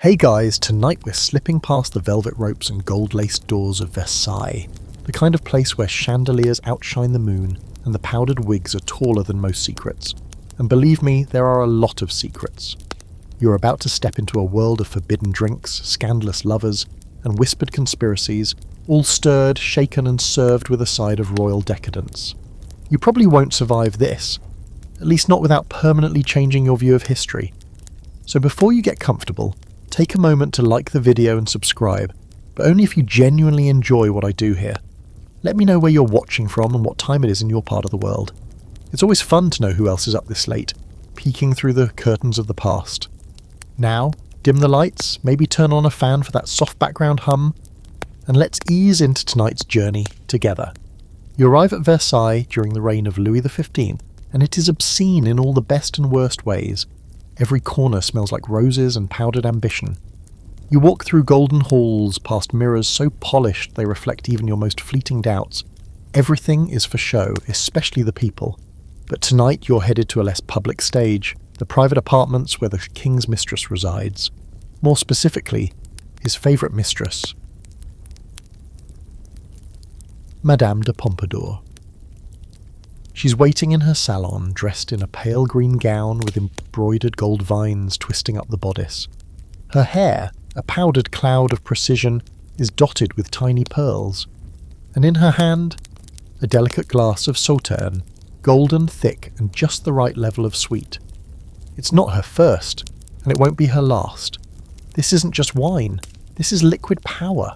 Hey guys, tonight we're slipping past the velvet ropes and gold-laced doors of Versailles, the kind of place where chandeliers outshine the moon and the powdered wigs are taller than most secrets. And believe me, there are a lot of secrets. You're about to step into a world of forbidden drinks, scandalous lovers, and whispered conspiracies, all stirred, shaken and served with a side of royal decadence. You probably won't survive this, at least not without permanently changing your view of history. So before you get comfortable, take a moment to like the video and subscribe, but only if you genuinely enjoy what I do here. Let me know where you're watching from and what time it is in your part of the world. It's always fun to know who else is up this late, peeking through the curtains of the past. Now, dim the lights, maybe turn on a fan for that soft background hum, and let's ease into tonight's journey together. You arrive at Versailles during the reign of Louis XV, and it is obscene in all the best and worst ways. Every corner smells like roses and powdered ambition. You walk through golden halls past mirrors so polished they reflect even your most fleeting doubts. Everything is for show, especially the people. But tonight you're headed to a less public stage, the private apartments where the king's mistress resides. More specifically, his favourite mistress, Madame de Pompadour. She's waiting in her salon, dressed in a pale green gown with embroidered gold vines twisting up the bodice. Her hair, a powdered cloud of precision, is dotted with tiny pearls. And in her hand, a delicate glass of Sauternes, golden, thick, and just the right level of sweet. It's not her first, and it won't be her last. This isn't just wine, this is liquid power.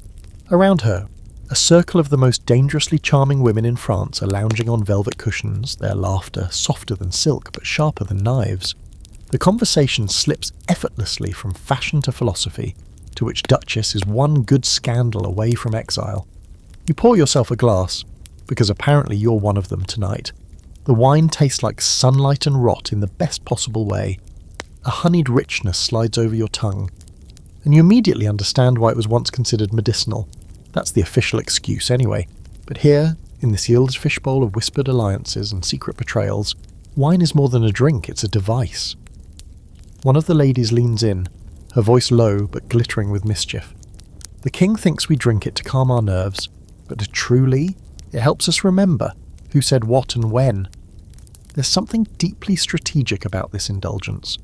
Around her, a circle of the most dangerously charming women in France are lounging on velvet cushions, their laughter softer than silk but sharper than knives. The conversation slips effortlessly from fashion to philosophy, to which Duchess is one good scandal away from exile. You pour yourself a glass, because apparently you're one of them tonight. The wine tastes like sunlight and rot in the best possible way. A honeyed richness slides over your tongue, and you immediately understand why it was once considered medicinal. That's the official excuse anyway. But here, in this yielded fishbowl of whispered alliances and secret betrayals, wine is more than a drink, it's a device. One of the ladies leans in, her voice low but glittering with mischief. The king thinks we drink it to calm our nerves, but truly, it helps us remember who said what and when. There's something deeply strategic about this indulgence.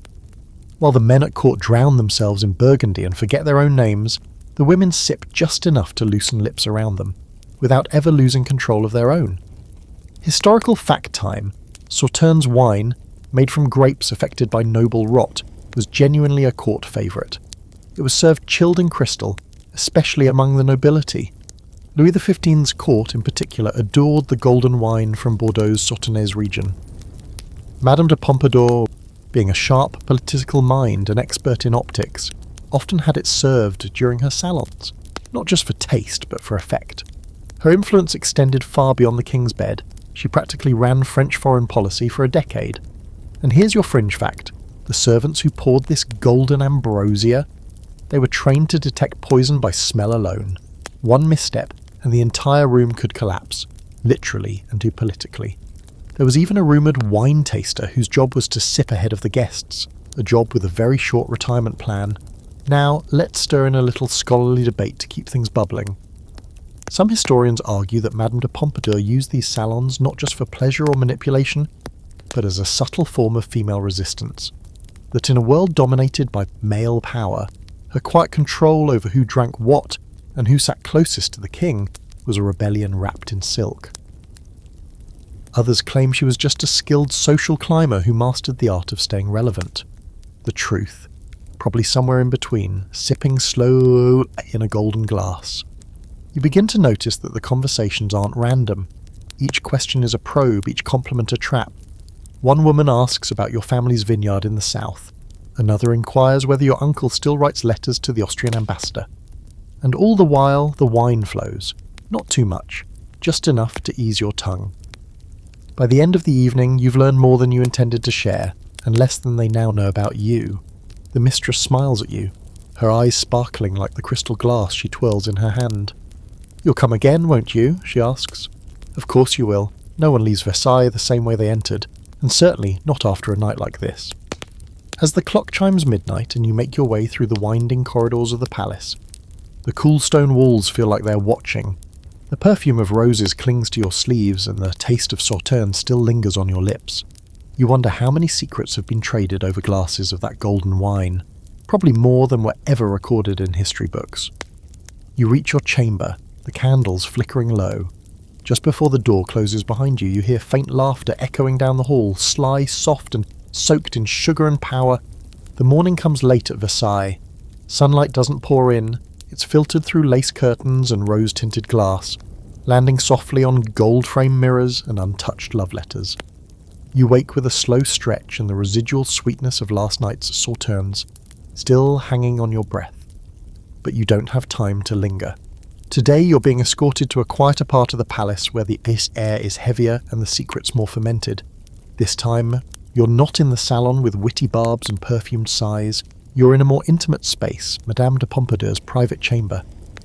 While the men at court drown themselves in Burgundy and forget their own names, the women sip just enough to loosen lips around them, without ever losing control of their own. Historical fact time: Sauternes wine, made from grapes affected by noble rot, was genuinely a court favourite. It was served chilled in crystal, especially among the nobility. Louis XV's court in particular adored the golden wine from Bordeaux's Sauternes region. Madame de Pompadour, being a sharp political mind and expert in optics, often had it served during her salons, not just for taste but for effect. Her influence extended far beyond the king's bed. She practically ran French foreign policy for a decade. And here's your fringe fact: the servants who poured this golden ambrosia, they were trained to detect poison by smell alone. One misstep and the entire room could collapse, literally and politically. There was even a rumoured wine taster whose job was to sip ahead of the guests, a job with a very short retirement plan. Now, let's stir in a little scholarly debate to keep things bubbling. Some historians argue that Madame de Pompadour used these salons not just for pleasure or manipulation, but as a subtle form of female resistance. That in a world dominated by male power, her quiet control over who drank what and who sat closest to the king was a rebellion wrapped in silk. Others claim she was just a skilled social climber who mastered the art of staying relevant. The truth, probably somewhere in between, sipping slow in a golden glass. You begin to notice that the conversations aren't random. Each question is a probe, each compliment a trap. One woman asks about your family's vineyard in the south. Another inquires whether your uncle still writes letters to the Austrian ambassador. And all the while, the wine flows. Not too much, just enough to ease your tongue. By the end of the evening, you've learned more than you intended to share, and less than they now know about you. The mistress smiles at you, her eyes sparkling like the crystal glass she twirls in her hand. "You'll come again, won't you?" she asks. "Of course you will. No one leaves Versailles the same way they entered, and certainly not after a night like this." As the clock chimes midnight and you make your way through the winding corridors of the palace, the cool stone walls feel like they're watching. The perfume of roses clings to your sleeves and the taste of Sauternes still lingers on your lips. You wonder how many secrets have been traded over glasses of that golden wine, probably more than were ever recorded in history books. You reach your chamber, the candles flickering low. Just before the door closes behind you, you hear faint laughter echoing down the hall, sly, soft, and soaked in sugar and power. The morning comes late at Versailles. Sunlight doesn't pour in. It's filtered through lace curtains and rose-tinted glass, landing softly on gold-frame mirrors and untouched love letters. You wake with a slow stretch and the residual sweetness of last night's Sauternes still hanging on your breath. But you don't have time to linger. Today you're being escorted to a quieter part of the palace where the air is heavier and the secrets more fermented. This time, you're not in the salon with witty barbs and perfumed sighs. You're in a more intimate space, Madame de Pompadour's private chamber,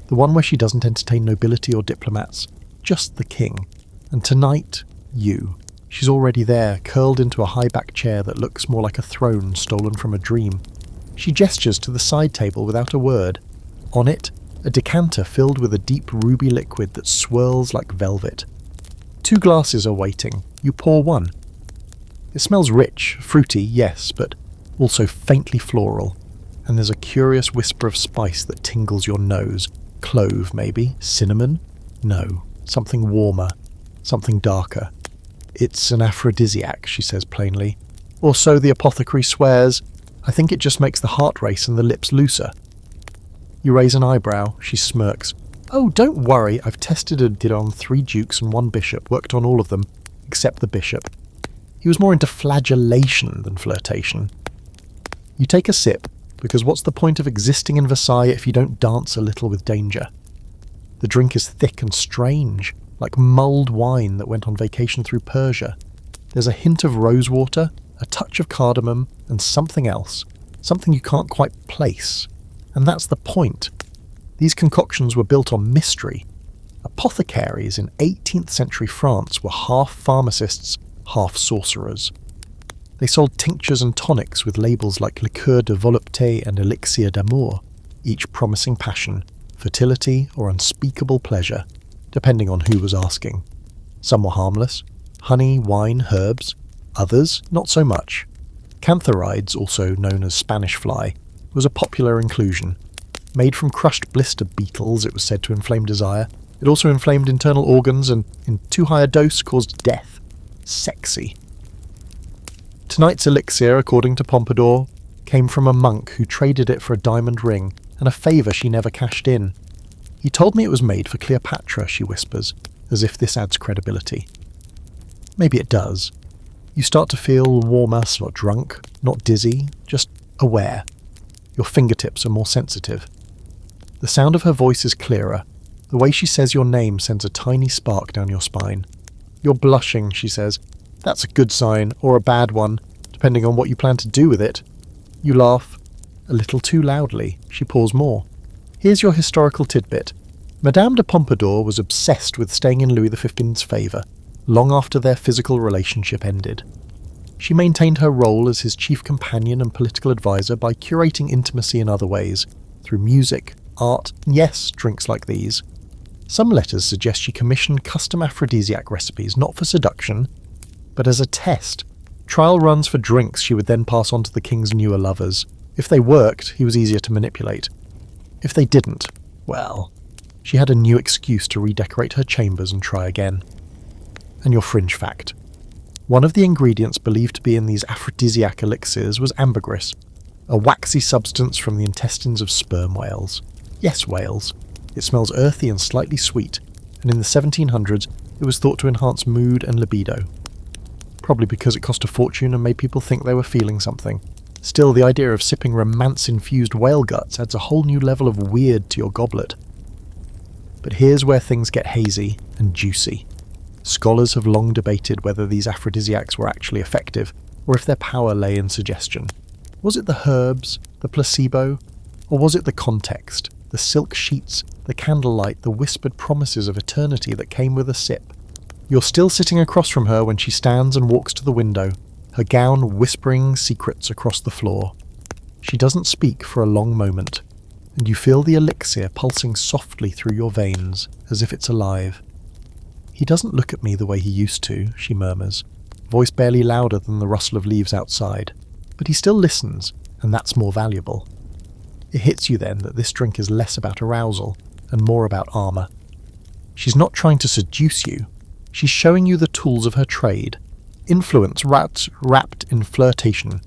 the one where she doesn't entertain nobility or diplomats, just the king. And tonight, you. She's already there, curled into a high-backed chair that looks more like a throne stolen from a dream. She gestures to the side table without a word. On it, a decanter filled with a deep ruby liquid that swirls like velvet. 2 glasses are waiting. You pour one. It smells rich, fruity, yes, but also faintly floral. And there's a curious whisper of spice that tingles your nose. Clove, maybe? Cinnamon? No. Something warmer. Something darker. It's an aphrodisiac, she says plainly. Or so the apothecary swears. I think it just makes the heart race and the lips looser. You raise an eyebrow. She smirks. Oh, don't worry. I've tested it on 3 dukes and 1 bishop. Worked on all of them, except the bishop. He was more into flagellation than flirtation. You take a sip, because what's the point of existing in Versailles if you don't dance a little with danger? The drink is thick and strange, like mulled wine that went on vacation through Persia. There's a hint of rosewater, a touch of cardamom, and something else, something you can't quite place. And that's the point. These concoctions were built on mystery. Apothecaries in 18th century France were half pharmacists, half sorcerers. They sold tinctures and tonics with labels like liqueur de volupté and elixir d'amour, each promising passion, fertility, or unspeakable pleasure, depending on who was asking. Some were harmless, honey, wine, herbs. Others, not so much. Cantharides, also known as Spanish fly, was a popular inclusion. Made from crushed blister beetles, it was said to inflame desire. It also inflamed internal organs and, in too high a dose, caused death. Sexy. Tonight's elixir, according to Pompadour, came from a monk who traded it for a diamond ring and a favour she never cashed in. He told me it was made for Cleopatra, she whispers, as if this adds credibility. Maybe it does. You start to feel warmer, not drunk, not dizzy, just aware. Your fingertips are more sensitive. The sound of her voice is clearer. The way she says your name sends a tiny spark down your spine. You're blushing, she says. That's a good sign, or a bad one, depending on what you plan to do with it. You laugh. A little too loudly. She pours more. Here's your historical tidbit. Madame de Pompadour was obsessed with staying in Louis XV's favour, long after their physical relationship ended. She maintained her role as his chief companion and political advisor by curating intimacy in other ways, through music, art, and yes, drinks like these. Some letters suggest she commissioned custom aphrodisiac recipes, not for seduction, but as a test. Trial runs for drinks she would then pass on to the king's newer lovers. If they worked, he was easier to manipulate. If they didn't, well, she had a new excuse to redecorate her chambers and try again. And your fringe fact. One of the ingredients believed to be in these aphrodisiac elixirs was ambergris, a waxy substance from the intestines of sperm whales. Yes, whales. It smells earthy and slightly sweet, and in the 1700s it was thought to enhance mood and libido. Probably because it cost a fortune and made people think they were feeling something. Still, the idea of sipping romance-infused whale guts adds a whole new level of weird to your goblet. But here's where things get hazy and juicy. Scholars have long debated whether these aphrodisiacs were actually effective, or if their power lay in suggestion. Was it the herbs, the placebo, or was it the context, the silk sheets, the candlelight, the whispered promises of eternity that came with a sip? You're still sitting across from her when she stands and walks to the window. her gown whispering secrets across the floor. She doesn't speak for a long moment, and you feel the elixir pulsing softly through your veins, as if it's alive. "He doesn't look at me the way he used to," she murmurs, voice barely louder than the rustle of leaves outside. But he still listens, and that's more valuable. It hits you then that this drink is less about arousal and more about armour. She's not trying to seduce you, she's showing you the tools of her trade. Influence wrapped in flirtation.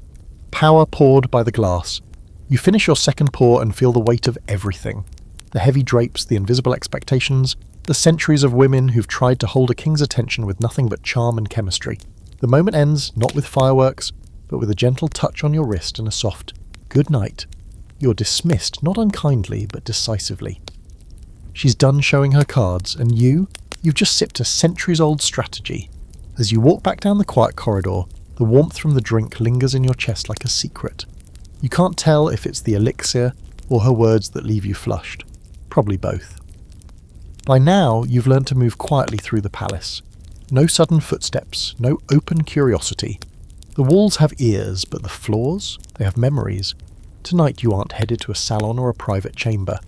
Power poured by the glass. You finish your second pour and feel the weight of everything. The heavy drapes, the invisible expectations, the centuries of women who've tried to hold a king's attention with nothing but charm and chemistry. The moment ends, not with fireworks, but with a gentle touch on your wrist and a soft, "good night." You're dismissed, not unkindly, but decisively. She's done showing her cards, and you've just sipped a centuries-old strategy. As you walk back down the quiet corridor, the warmth from the drink lingers in your chest like a secret. You can't tell if it's the elixir or her words that leave you flushed. Probably both. By now, you've learned to move quietly through the palace. No sudden footsteps, no open curiosity. The walls have ears, but the floors, they have memories. Tonight you aren't headed to a salon or a private chamber.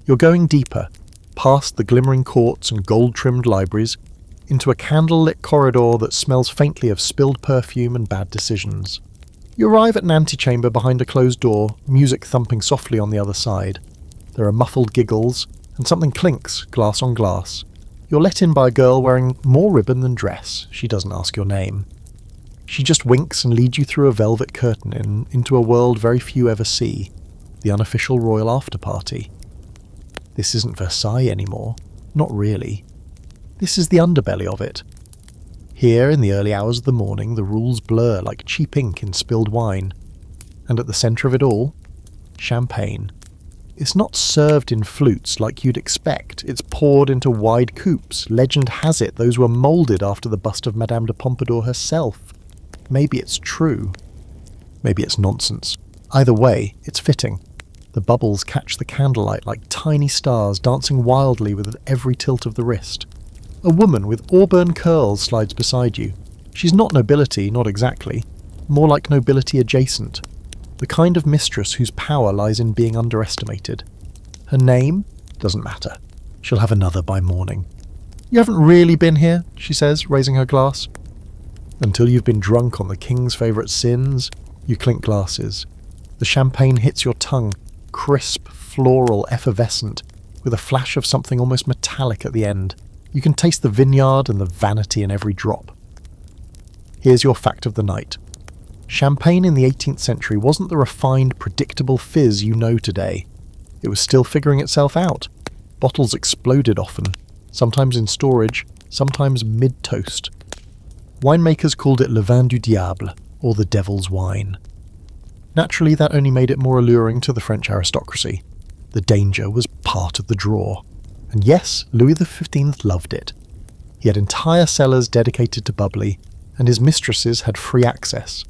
You're going deeper, past the glimmering courts and gold-trimmed libraries, into a candle-lit corridor that smells faintly of spilled perfume and bad decisions. You arrive at an antechamber behind a closed door, music thumping softly on the other side. There are muffled giggles, and something clinks, glass on glass. You're let in by a girl wearing more ribbon than dress. She doesn't ask your name. She just winks and leads you through a velvet curtain into a world very few ever see, the unofficial royal after-party. This isn't Versailles anymore. Not really. This is the underbelly of it. Here, in the early hours of the morning, the rules blur like cheap ink in spilled wine. And at the centre of it all, champagne. It's not served in flutes like you'd expect. It's poured into wide coupes. Legend has it those were moulded after the bust of Madame de Pompadour herself. Maybe it's true. Maybe it's nonsense. Either way, it's fitting. The bubbles catch the candlelight like tiny stars dancing wildly with every tilt of the wrist. A woman with auburn curls slides beside you. She's not nobility, not exactly. More like nobility adjacent. The kind of mistress whose power lies in being underestimated. Her name? Doesn't matter. She'll have another by morning. "You haven't really been here," she says, raising her glass. Until you've been drunk on the king's favourite sins, you clink glasses. The champagne hits your tongue, crisp, floral, effervescent, with a flash of something almost metallic at the end. You can taste the vineyard and the vanity in every drop. Here's your fact of the night. Champagne in the 18th century wasn't the refined, predictable fizz you know today. It was still figuring itself out. Bottles exploded often, sometimes in storage, sometimes mid-toast. Winemakers called it le vin du diable, or the devil's wine. Naturally, that only made it more alluring to the French aristocracy. The danger was part of the draw. And yes, Louis XV loved it. He had entire cellars dedicated to bubbly, and his mistresses had free access.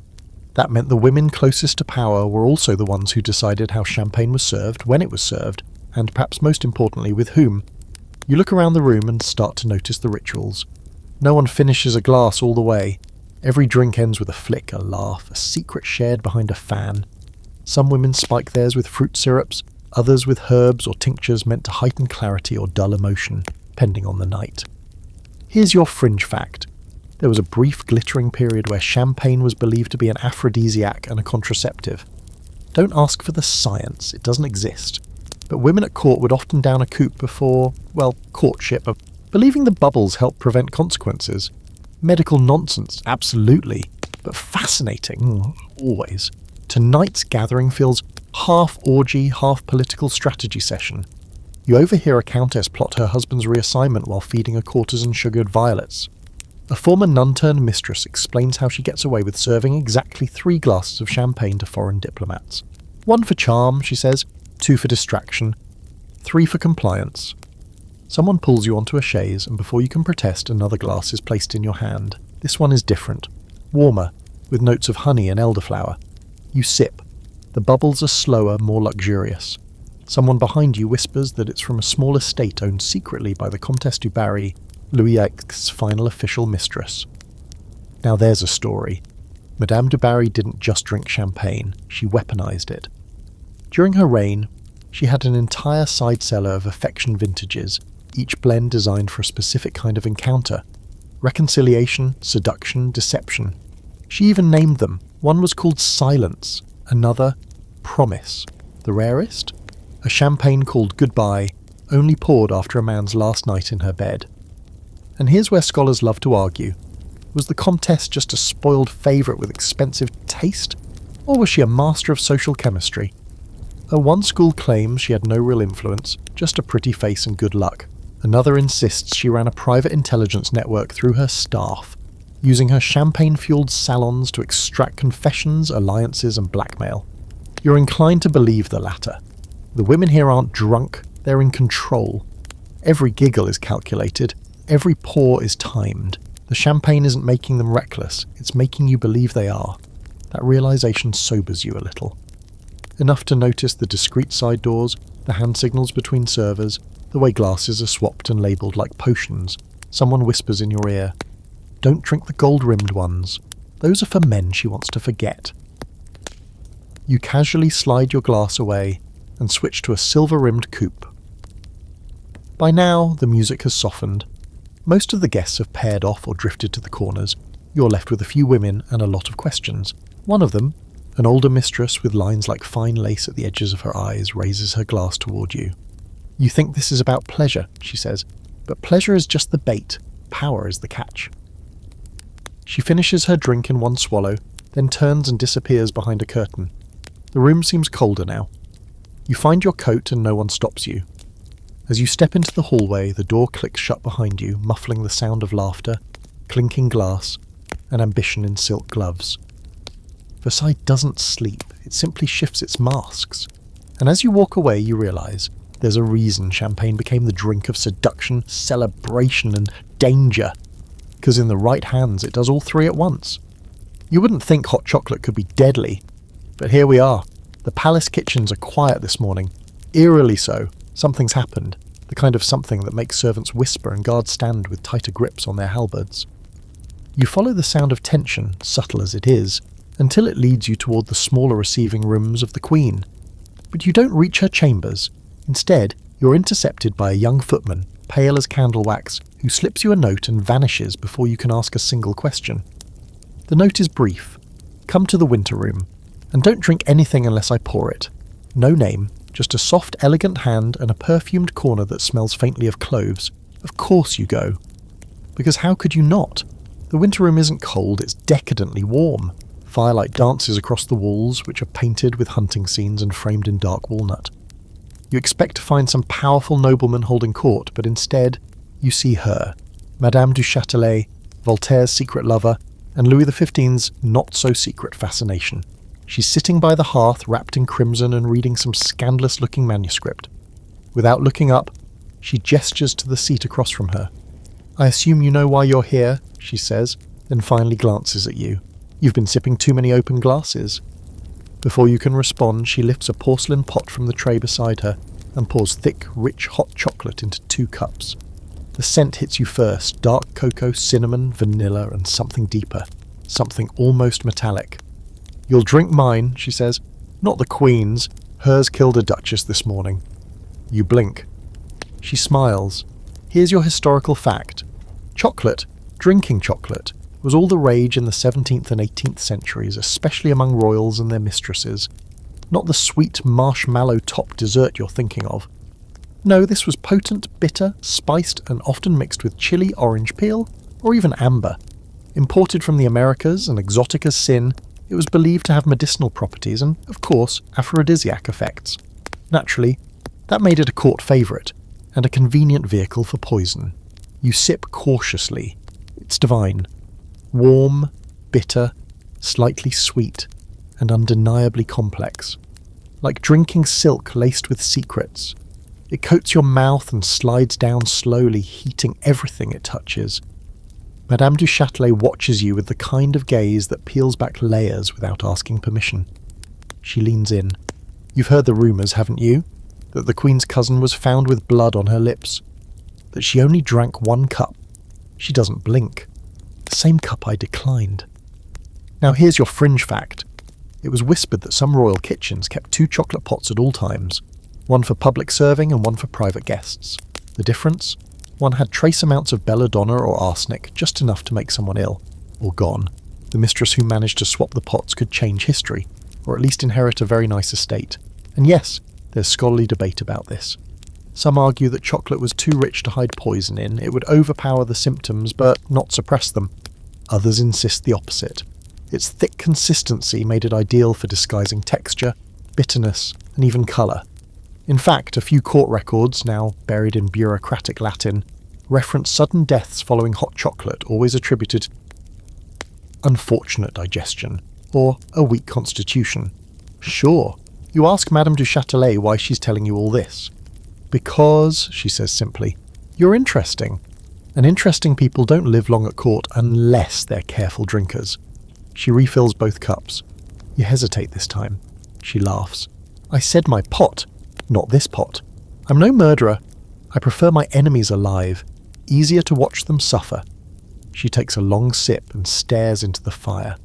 That meant the women closest to power were also the ones who decided how champagne was served, when it was served, and perhaps most importantly, with whom. You look around the room and start to notice the rituals. No one finishes a glass all the way. Every drink ends with a flick, a laugh, a secret shared behind a fan. Some women spike theirs with fruit syrups, others with herbs or tinctures meant to heighten clarity or dull emotion, depending on the night. Here's your fringe fact. There was a brief glittering period where champagne was believed to be an aphrodisiac and a contraceptive. Don't ask for the science, it doesn't exist. But women at court would often down a coupe before, courtship, believing the bubbles helped prevent consequences. Medical nonsense, absolutely, but fascinating, always. Tonight's gathering feels half orgy, half political strategy session. You overhear a countess plot her husband's reassignment while feeding a courtesan sugared violets. A former nun-turned mistress explains how she gets away with serving exactly 3 glasses of champagne to foreign diplomats. 1 for charm, she says, 2 for distraction, 3 for compliance. Someone pulls you onto a chaise, and before you can protest, another glass is placed in your hand. This one is different, warmer, with notes of honey and elderflower. You sip. The bubbles are slower, more luxurious. Someone behind you whispers that it's from a small estate owned secretly by the Comtesse du Barry, Louis VIII's final official mistress. Now there's a story. Madame du Barry didn't just drink champagne, she weaponized it. During her reign, she had an entire side cellar of affection vintages, each blend designed for a specific kind of encounter. Reconciliation, seduction, deception. She even named them. One was called Silence, another Promise. The rarest? A champagne called Goodbye, only poured after a man's last night in her bed. And here's where scholars love to argue. Was the Comtesse just a spoiled favourite with expensive taste? Or was she a master of social chemistry? One school claims she had no real influence, just a pretty face and good luck. Another insists she ran a private intelligence network through her staff, using her champagne-fueled salons to extract confessions, alliances and blackmail. You're inclined to believe the latter. The women here aren't drunk, they're in control. Every giggle is calculated, every pour is timed. The champagne isn't making them reckless, it's making you believe they are. That realization sobers you a little. Enough to notice the discreet side doors, the hand signals between servers, the way glasses are swapped and labelled like potions. Someone whispers in your ear, "Don't drink the gold-rimmed ones. Those are for men she wants to forget." You casually slide your glass away and switch to a silver-rimmed coupe. By now, the music has softened. Most of the guests have paired off or drifted to the corners. You're left with a few women and a lot of questions. One of them, an older mistress with lines like fine lace at the edges of her eyes, raises her glass toward you. "You think this is about pleasure," she says, "but pleasure is just the bait. Power is the catch." She finishes her drink in one swallow, then turns and disappears behind a curtain. The room seems colder now. You find your coat and no one stops you. As you step into the hallway, the door clicks shut behind you, muffling the sound of laughter, clinking glass, and ambition in silk gloves. Versailles doesn't sleep, it simply shifts its masks. And as you walk away, you realise there's a reason champagne became the drink of seduction, celebration, and danger. Because in the right hands, it does all three at once. You wouldn't think hot chocolate could be deadly, but here we are. The palace kitchens are quiet this morning, eerily so. Something's happened, the kind of something that makes servants whisper and guards stand with tighter grips on their halberds. You follow the sound of tension, subtle as it is, until it leads you toward the smaller receiving rooms of the Queen. But you don't reach her chambers. Instead, you're intercepted by a young footman, pale as candle wax, who slips you a note and vanishes before you can ask a single question. The note is brief. "Come to the winter room, and don't drink anything unless I pour it. No name, just a soft, elegant hand and a perfumed corner that smells faintly of cloves. Of course you go. Because how could you not? The winter room isn't cold, it's decadently warm. Firelight dances across the walls, which are painted with hunting scenes and framed in dark walnut. You expect to find some powerful nobleman holding court, but instead, you see her, Madame du Châtelet, Voltaire's secret lover, and Louis XV's not-so-secret fascination. She's sitting by the hearth, wrapped in crimson and reading some scandalous-looking manuscript. Without looking up, she gestures to the seat across from her. "I assume you know why you're here," she says, then finally glances at you. "You've been sipping too many open glasses." Before you can respond, she lifts a porcelain pot from the tray beside her and pours thick, rich hot chocolate into 2 cups. The scent hits you first, dark cocoa, cinnamon, vanilla, and something deeper, something almost metallic. "You'll drink mine," she says. "Not the Queen's. Hers killed a duchess this morning." You blink. She smiles. "Here's your historical fact. Chocolate, drinking chocolate, was all the rage in the 17th and 18th centuries, especially among royals and their mistresses. Not the sweet marshmallow-topped dessert you're thinking of. No, this was potent, bitter, spiced, and often mixed with chili, orange peel, or even amber. Imported from the Americas and exotic as sin, it was believed to have medicinal properties and, of course, aphrodisiac effects. Naturally, that made it a court favourite, and a convenient vehicle for poison. You sip cautiously. It's divine. Warm, bitter, slightly sweet, and undeniably complex. Like drinking silk laced with secrets. It coats your mouth and slides down slowly, heating everything it touches. Madame du Châtelet watches you with the kind of gaze that peels back layers without asking permission. She leans in. "You've heard the rumours, haven't you? That the Queen's cousin was found with blood on her lips. That she only drank 1 cup. She doesn't blink. The same cup I declined." Now here's your fringe fact. It was whispered that some royal kitchens kept 2 chocolate pots at all times, one for public serving and one for private guests. The difference? One had trace amounts of belladonna or arsenic, just enough to make someone ill, or gone. The mistress who managed to swap the pots could change history, or at least inherit a very nice estate. And yes, there's scholarly debate about this. Some argue that chocolate was too rich to hide poison in, it would overpower the symptoms but not suppress them. Others insist the opposite. Its thick consistency made it ideal for disguising texture, bitterness, and even colour. In fact, a few court records, now buried in bureaucratic Latin, reference sudden deaths following hot chocolate, always attributed unfortunate digestion, or a weak constitution. Sure, you ask Madame du Châtelet why she's telling you all this. Because, she says simply, you're interesting. And interesting people don't live long at court unless they're careful drinkers. She refills both cups. You hesitate this time. She laughs. I said my pot, not this pot. I'm no murderer. I prefer my enemies alive. Easier to watch them suffer. She takes a long sip and stares into the fire.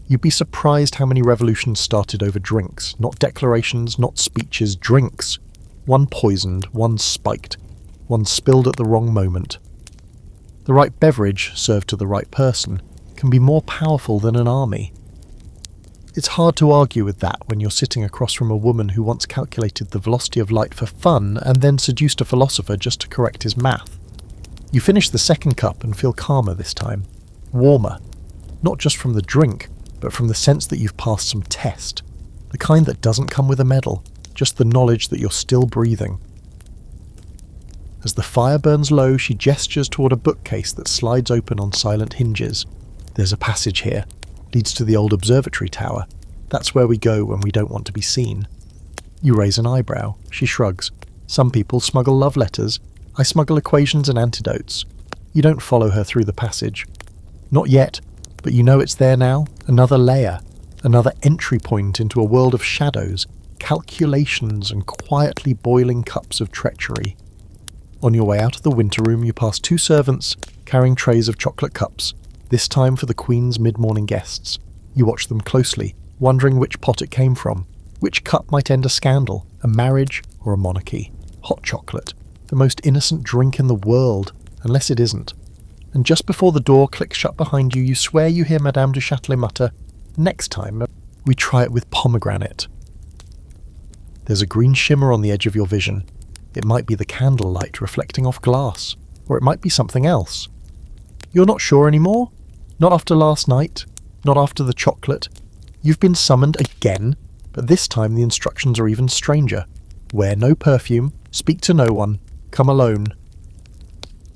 You'd be surprised how many revolutions started over drinks. Not declarations, not speeches, drinks. One poisoned, one spiked, one spilled at the wrong moment. The right beverage, served to the right person, can be more powerful than an army. It's hard to argue with that when you're sitting across from a woman who once calculated the velocity of light for fun and then seduced a philosopher just to correct his math. You finish the second cup and feel calmer this time. Warmer. Not just from the drink, but from the sense that you've passed some test. The kind that doesn't come with a medal, just the knowledge that you're still breathing. As the fire burns low, she gestures toward a bookcase that slides open on silent hinges. There's a passage here. Leads to the old observatory tower. That's where we go when we don't want to be seen. You raise an eyebrow. She shrugs. Some people smuggle love letters. I smuggle equations and antidotes. You don't follow her through the passage. Not yet, but you know it's there now. Another layer. Another entry point into a world of shadows, calculations and quietly boiling cups of treachery. On your way out of the winter room, you pass 2 servants carrying trays of chocolate cups, this time for the Queen's mid-morning guests. You watch them closely, wondering which pot it came from, which cup might end a scandal, a marriage or a monarchy. Hot chocolate, the most innocent drink in the world, unless it isn't. And just before the door clicks shut behind you, you swear you hear Madame du Châtelet mutter, "Next time, we try it with pomegranate." There's a green shimmer on the edge of your vision. It might be the candlelight reflecting off glass, or it might be something else. You're not sure anymore? Not after last night? Not after the chocolate? You've been summoned again, but this time the instructions are even stranger. Wear no perfume, speak to no one, come alone.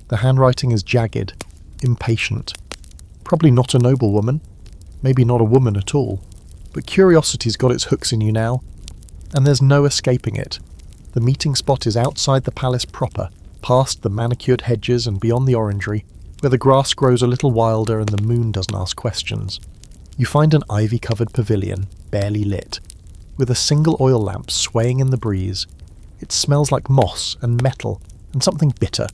The handwriting is jagged, impatient. Probably not a noble woman, maybe not a woman at all, but curiosity's got its hooks in you now, and there's no escaping it. The meeting spot is outside the palace proper, past the manicured hedges and beyond the orangery, where the grass grows a little wilder and the moon doesn't ask questions. You find an ivy-covered pavilion, barely lit, with a single oil lamp swaying in the breeze. It smells like moss and metal and something bitter,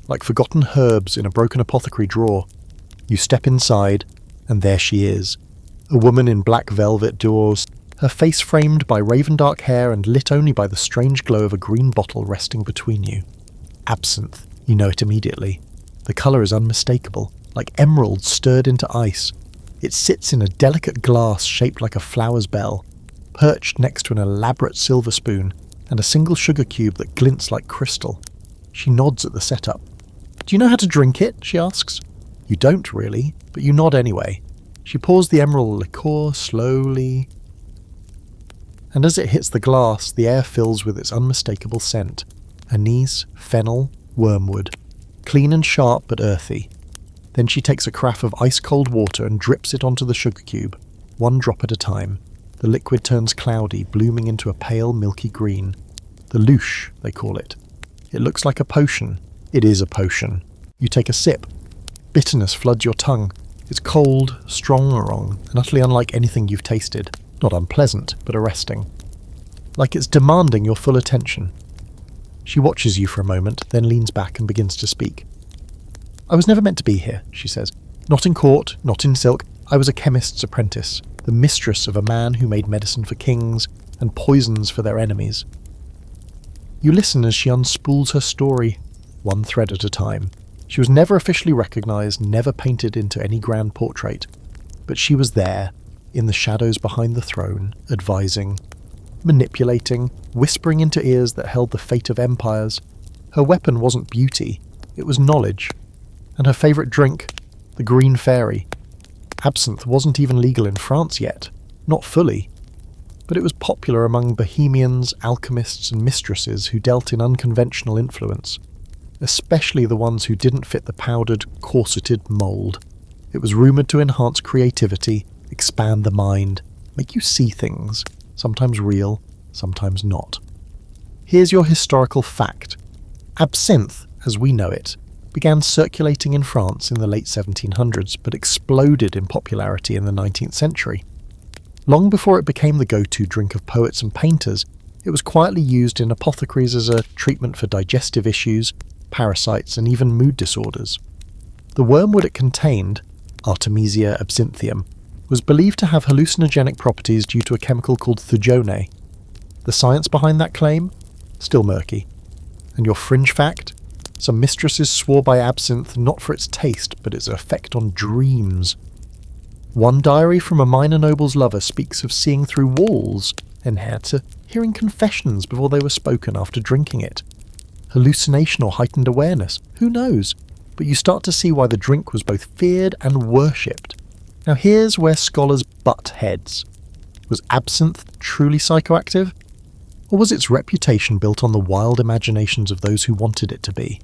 like forgotten herbs in a broken apothecary drawer. You step inside, and there she is, a woman in black velvet drawers, her face framed by raven-dark hair and lit only by the strange glow of a green bottle resting between you. Absinthe. You know it immediately. The colour is unmistakable, like emeralds stirred into ice. It sits in a delicate glass shaped like a flower's bell, perched next to an elaborate silver spoon and a single sugar cube that glints like crystal. She nods at the setup. "Do you know how to drink it?" she asks. You don't really, but you nod anyway. She pours the emerald liqueur slowly, and as it hits the glass, the air fills with its unmistakable scent. Anise, fennel, wormwood. Clean and sharp but earthy. Then she takes a carafe of ice-cold water and drips it onto the sugar cube, one drop at a time. The liquid turns cloudy, blooming into a pale, milky green. The louche, they call it. It looks like a potion. It is a potion. You take a sip. Bitterness floods your tongue. It's cold, strong and utterly unlike anything you've tasted. Not unpleasant, but arresting. Like it's demanding your full attention. She watches you for a moment, then leans back and begins to speak. "I was never meant to be here," she says. "Not in court, not in silk. I was a chemist's apprentice, the mistress of a man who made medicine for kings and poisons for their enemies. You listen as she unspools her story, one thread at a time. She was never officially recognised, never painted into any grand portrait, but she was there, in the shadows behind the throne, advising, manipulating, whispering into ears that held the fate of empires. Her weapon wasn't beauty, it was knowledge. And her favourite drink, the green fairy. Absinthe wasn't even legal in France yet, not fully, but it was popular among bohemians, alchemists and mistresses who dealt in unconventional influence, especially the ones who didn't fit the powdered, corseted mould. It was rumoured to enhance creativity, expand the mind, make you see things, sometimes real, sometimes not. Here's your historical fact. Absinthe, as we know it, began circulating in France in the late 1700s, but exploded in popularity in the 19th century. Long before it became the go-to drink of poets and painters, it was quietly used in apothecaries as a treatment for digestive issues, parasites, and even mood disorders. The wormwood it contained, Artemisia absinthium, was believed to have hallucinogenic properties due to a chemical called thujone. The science behind that claim? Still murky. And your fringe fact? Some mistresses swore by absinthe not for its taste, but its effect on dreams. One diary from a minor noble's lover speaks of seeing through walls, and to hearing confessions before they were spoken after drinking it. Hallucination or heightened awareness, who knows? But you start to see why the drink was both feared and worshipped. Now here's where scholars butt heads. Was absinthe truly psychoactive? Or was its reputation built on the wild imaginations of those who wanted it to be?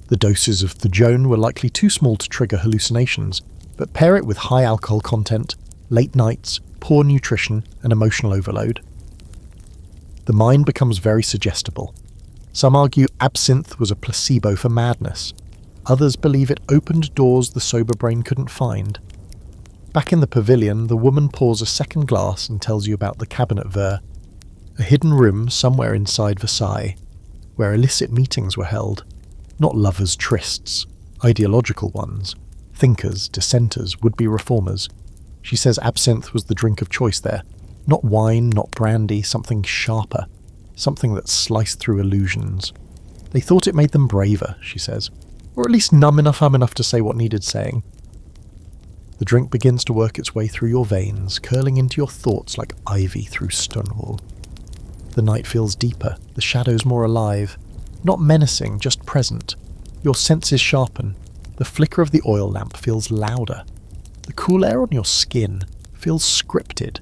The doses of thujone were likely too small to trigger hallucinations, but pair it with high alcohol content, late nights, poor nutrition, and emotional overload. The mind becomes very suggestible. Some argue absinthe was a placebo for madness. Others believe it opened doors the sober brain couldn't find. Back in the pavilion, the woman pours a second glass and tells you about the Cabinet Ver, a hidden room somewhere inside Versailles, where illicit meetings were held. Not lovers' trysts, ideological ones. Thinkers, dissenters, would-be reformers. She says absinthe was the drink of choice there. Not wine, not brandy, something sharper. Something that sliced through illusions. They thought it made them braver, she says. Or at least numb enough to say what needed saying. The drink begins to work its way through your veins, curling into your thoughts like ivy through stonewall. The night feels deeper, the shadows more alive. Not menacing, just present. Your senses sharpen. The flicker of the oil lamp feels louder. The cool air on your skin feels scripted,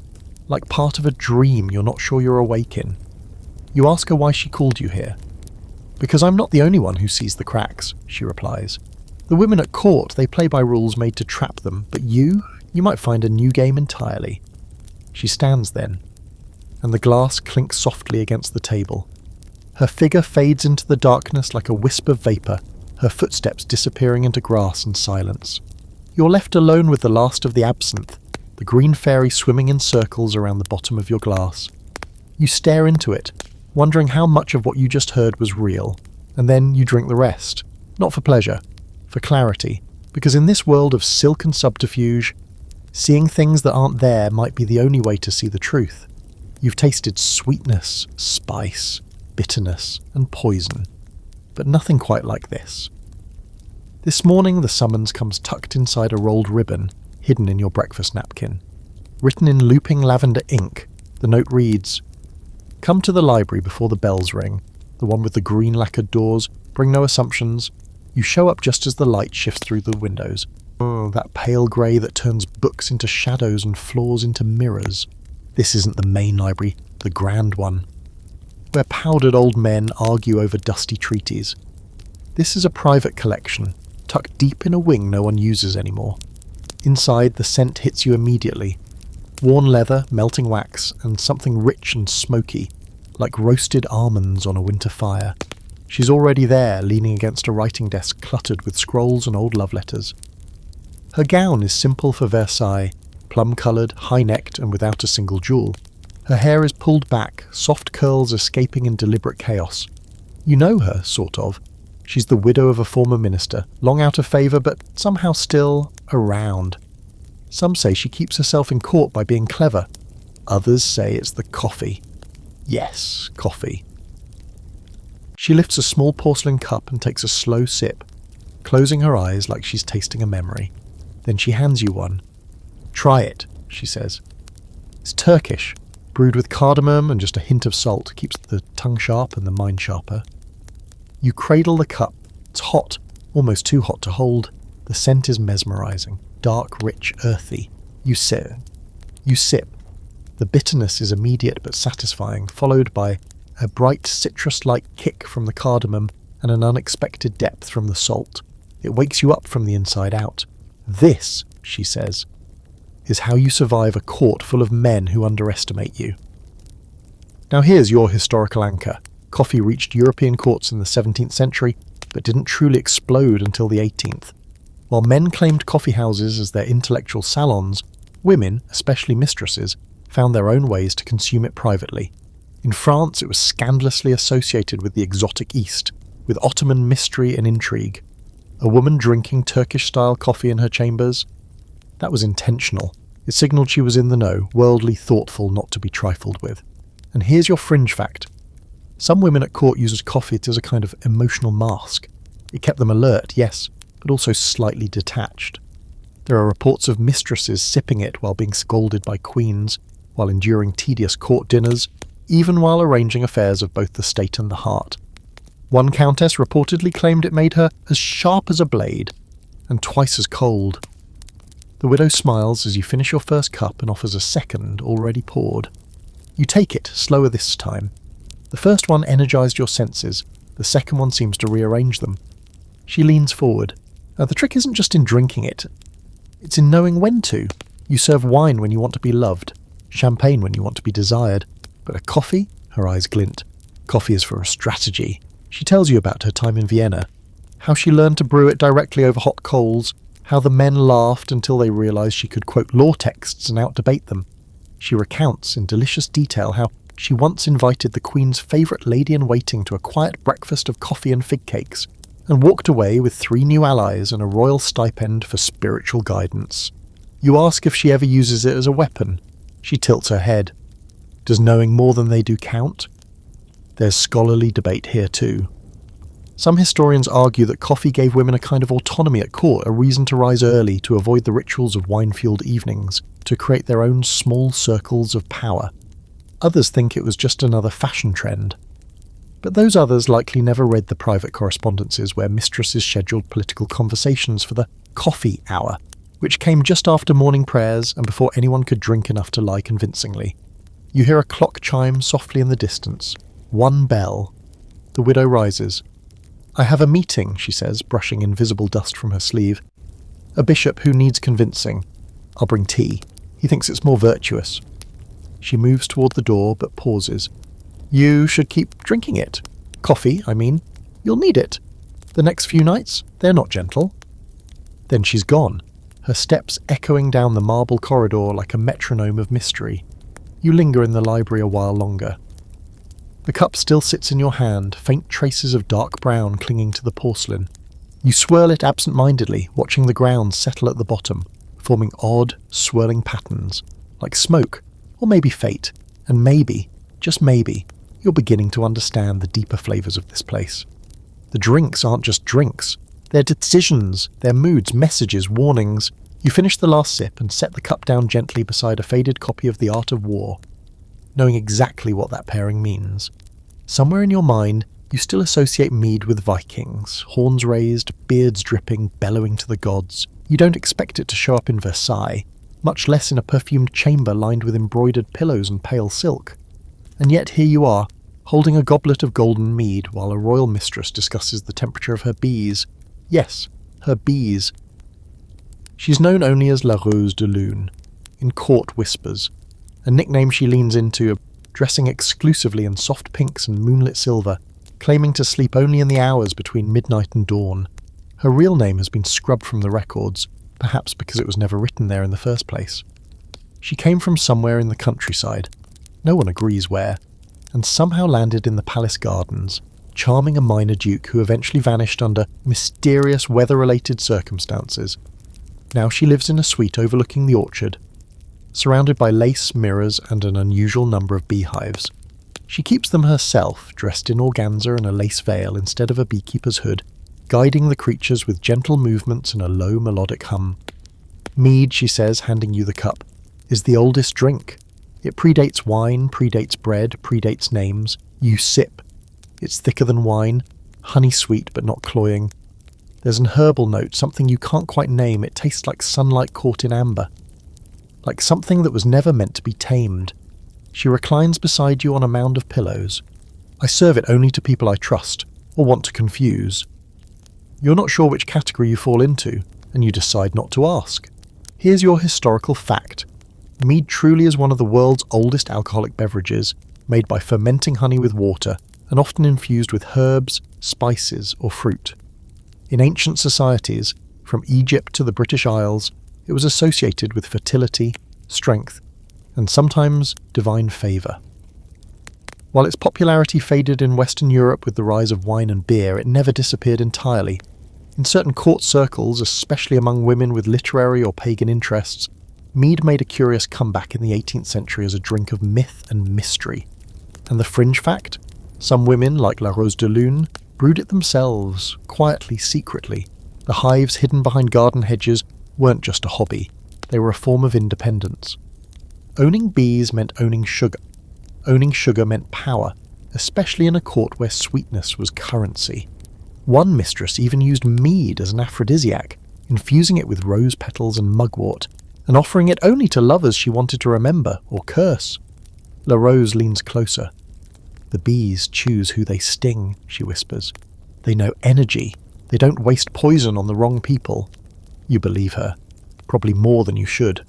like part of a dream you're not sure you're awake in. You ask her why she called you here. Because I'm not the only one who sees the cracks, she replies. The women at court, they play by rules made to trap them, but you might find a new game entirely. She stands then, and the glass clinks softly against the table. Her figure fades into the darkness like a wisp of vapour, her footsteps disappearing into grass and silence. You're left alone with the last of the absinthe, the green fairy swimming in circles around the bottom of your glass. You stare into it, wondering how much of what you just heard was real, and then you drink the rest. Not for pleasure, for clarity, because in this world of silk and subterfuge, seeing things that aren't there might be the only way to see the truth. You've tasted sweetness, spice, bitterness, and poison, but nothing quite like this. This morning the summons comes tucked inside a rolled ribbon, hidden in your breakfast napkin. Written in looping lavender ink, the note reads, "Come to the library before the bells ring, the one with the green lacquered doors, bring no assumptions. You show up just as the light shifts through the windows. Oh, that pale grey that turns books into shadows and floors into mirrors. This isn't the main library, the grand one, where powdered old men argue over dusty treaties. This is a private collection, tucked deep in a wing no one uses anymore. Inside, the scent hits you immediately. Worn leather, melting wax, and something rich and smoky, like roasted almonds on a winter fire. She's already there, leaning against a writing desk cluttered with scrolls and old love letters. Her gown is simple for Versailles, plum-coloured, high-necked, and without a single jewel. Her hair is pulled back, soft curls escaping in deliberate chaos. You know her, sort of. She's the widow of a former minister, long out of favour, but somehow still around. Some say she keeps herself in court by being clever. Others say it's the coffee. Yes, coffee. She lifts a small porcelain cup and takes a slow sip, closing her eyes like she's tasting a memory. Then she hands you one. Try it, she says. It's Turkish, brewed with cardamom and just a hint of salt, keeps the tongue sharp and the mind sharper. You cradle the cup. It's hot, almost too hot to hold. The scent is mesmerizing, dark, rich, earthy. You sip. The bitterness is immediate but satisfying, followed by a bright citrus-like kick from the cardamom and an unexpected depth from the salt. It wakes you up from the inside out. This, she says, is how you survive a court full of men who underestimate you. Now here's your historical anchor. Coffee reached European courts in the 17th century, but didn't truly explode until the 18th. While men claimed coffee houses as their intellectual salons, women, especially mistresses, found their own ways to consume it privately. In France, it was scandalously associated with the exotic East, with Ottoman mystery and intrigue. A woman drinking Turkish-style coffee in her chambers? That was intentional. It signalled she was in the know, worldly, thoughtful, not to be trifled with. And here's your fringe fact. Some women at court used coffee as a kind of emotional mask. It kept them alert, yes, but also slightly detached. There are reports of mistresses sipping it while being scolded by queens, while enduring tedious court dinners, even while arranging affairs of both the state and the heart. One countess reportedly claimed it made her as sharp as a blade, and twice as cold. The widow smiles as you finish your first cup and offers a second, already poured. You take it, slower this time. The first one energized your senses, the second one seems to rearrange them. She leans forward. Now the trick isn't just in drinking it, it's in knowing when to. You serve wine when you want to be loved, champagne when you want to be desired, but a coffee? Her eyes glint. Coffee is for a strategy. She tells you about her time in Vienna, how she learned to brew it directly over hot coals, how the men laughed until they realized she could quote law texts and out-debate them. She recounts in delicious detail how she once invited the Queen's favourite lady-in-waiting to a quiet breakfast of coffee and fig cakes, and walked away with 3 new allies and a royal stipend for spiritual guidance. You ask if she ever uses it as a weapon. She tilts her head. Does knowing more than they do count? There's scholarly debate here too. Some historians argue that coffee gave women a kind of autonomy at court, a reason to rise early, to avoid the rituals of wine-fueled evenings, to create their own small circles of power. Others think it was just another fashion trend. But those others likely never read the private correspondences where mistresses scheduled political conversations for the coffee hour, which came just after morning prayers and before anyone could drink enough to lie convincingly. You hear a clock chime softly in the distance. 1 bell. The widow rises. I have a meeting, she says, brushing invisible dust from her sleeve. A bishop who needs convincing. I'll bring tea. He thinks it's more virtuous. She moves toward the door, but pauses. You should keep drinking it. Coffee, I mean. You'll need it. The next few nights, they're not gentle. Then she's gone, her steps echoing down the marble corridor like a metronome of mystery. You linger in the library a while longer. The cup still sits in your hand, faint traces of dark brown clinging to the porcelain. You swirl it absent-mindedly, watching the ground settle at the bottom, forming odd, swirling patterns, like smoke, or maybe fate, and maybe, just maybe, you're beginning to understand the deeper flavours of this place. The drinks aren't just drinks, they're decisions, they're moods, messages, warnings. You finish the last sip and set the cup down gently beside a faded copy of The Art of War, knowing exactly what that pairing means. Somewhere in your mind, you still associate Mead with Vikings, horns raised, beards dripping, bellowing to the gods. You don't expect it to show up in Versailles, much less in a perfumed chamber lined with embroidered pillows and pale silk. And yet here you are, holding a goblet of golden mead while a royal mistress discusses the temperature of her bees. Yes, her bees. She's known only as La Rose de Lune, in court whispers, a nickname she leans into, dressing exclusively in soft pinks and moonlit silver, claiming to sleep only in the hours between midnight and dawn. Her real name has been scrubbed from the records, perhaps because it was never written there in the first place. She came from somewhere in the countryside, no one agrees where, and somehow landed in the palace gardens, charming a minor duke who eventually vanished under mysterious weather-related circumstances. Now she lives in a suite overlooking the orchard, surrounded by lace, mirrors, and an unusual number of beehives. She keeps them herself, dressed in organza and a lace veil instead of a beekeeper's hood, guiding the creatures with gentle movements and a low melodic hum. Mead, she says, handing you the cup, is the oldest drink. It predates wine, predates bread, predates names. You sip. It's thicker than wine, honey sweet but not cloying. There's an herbal note, something you can't quite name. It tastes like sunlight caught in amber. Like something that was never meant to be tamed. She reclines beside you on a mound of pillows. I serve it only to people I trust, or want to confuse. You're not sure which category you fall into, and you decide not to ask. Here's your historical fact. Mead truly is one of the world's oldest alcoholic beverages, made by fermenting honey with water, and often infused with herbs, spices, or fruit. In ancient societies, from Egypt to the British Isles, it was associated with fertility, strength, and sometimes divine favour. While its popularity faded in Western Europe with the rise of wine and beer, it never disappeared entirely. In certain court circles, especially among women with literary or pagan interests, mead made a curious comeback in the 18th century as a drink of myth and mystery. And the fringe fact? Some women, like La Rose de Lune, brewed it themselves, quietly, secretly. The hives hidden behind garden hedges weren't just a hobby, they were a form of independence. Owning bees meant owning sugar. Owning sugar meant power, especially in a court where sweetness was currency. One mistress even used mead as an aphrodisiac, infusing it with rose petals and mugwort, and offering it only to lovers she wanted to remember or curse. La Rose leans closer. The bees choose who they sting, she whispers. They know energy. They don't waste poison on the wrong people. You believe her. Probably more than you should.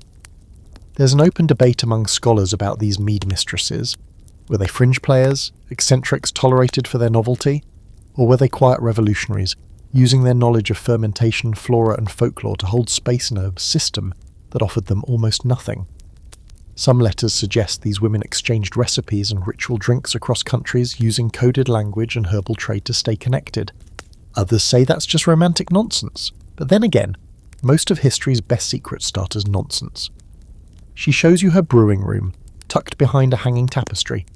There's an open debate among scholars about these mead mistresses. Were they fringe players, eccentrics tolerated for their novelty? Or were they quiet revolutionaries, using their knowledge of fermentation, flora and folklore to hold space in a system that offered them almost nothing? Some letters suggest these women exchanged recipes and ritual drinks across countries using coded language and herbal trade to stay connected. Others say that's just romantic nonsense. But then again, most of history's best secrets start as nonsense. She shows you her brewing room, tucked behind a hanging tapestry.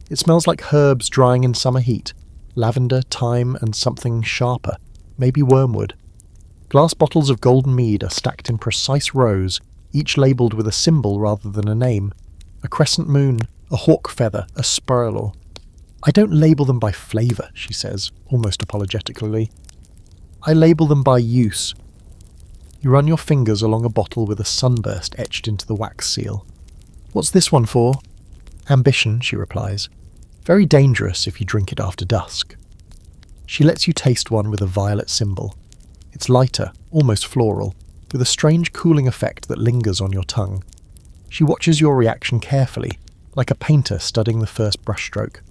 It smells like herbs drying in summer heat, lavender, thyme, and something sharper, maybe wormwood. Glass bottles of golden mead are stacked in precise rows, each labelled with a symbol rather than a name. A crescent moon, a hawk feather, a spiral. I don't label them by flavour, she says, almost apologetically. I label them by use. You run your fingers along a bottle with a sunburst etched into the wax seal. What's this one for? Ambition, she replies. Very dangerous if you drink it after dusk. She lets you taste one with a violet symbol. It's lighter, almost floral, with a strange cooling effect that lingers on your tongue. She watches your reaction carefully, like a painter studying the first brushstroke.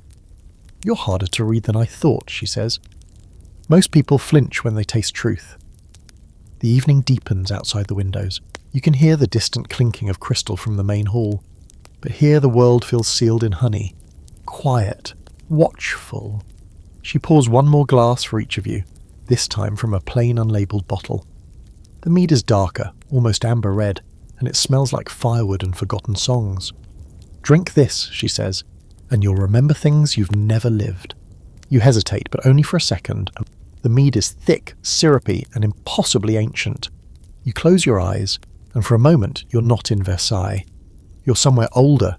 You're harder to read than I thought, she says. Most people flinch when they taste truth. The evening deepens outside the windows. You can hear the distant clinking of crystal from the main hall. But here the world feels sealed in honey. Quiet, watchful. She pours one more glass for each of you, this time from a plain unlabelled bottle. The mead is darker, almost amber red, and it smells like firewood and forgotten songs. Drink this, she says, and you'll remember things you've never lived. You hesitate, but only for a second. The mead is thick, syrupy, and impossibly ancient. You close your eyes, and for a moment you're not in Versailles. You're somewhere older,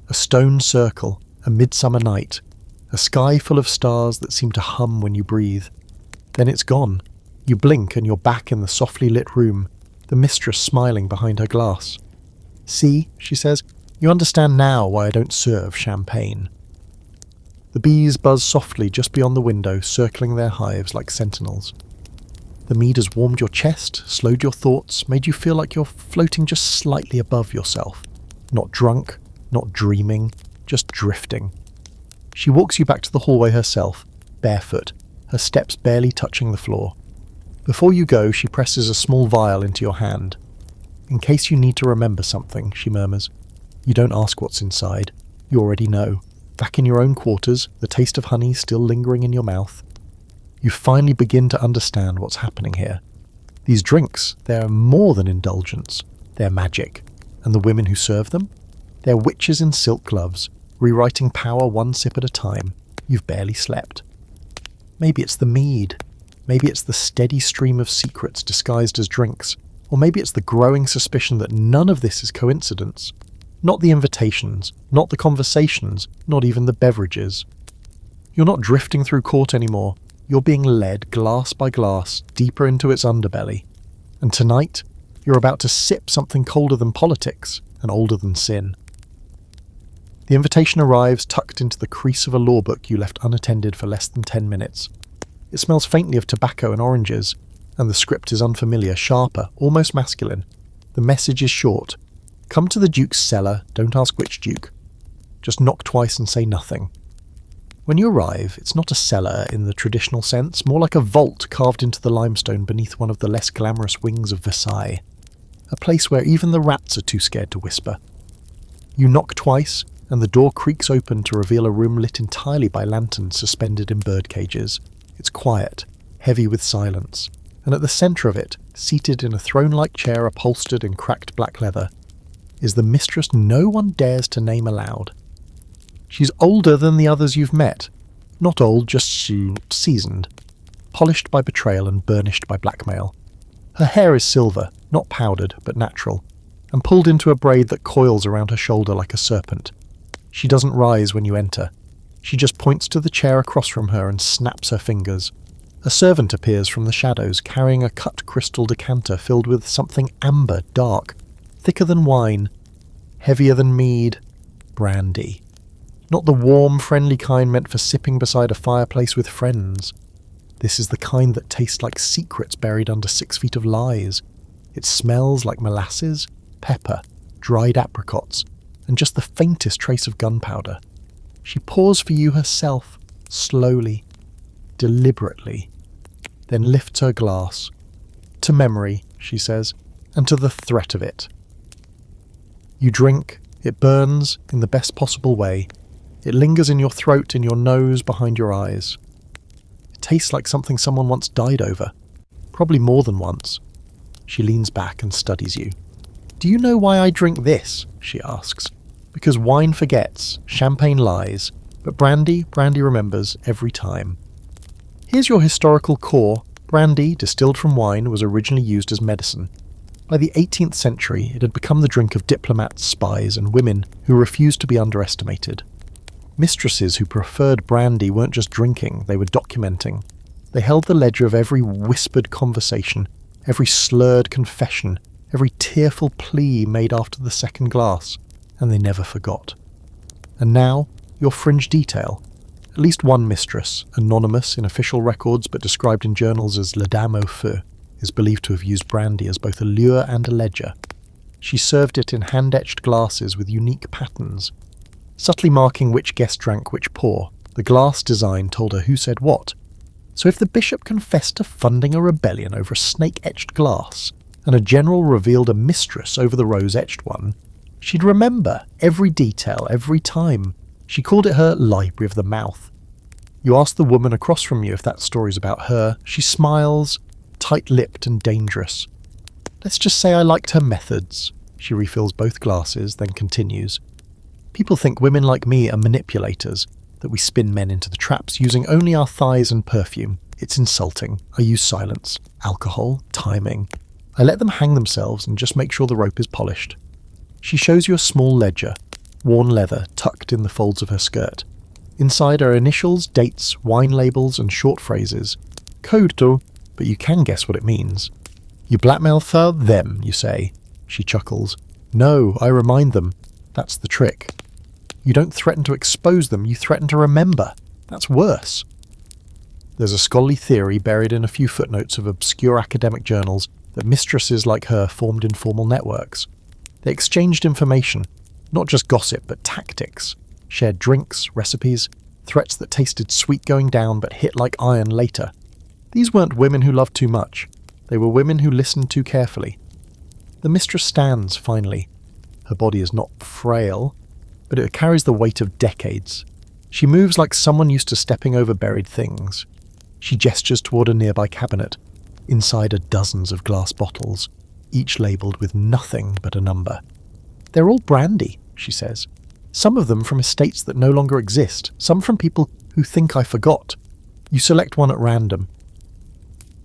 a stone circle, a midsummer night, a sky full of stars that seem to hum when you breathe. Then it's gone. You blink and you're back in the softly lit room, the mistress smiling behind her glass. See, she says, you understand now why I don't serve champagne. The bees buzz softly just beyond the window, circling their hives like sentinels. The mead has warmed your chest, slowed your thoughts, made you feel like you're floating just slightly above yourself. Not drunk, not dreaming, just drifting. She walks you back to the hallway herself, barefoot, her steps barely touching the floor. Before you go, she presses a small vial into your hand. In case you need to remember something, she murmurs. You don't ask what's inside. You already know. Back in your own quarters, the taste of honey still lingering in your mouth. You finally begin to understand what's happening here. These drinks, they're more than indulgence. They're magic. And the women who serve them? They're witches in silk gloves, rewriting power one sip at a time. You've barely slept. Maybe it's the mead. Maybe it's the steady stream of secrets disguised as drinks. Or maybe it's the growing suspicion that none of this is coincidence. Not the invitations, not the conversations, not even the beverages. You're not drifting through court anymore. You're being led glass by glass deeper into its underbelly. And tonight, you're about to sip something colder than politics and older than sin. The invitation arrives tucked into the crease of a law book you left unattended for less than 10 minutes. It smells faintly of tobacco and oranges, and the script is unfamiliar, sharper, almost masculine. The message is short. Come to the Duke's cellar, don't ask which Duke. Just knock twice and say nothing. When you arrive, it's not a cellar in the traditional sense, more like a vault carved into the limestone beneath one of the less glamorous wings of Versailles. A place where even the rats are too scared to whisper. You knock twice, and the door creaks open to reveal a room lit entirely by lanterns suspended in bird cages. It's quiet, heavy with silence, and at the centre of it, seated in a throne-like chair upholstered in cracked black leather, is the mistress no one dares to name aloud. She's older than the others you've met. Not old, just seasoned. Polished by betrayal and burnished by blackmail. Her hair is silver, not powdered, but natural, and pulled into a braid that coils around her shoulder like a serpent. She doesn't rise when you enter. She just points to the chair across from her and snaps her fingers. A servant appears from the shadows, carrying a cut crystal decanter filled with something amber, dark, thicker than wine, heavier than mead, brandy. Not the warm, friendly kind meant for sipping beside a fireplace with friends. This is the kind that tastes like secrets buried under 6 feet of lies. It smells like molasses, pepper, dried apricots, and just the faintest trace of gunpowder. She pours for you herself, slowly, deliberately, then lifts her glass. To memory, she says, and to the threat of it. You drink, it burns in the best possible way. It lingers in your throat, in your nose, behind your eyes. It tastes like something someone once died over. Probably more than once. She leans back and studies you. Do you know why I drink this? She asks. Because wine forgets, champagne lies, but brandy remembers every time. Here's your historical core. Brandy, distilled from wine, was originally used as medicine. By the 18th century, it had become the drink of diplomats, spies, and women who refused to be underestimated. Mistresses who preferred brandy weren't just drinking, they were documenting. They held the ledger of every whispered conversation, every slurred confession, every tearful plea made after the second glass, and they never forgot. And now, your fringe detail. At least one mistress, anonymous in official records but described in journals as La Dame au Feu, is believed to have used brandy as both a lure and a ledger. She served it in hand-etched glasses with unique patterns. Subtly marking which guest drank which pour, the glass design told her who said what. So if the bishop confessed to funding a rebellion over a snake-etched glass, and a general revealed a mistress over the rose-etched one, she'd remember every detail every time. She called it her library of the mouth. You ask the woman across from you if that story's about her. She smiles, tight-lipped and dangerous. Let's just say I liked her methods. She refills both glasses, then continues. People think women like me are manipulators, that we spin men into the traps using only our thighs and perfume. It's insulting. I use silence, alcohol, timing. I let them hang themselves and just make sure the rope is polished. She shows you a small ledger, worn leather tucked in the folds of her skirt. Inside are initials, dates, wine labels, and short phrases. Code though, but you can guess what it means. You blackmail them, you say. She chuckles. No, I remind them. That's the trick. You don't threaten to expose them, you threaten to remember. That's worse. There's a scholarly theory buried in a few footnotes of obscure academic journals that mistresses like her formed informal networks. They exchanged information, not just gossip, but tactics. Shared drinks, recipes, threats that tasted sweet going down but hit like iron later. These weren't women who loved too much. They were women who listened too carefully. The mistress stands, finally. Her body is not frail, but it carries the weight of decades. She moves like someone used to stepping over buried things. She gestures toward a nearby cabinet. Inside are dozens of glass bottles, each labelled with nothing but a number. They're all brandy, she says. Some of them from estates that no longer exist, some from people who think I forgot. You select one at random.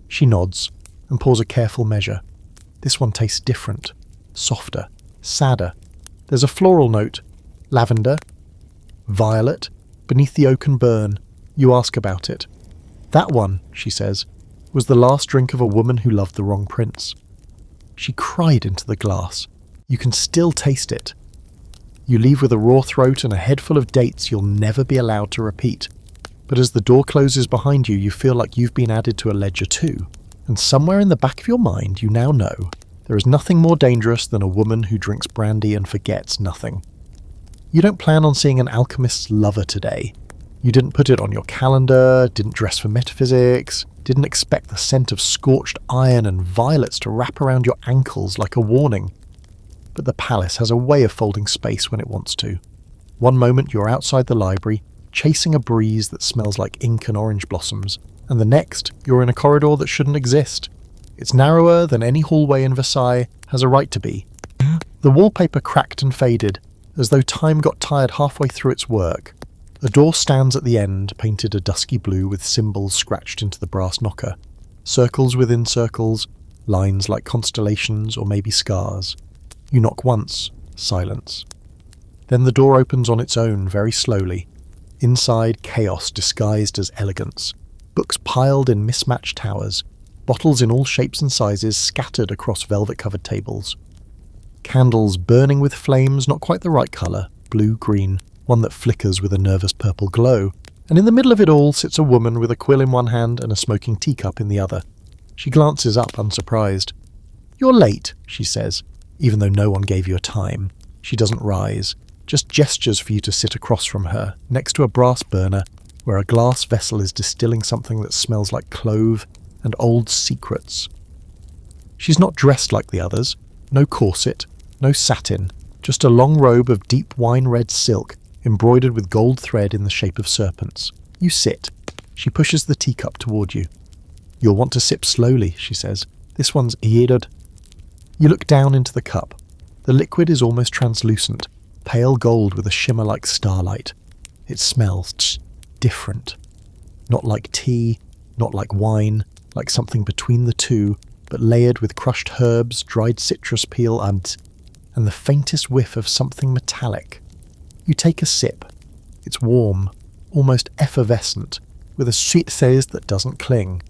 She nods and pours a careful measure. This one tastes different, softer, sadder. There's a floral note, lavender, violet, beneath the oaken burn. You ask about it. That one, she says, was the last drink of a woman who loved the wrong prince. She cried into the glass. You can still taste it. You leave with a raw throat and a head full of dates you'll never be allowed to repeat. But as the door closes behind you, you feel like you've been added to a ledger too. And somewhere in the back of your mind, you now know there is nothing more dangerous than a woman who drinks brandy and forgets nothing. You don't plan on seeing an alchemist's lover today. You didn't put it on your calendar, didn't dress for metaphysics, didn't expect the scent of scorched iron and violets to wrap around your ankles like a warning. But the palace has a way of folding space when it wants to. One moment you're outside the library, chasing a breeze that smells like ink and orange blossoms, and the next you're in a corridor that shouldn't exist. It's narrower than any hallway in Versailles has a right to be. The wallpaper cracked and faded, as though time got tired halfway through its work. A door stands at the end, painted a dusky blue with symbols scratched into the brass knocker. Circles within circles, lines like constellations or maybe scars. You knock once, silence. Then the door opens on its own, very slowly. Inside, chaos disguised as elegance. Books piled in mismatched towers. Bottles in all shapes and sizes scattered across velvet-covered tables. Candles burning with flames not quite the right colour, blue-green, one that flickers with a nervous purple glow. And in the middle of it all sits a woman with a quill in one hand and a smoking teacup in the other. She glances up, unsurprised. "You're late," she says, even though no one gave you a time. She doesn't rise, just gestures for you to sit across from her, next to a brass burner, where a glass vessel is distilling something that smells like clove and old secrets. She's not dressed like the others. No corset, no satin, just a long robe of deep wine-red silk, embroidered with gold thread in the shape of serpents. You sit. She pushes the teacup toward you. "You'll want to sip slowly," she says. "This one's eared." You look down into the cup. The liquid is almost translucent, pale gold with a shimmer like starlight. It smells different. Not like tea, not like wine, like something between the two, but layered with crushed herbs, dried citrus peel, and the faintest whiff of something metallic. You take a sip. It's warm, almost effervescent, with a sweet taste that doesn't cling.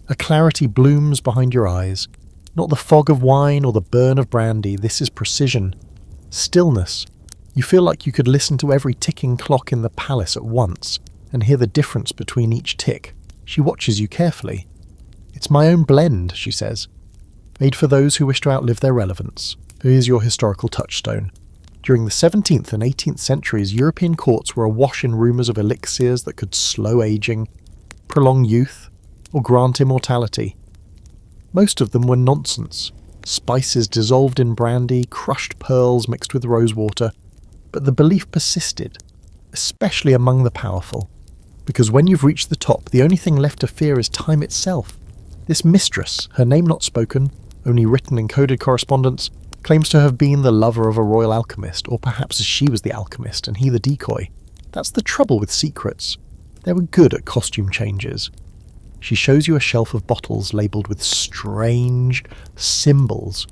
A clarity blooms behind your eyes. Not the fog of wine or the burn of brandy, this is precision. Stillness. You feel like you could listen to every ticking clock in the palace at once, and hear the difference between each tick. She watches you carefully. "It's my own blend," she says. "Made for those who wish to outlive their relevance. Here's your historical touchstone. During the 17th and 18th centuries, European courts were awash in rumours of elixirs that could slow aging, prolong youth, or grant immortality. Most of them were nonsense. Spices dissolved in brandy, crushed pearls mixed with rosewater. But the belief persisted, especially among the powerful. Because when you've reached the top, the only thing left to fear is time itself. This mistress, her name not spoken, only written in coded correspondence, claims to have been the lover of a royal alchemist, or perhaps she was the alchemist and he the decoy. That's the trouble with secrets. They were good at costume changes. She shows you a shelf of bottles labelled with strange symbols.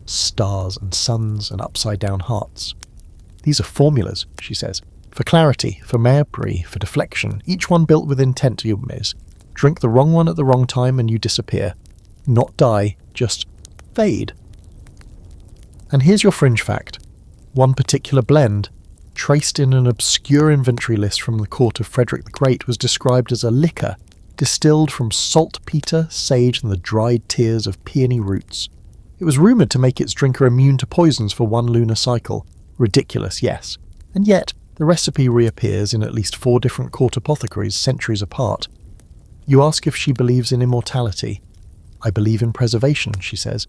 Stars and suns and upside-down hearts. "These are formulas," she says. "For clarity, for memory, for deflection, each one built with intent, you miss. Drink the wrong one at the wrong time and you disappear. Not die, just fade." And here's your fringe fact. One particular blend, traced in an obscure inventory list from the court of Frederick the Great, was described as a liquor distilled from saltpeter, sage, and the dried tears of peony roots. It was rumoured to make its drinker immune to poisons for one lunar cycle. Ridiculous, yes. And yet, the recipe reappears in at least 4 different court apothecaries centuries apart. You ask if she believes in immortality. "I believe in preservation," she says.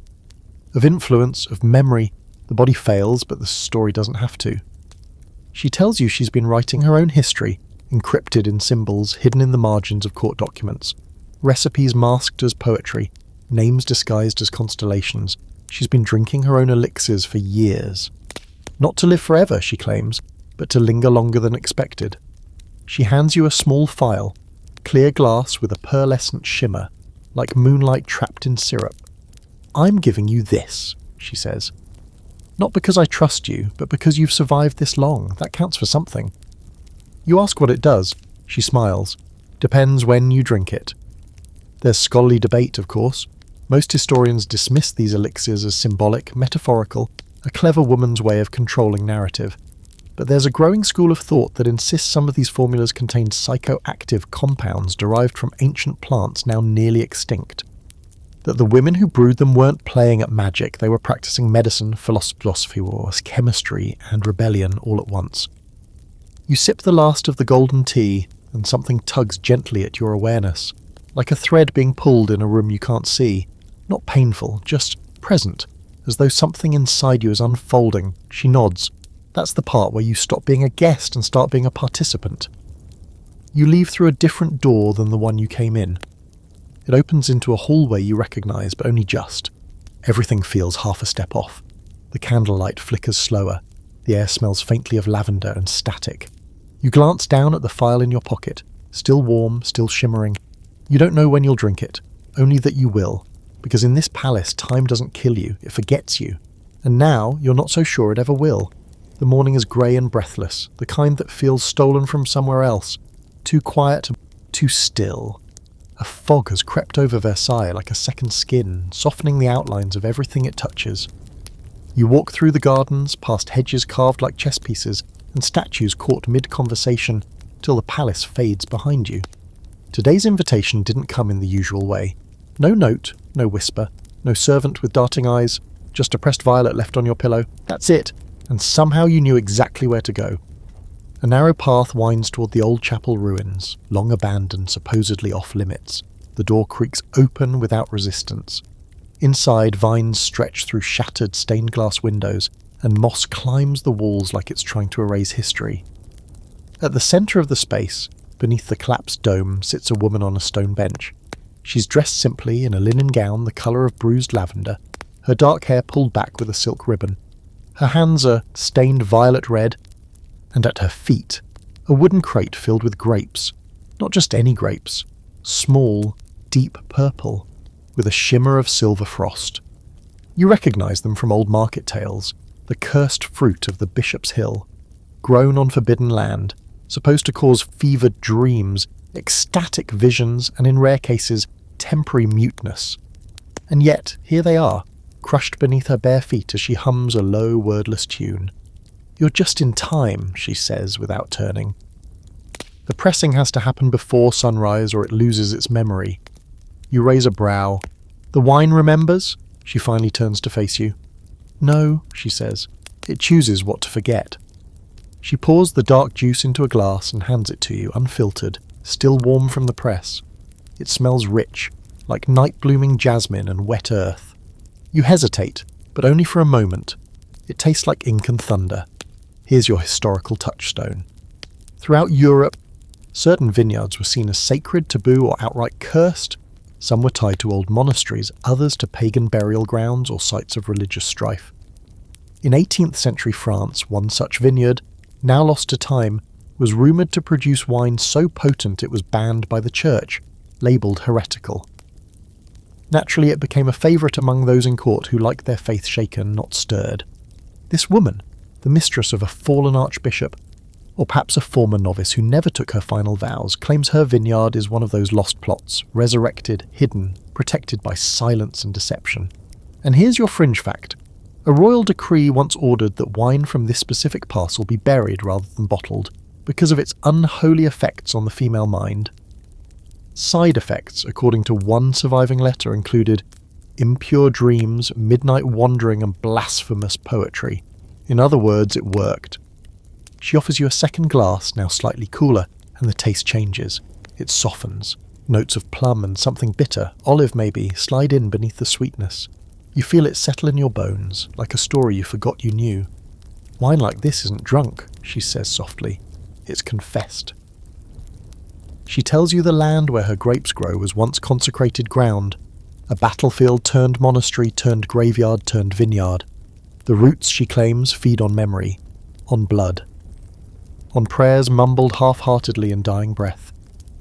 Of influence, of memory, the body fails, but the story doesn't have to. She tells you she's been writing her own history, encrypted in symbols hidden in the margins of court documents. Recipes masked as poetry, names disguised as constellations. She's been drinking her own elixirs for years. Not to live forever, she claims, but to linger longer than expected. She hands you a small phial, clear glass with a pearlescent shimmer, like moonlight trapped in syrup. "I'm giving you this," she says. "Not because I trust you, but because you've survived this long. That counts for something." You ask what it does. She smiles. "Depends when you drink it." There's scholarly debate, of course. Most historians dismiss these elixirs as symbolic, metaphorical, a clever woman's way of controlling narrative. But there's a growing school of thought that insists some of these formulas contained psychoactive compounds derived from ancient plants now nearly extinct. That the women who brewed them weren't playing at magic, they were practicing medicine, philosophy wars, chemistry, and rebellion all at once. You sip the last of the golden tea, and something tugs gently at your awareness, like a thread being pulled in a room you can't see. Not painful, just present, as though something inside you is unfolding. She nods. That's the part where you stop being a guest and start being a participant. You leave through a different door than the one you came in. It opens into a hallway you recognise, but only just. Everything feels half a step off. The candlelight flickers slower. The air smells faintly of lavender and static. You glance down at the phial in your pocket, still warm, still shimmering. You don't know when you'll drink it, only that you will, because in this palace time doesn't kill you, it forgets you. And now you're not so sure it ever will. The morning is grey and breathless, the kind that feels stolen from somewhere else. Too quiet, too still. A fog has crept over Versailles like a second skin, softening the outlines of everything it touches. You walk through the gardens, past hedges carved like chess pieces, and statues caught mid-conversation, till the palace fades behind you. Today's invitation didn't come in the usual way. No note, no whisper, no servant with darting eyes, just a pressed violet left on your pillow. That's it, and somehow you knew exactly where to go. A narrow path winds toward the old chapel ruins, long abandoned, supposedly off-limits. The door creaks open without resistance. Inside, vines stretch through shattered stained-glass windows, and moss climbs the walls like it's trying to erase history. At the centre of the space, beneath the collapsed dome, sits a woman on a stone bench. She's dressed simply in a linen gown the colour of bruised lavender, her dark hair pulled back with a silk ribbon. Her hands are stained violet red, and at her feet, a wooden crate filled with grapes. Not just any grapes. Small, deep purple, with a shimmer of silver frost. You recognise them from old market tales, the cursed fruit of the Bishop's Hill, grown on forbidden land, supposed to cause fevered dreams, ecstatic visions, and in rare cases, temporary muteness. And yet, here they are, crushed beneath her bare feet as she hums a low, wordless tune. "You're just in time," she says without turning. The pressing has to happen before sunrise or it loses its memory. You raise a brow. "The wine remembers?" She finally turns to face you. "No," she says. "It chooses what to forget." She pours the dark juice into a glass and hands it to you, unfiltered, still warm from the press. It smells rich, like night-blooming jasmine and wet earth. You hesitate, but only for a moment. It tastes like ink and thunder. Here's your historical touchstone. Throughout Europe, certain vineyards were seen as sacred, taboo, or outright cursed. Some were tied to old monasteries, others to pagan burial grounds or sites of religious strife. In 18th century France, one such vineyard, now lost to time, was rumoured to produce wine so potent it was banned by the church, labelled heretical. Naturally, it became a favourite among those in court who liked their faith shaken, not stirred. This woman, the mistress of a fallen archbishop, or perhaps a former novice who never took her final vows, claims her vineyard is one of those lost plots, resurrected, hidden, protected by silence and deception. And here's your fringe fact. A royal decree once ordered that wine from this specific parcel be buried rather than bottled, because of its unholy effects on the female mind. Side effects, according to one surviving letter, included impure dreams, midnight wandering, and blasphemous poetry. In other words, it worked. She offers you a second glass, now slightly cooler, and the taste changes. It softens. Notes of plum and something bitter, olive maybe, slide in beneath the sweetness. You feel it settle in your bones, like a story you forgot you knew. "Wine like this isn't drunk," she says softly. "It's confessed." She tells you the land where her grapes grow was once consecrated ground. A battlefield turned monastery turned graveyard turned vineyard. The roots, she claims, feed on memory, on blood, on prayers mumbled half-heartedly in dying breath.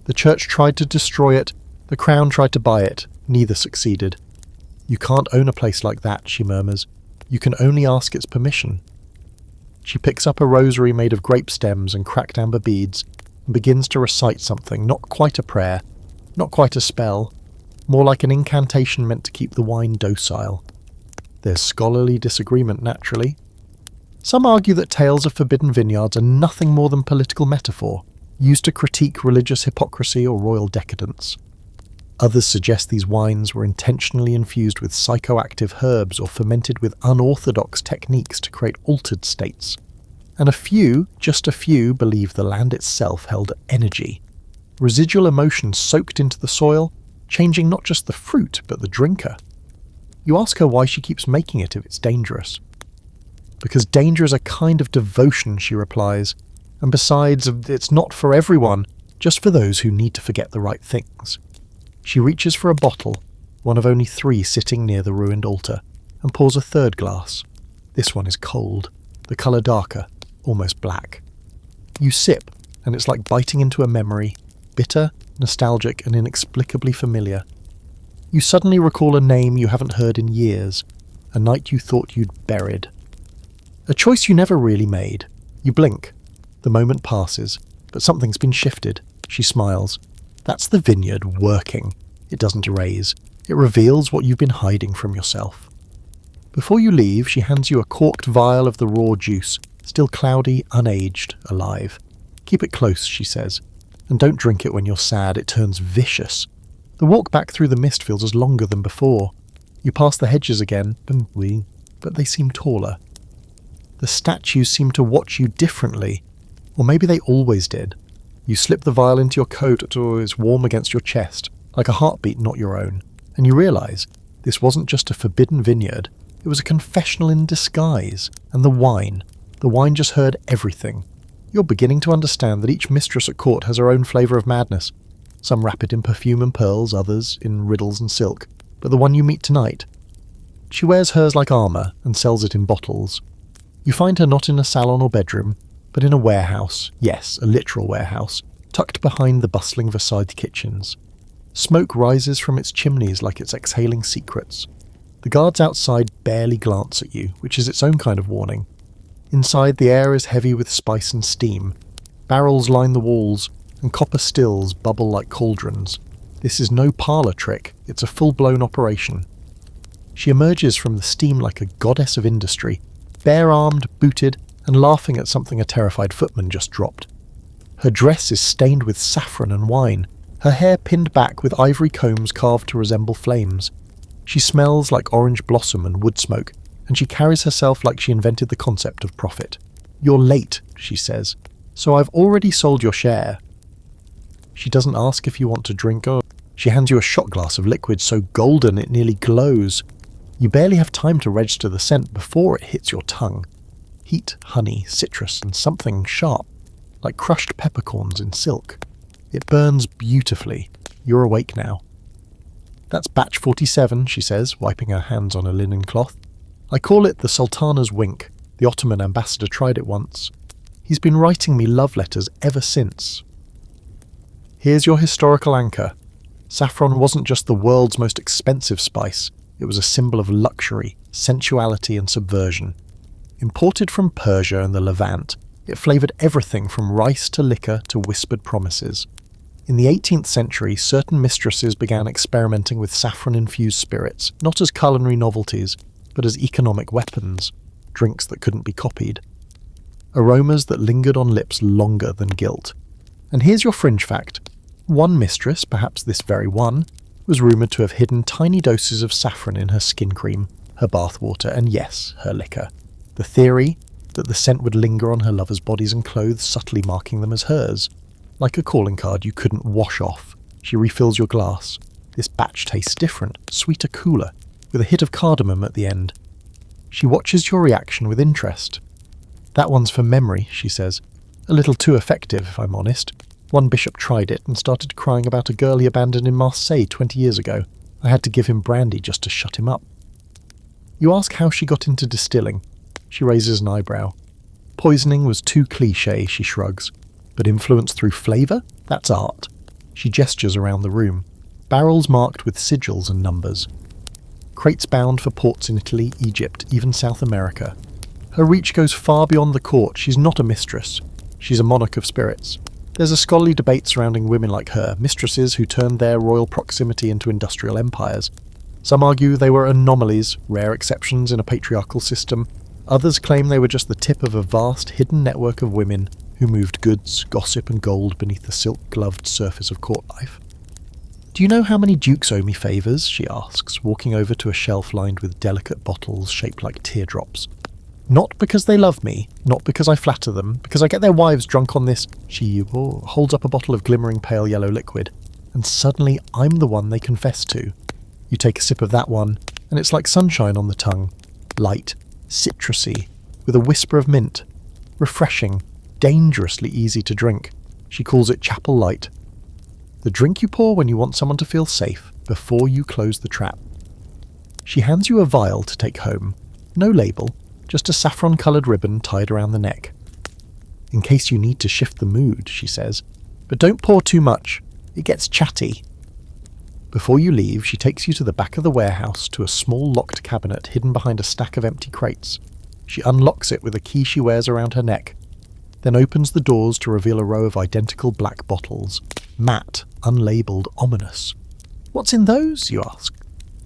The church tried to destroy it, the crown tried to buy it, neither succeeded. You can't own a place like that, she murmurs. You can only ask its permission. She picks up a rosary made of grape stems and cracked amber beads and begins to recite something, not quite a prayer, not quite a spell, more like an incantation meant to keep the wine docile. There's scholarly disagreement, naturally. Some argue that tales of forbidden vineyards are nothing more than political metaphor, used to critique religious hypocrisy or royal decadence. Others suggest these wines were intentionally infused with psychoactive herbs or fermented with unorthodox techniques to create altered states. And a few, just a few, believe the land itself held energy. Residual emotion soaked into the soil, changing not just the fruit, but the drinker. You ask her why she keeps making it if it's dangerous. Because danger is a kind of devotion, she replies, and besides, it's not for everyone, just for those who need to forget the right things. She reaches for a bottle, one of only 3 sitting near the ruined altar, and pours a third glass. This one is cold, the colour darker, almost black. You sip, and it's like biting into a memory, bitter, nostalgic, and inexplicably familiar. You suddenly recall a name you haven't heard in years, a night you thought you'd buried. A choice you never really made. You blink. The moment passes, but something's been shifted. She smiles. That's the vineyard working. It doesn't erase. It reveals what you've been hiding from yourself. Before you leave, she hands you a corked vial of the raw juice, still cloudy, unaged, alive. Keep it close, she says, and don't drink it when you're sad. It turns vicious. The walk back through the mist feels as longer than before. You pass the hedges again, but they seem taller. The statues seem to watch you differently, or maybe they always did. You slip the vial into your coat until it's warm against your chest, like a heartbeat not your own, and you realise this wasn't just a forbidden vineyard, it was a confessional in disguise, and the wine just heard everything. You're beginning to understand that each mistress at court has her own flavour of madness, some wrap it in perfume and pearls, others in riddles and silk, but the one you meet tonight, she wears hers like armour and sells it in bottles. You find her not in a salon or bedroom, but in a warehouse, yes, a literal warehouse, tucked behind the bustling Versailles kitchens. Smoke rises from its chimneys like it's exhaling secrets. The guards outside barely glance at you, which is its own kind of warning. Inside, the air is heavy with spice and steam. Barrels line the walls, and copper stills bubble like cauldrons. This is no parlour trick, it's a full-blown operation. She emerges from the steam like a goddess of industry, bare-armed, booted, and laughing at something a terrified footman just dropped. Her dress is stained with saffron and wine, her hair pinned back with ivory combs carved to resemble flames. She smells like orange blossom and wood smoke, and she carries herself like she invented the concept of profit. "You're late," she says, "so I've already sold your share." She doesn't ask if you want to drink or she hands you a shot glass of liquid so golden it nearly glows. You barely have time to register the scent before it hits your tongue. Heat, honey, citrus, and something sharp, like crushed peppercorns in silk. It burns beautifully. You're awake now. "That's batch 47, she says, wiping her hands on a linen cloth. "I call it the Sauternes wink. The Ottoman ambassador tried it once. He's been writing me love letters ever since." Here's your historical anchor. Saffron wasn't just the world's most expensive spice. It was a symbol of luxury, sensuality, and subversion. Imported from Persia and the Levant, it flavoured everything from rice to liquor to whispered promises. In the 18th century, certain mistresses began experimenting with saffron-infused spirits, not as culinary novelties, but as economic weapons, drinks that couldn't be copied. Aromas that lingered on lips longer than guilt. And here's your fringe fact. One mistress, perhaps this very one, was rumoured to have hidden tiny doses of saffron in her skin cream, her bathwater, and yes, her liquor. The theory that the scent would linger on her lovers' bodies and clothes, subtly marking them as hers. Like a calling card you couldn't wash off. She refills your glass. This batch tastes different, sweeter, cooler, with a hit of cardamom at the end. She watches your reaction with interest. "That one's for memory," she says. "A little too effective, if I'm honest. One bishop tried it and started crying about a girl he abandoned in Marseille 20 years ago. I had to give him brandy just to shut him up. You ask how she got into distilling. She raises an eyebrow. Poisoning was too cliché, she shrugs. But influence through flavour? That's art. She gestures around the room. Barrels marked with sigils and numbers. Crates bound for ports in Italy, Egypt, even South America. Her reach goes far beyond the court. She's not a mistress. She's a monarch of spirits. There's a scholarly debate surrounding women like her, mistresses who turned their royal proximity into industrial empires. Some argue they were anomalies, rare exceptions in a patriarchal system. Others claim they were just the tip of a vast, hidden network of women who moved goods, gossip and gold beneath the silk-gloved surface of court life. "Do you know how many dukes owe me favours?" she asks, walking over to a shelf lined with delicate bottles shaped like teardrops. "Not because they love me, not because I flatter them, because I get their wives drunk on this." She holds up a bottle of glimmering pale yellow liquid, and suddenly I'm the one they confess to. You take a sip of that one, and it's like sunshine on the tongue. Light, citrusy, with a whisper of mint. Refreshing, dangerously easy to drink. She calls it Chapel Light. The drink you pour when you want someone to feel safe, before you close the trap. She hands you a vial to take home. No label, just a saffron-coloured ribbon tied around the neck. "In case you need to shift the mood," she says. "But don't pour too much. It gets chatty." Before you leave, she takes you to the back of the warehouse to a small locked cabinet hidden behind a stack of empty crates. She unlocks it with a key she wears around her neck, then opens the doors to reveal a row of identical black bottles. Matte, unlabelled, ominous. "What's in those?" you ask.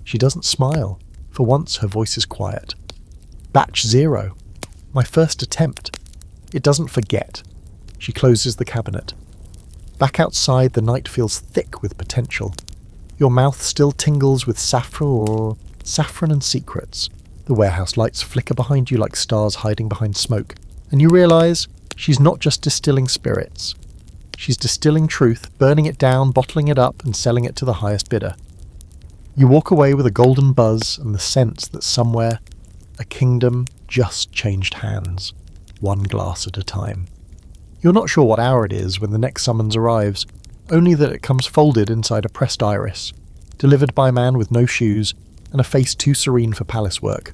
She doesn't smile. For once, her voice is quiet. "Batch 0. My first attempt." It doesn't forget. She closes the cabinet. Back outside, the night feels thick with potential. Your mouth still tingles with saffron and secrets. The warehouse lights flicker behind you like stars hiding behind smoke, and you realise she's not just distilling spirits. She's distilling truth, burning it down, bottling it up, and selling it to the highest bidder. You walk away with a golden buzz and the sense that somewhere, a kingdom just changed hands, one glass at a time. You're not sure what hour it is when the next summons arrives, only that it comes folded inside a pressed iris, delivered by a man with no shoes and a face too serene for palace work.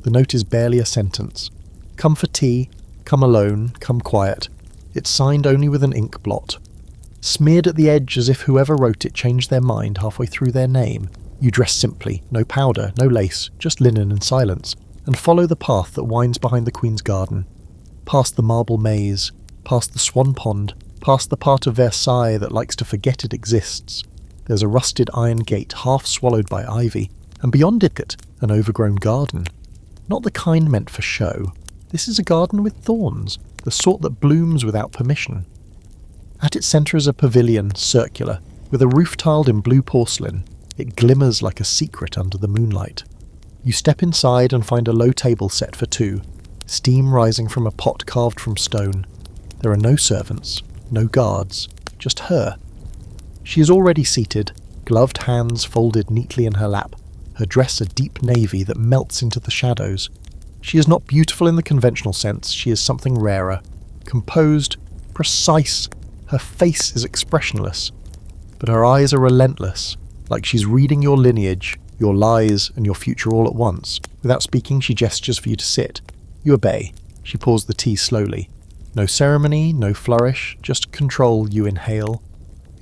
The note is barely a sentence. Come for tea, come alone, come quiet. It's signed only with an ink blot. Smeared at the edge as if whoever wrote it changed their mind halfway through their name. You dress simply, no powder, no lace, just linen and silence, and follow the path that winds behind the Queen's garden. Past the marble maze, past the swan pond, past the part of Versailles that likes to forget it exists. There's a rusted iron gate half swallowed by ivy, and beyond it, an overgrown garden. Not the kind meant for show. This is a garden with thorns, the sort that blooms without permission. At its centre is a pavilion, circular, with a roof tiled in blue porcelain. It glimmers like a secret under the moonlight. You step inside and find a low table set for two, steam rising from a pot carved from stone. There are no servants, no guards, just her. She is already seated, gloved hands folded neatly in her lap, her dress a deep navy that melts into the shadows. She is not beautiful in the conventional sense, she is something rarer. Composed, precise, her face is expressionless. But her eyes are relentless, like she's reading your lineage, your lies, and your future all at once. Without speaking, she gestures for you to sit. You obey. She pours the tea slowly. No ceremony, no flourish, just control you inhale.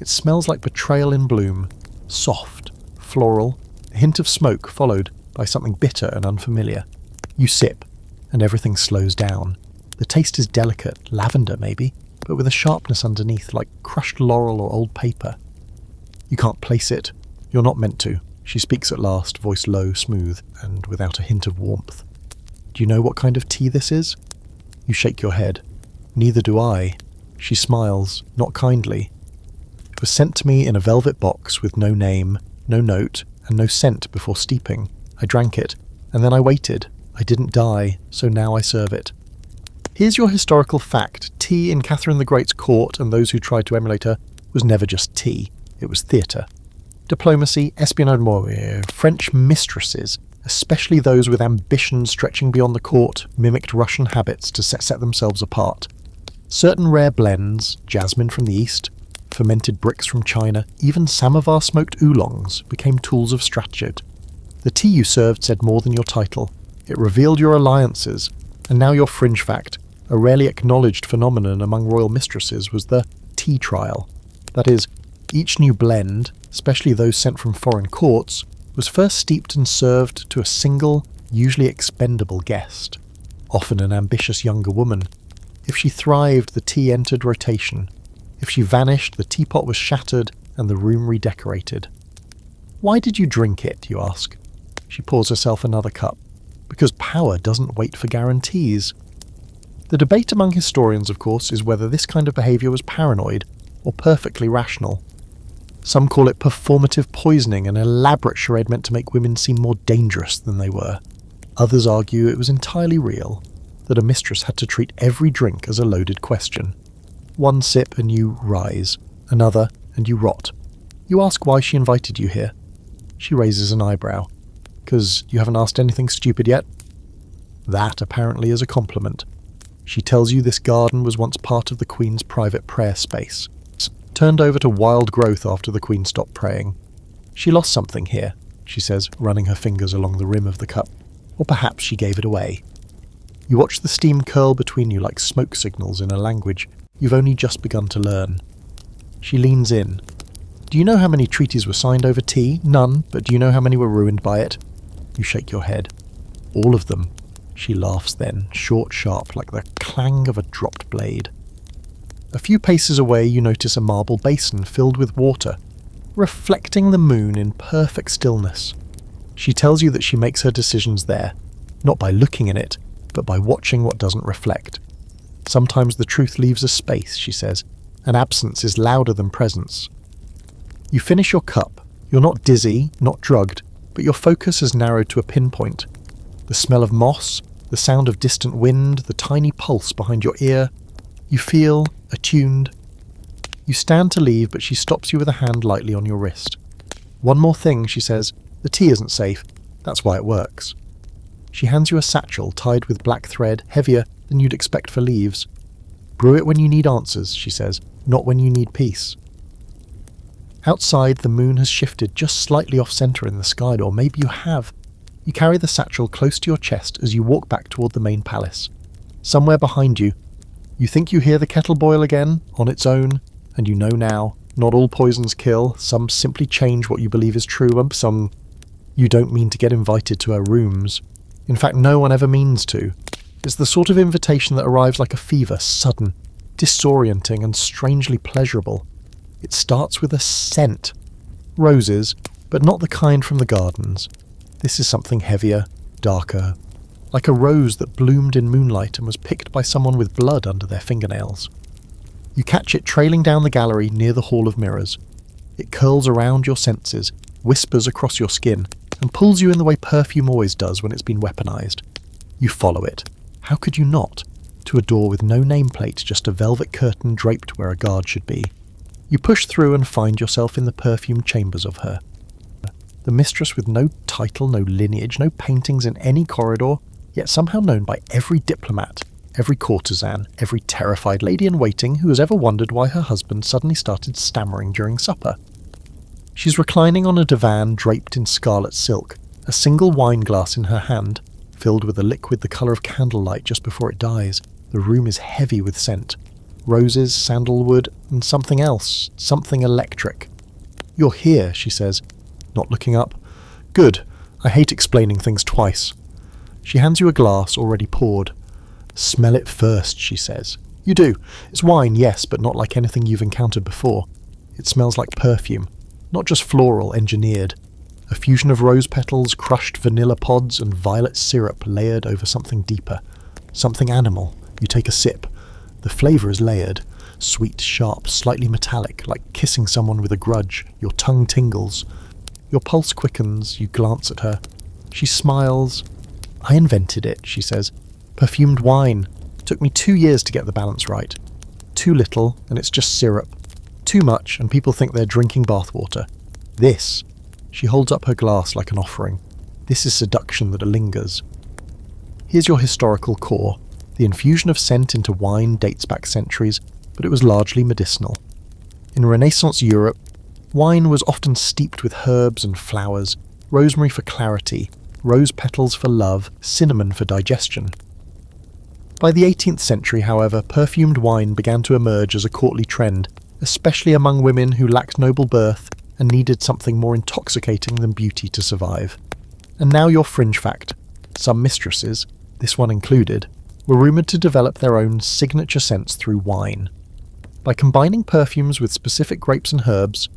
It smells like betrayal in bloom. Soft, floral, a hint of smoke followed by something bitter and unfamiliar. You sip, and everything slows down. The taste is delicate, lavender maybe, but with a sharpness underneath like crushed laurel or old paper. You can't place it. You're not meant to. She speaks at last, voice low, smooth, and without a hint of warmth. Do you know what kind of tea this is? You shake your head. Neither do I. She smiles, not kindly. It was sent to me in a velvet box with no name, no note, and no scent before steeping. I drank it, and then I waited. I didn't die, so now I serve it. Here's your historical fact. Tea in Catherine the Great's court and those who tried to emulate her was never just tea. It was theatre. Diplomacy, espionage, French mistresses, especially those with ambitions stretching beyond the court, mimicked Russian habits to set themselves apart. Certain rare blends, jasmine from the east, Fermented bricks from China, even samovar-smoked oolongs became tools of stratagem. The tea you served said more than your title. It revealed your alliances, and now your fringe fact, a rarely acknowledged phenomenon among royal mistresses, was the tea trial. That is, each new blend, especially those sent from foreign courts, was first steeped and served to a single, usually expendable guest, often an ambitious younger woman. If she thrived, the tea entered rotation. If she vanished, the teapot was shattered and the room redecorated. Why did you drink it, you ask? She pours herself another cup. Because power doesn't wait for guarantees. The debate among historians, of course, is whether this kind of behaviour was paranoid or perfectly rational. Some call it performative poisoning, an elaborate charade meant to make women seem more dangerous than they were. Others argue it was entirely real, that a mistress had to treat every drink as a loaded question. One sip and you rise, another and you rot. You ask why she invited you here. She raises an eyebrow. 'Cause you haven't asked anything stupid yet? That apparently is a compliment. She tells you this garden was once part of the Queen's private prayer space, turned over to wild growth after the Queen stopped praying. She lost something here, she says, running her fingers along the rim of the cup. Or perhaps she gave it away. You watch the steam curl between you like smoke signals in a language you've only just begun to learn. She leans in. Do you know how many treaties were signed over tea? None, but do you know how many were ruined by it? You shake your head. All of them. She laughs then, short, sharp, like the clang of a dropped blade. A few paces away you notice a marble basin filled with water, reflecting the moon in perfect stillness. She tells you that she makes her decisions there, not by looking in it, but by watching what doesn't reflect. Sometimes the truth leaves a space, she says, and absence is louder than presence. You finish your cup. You're not dizzy, not drugged, but your focus has narrowed to a pinpoint. The smell of moss, the sound of distant wind, the tiny pulse behind your ear. You feel attuned. You stand to leave, but she stops you with a hand lightly on your wrist. One more thing, she says. The tea isn't safe. That's why it works. She hands you a satchel tied with black thread, heavier than you'd expect for leaves. Brew it when you need answers, she says, not when you need peace. Outside, the moon has shifted just slightly off-centre in the sky, or maybe you have. You carry the satchel close to your chest as you walk back toward the main palace. Somewhere behind you, you think you hear the kettle boil again, on its own, and you know now, not all poisons kill, some simply change what you believe is true, and some you don't mean to get invited to her rooms. In fact, no one ever means to. It's the sort of invitation that arrives like a fever, sudden, disorienting, and strangely pleasurable. It starts with a scent. Roses, but not the kind from the gardens. This is something heavier, darker, like a rose that bloomed in moonlight and was picked by someone with blood under their fingernails. You catch it trailing down the gallery near the Hall of Mirrors. It curls around your senses, whispers across your skin, and pulls you in the way perfume always does when it's been weaponized. You follow it. How could you not? To a door with no nameplate, just a velvet curtain draped where a guard should be. You push through and find yourself in the perfumed chambers of her. The mistress with no title, no lineage, no paintings in any corridor, yet somehow known by every diplomat, every courtesan, every terrified lady-in-waiting who has ever wondered why her husband suddenly started stammering during supper. She's reclining on a divan draped in scarlet silk, a single wine glass in her hand, filled with a liquid the colour of candlelight just before it dies. The room is heavy with scent. Roses, sandalwood, and something else, something electric. You're here, she says, not looking up. Good. I hate explaining things twice. She hands you a glass already poured. Smell it first, she says. You do. It's wine, yes, but not like anything you've encountered before. It smells like perfume, not just floral, engineered. A fusion of rose petals, crushed vanilla pods, and violet syrup layered over something deeper. Something animal. You take a sip. The flavour is layered. Sweet, sharp, slightly metallic, like kissing someone with a grudge. Your tongue tingles. Your pulse quickens. You glance at her. She smiles. I invented it, she says. Perfumed wine. Took me 2 years to get the balance right. Too little, and it's just syrup. Too much, and people think they're drinking bathwater. This. She holds up her glass like an offering. This is seduction that lingers. Here's your historical core. The infusion of scent into wine dates back centuries, but it was largely medicinal. In Renaissance Europe, wine was often steeped with herbs and flowers, rosemary for clarity, rose petals for love, cinnamon for digestion. By the 18th century, however, perfumed wine began to emerge as a courtly trend, especially among women who lacked noble birth and needed something more intoxicating than beauty to survive. And now your fringe fact. Some mistresses, this one included, were rumoured to develop their own signature scents through wine. By combining perfumes with specific grapes and herbs,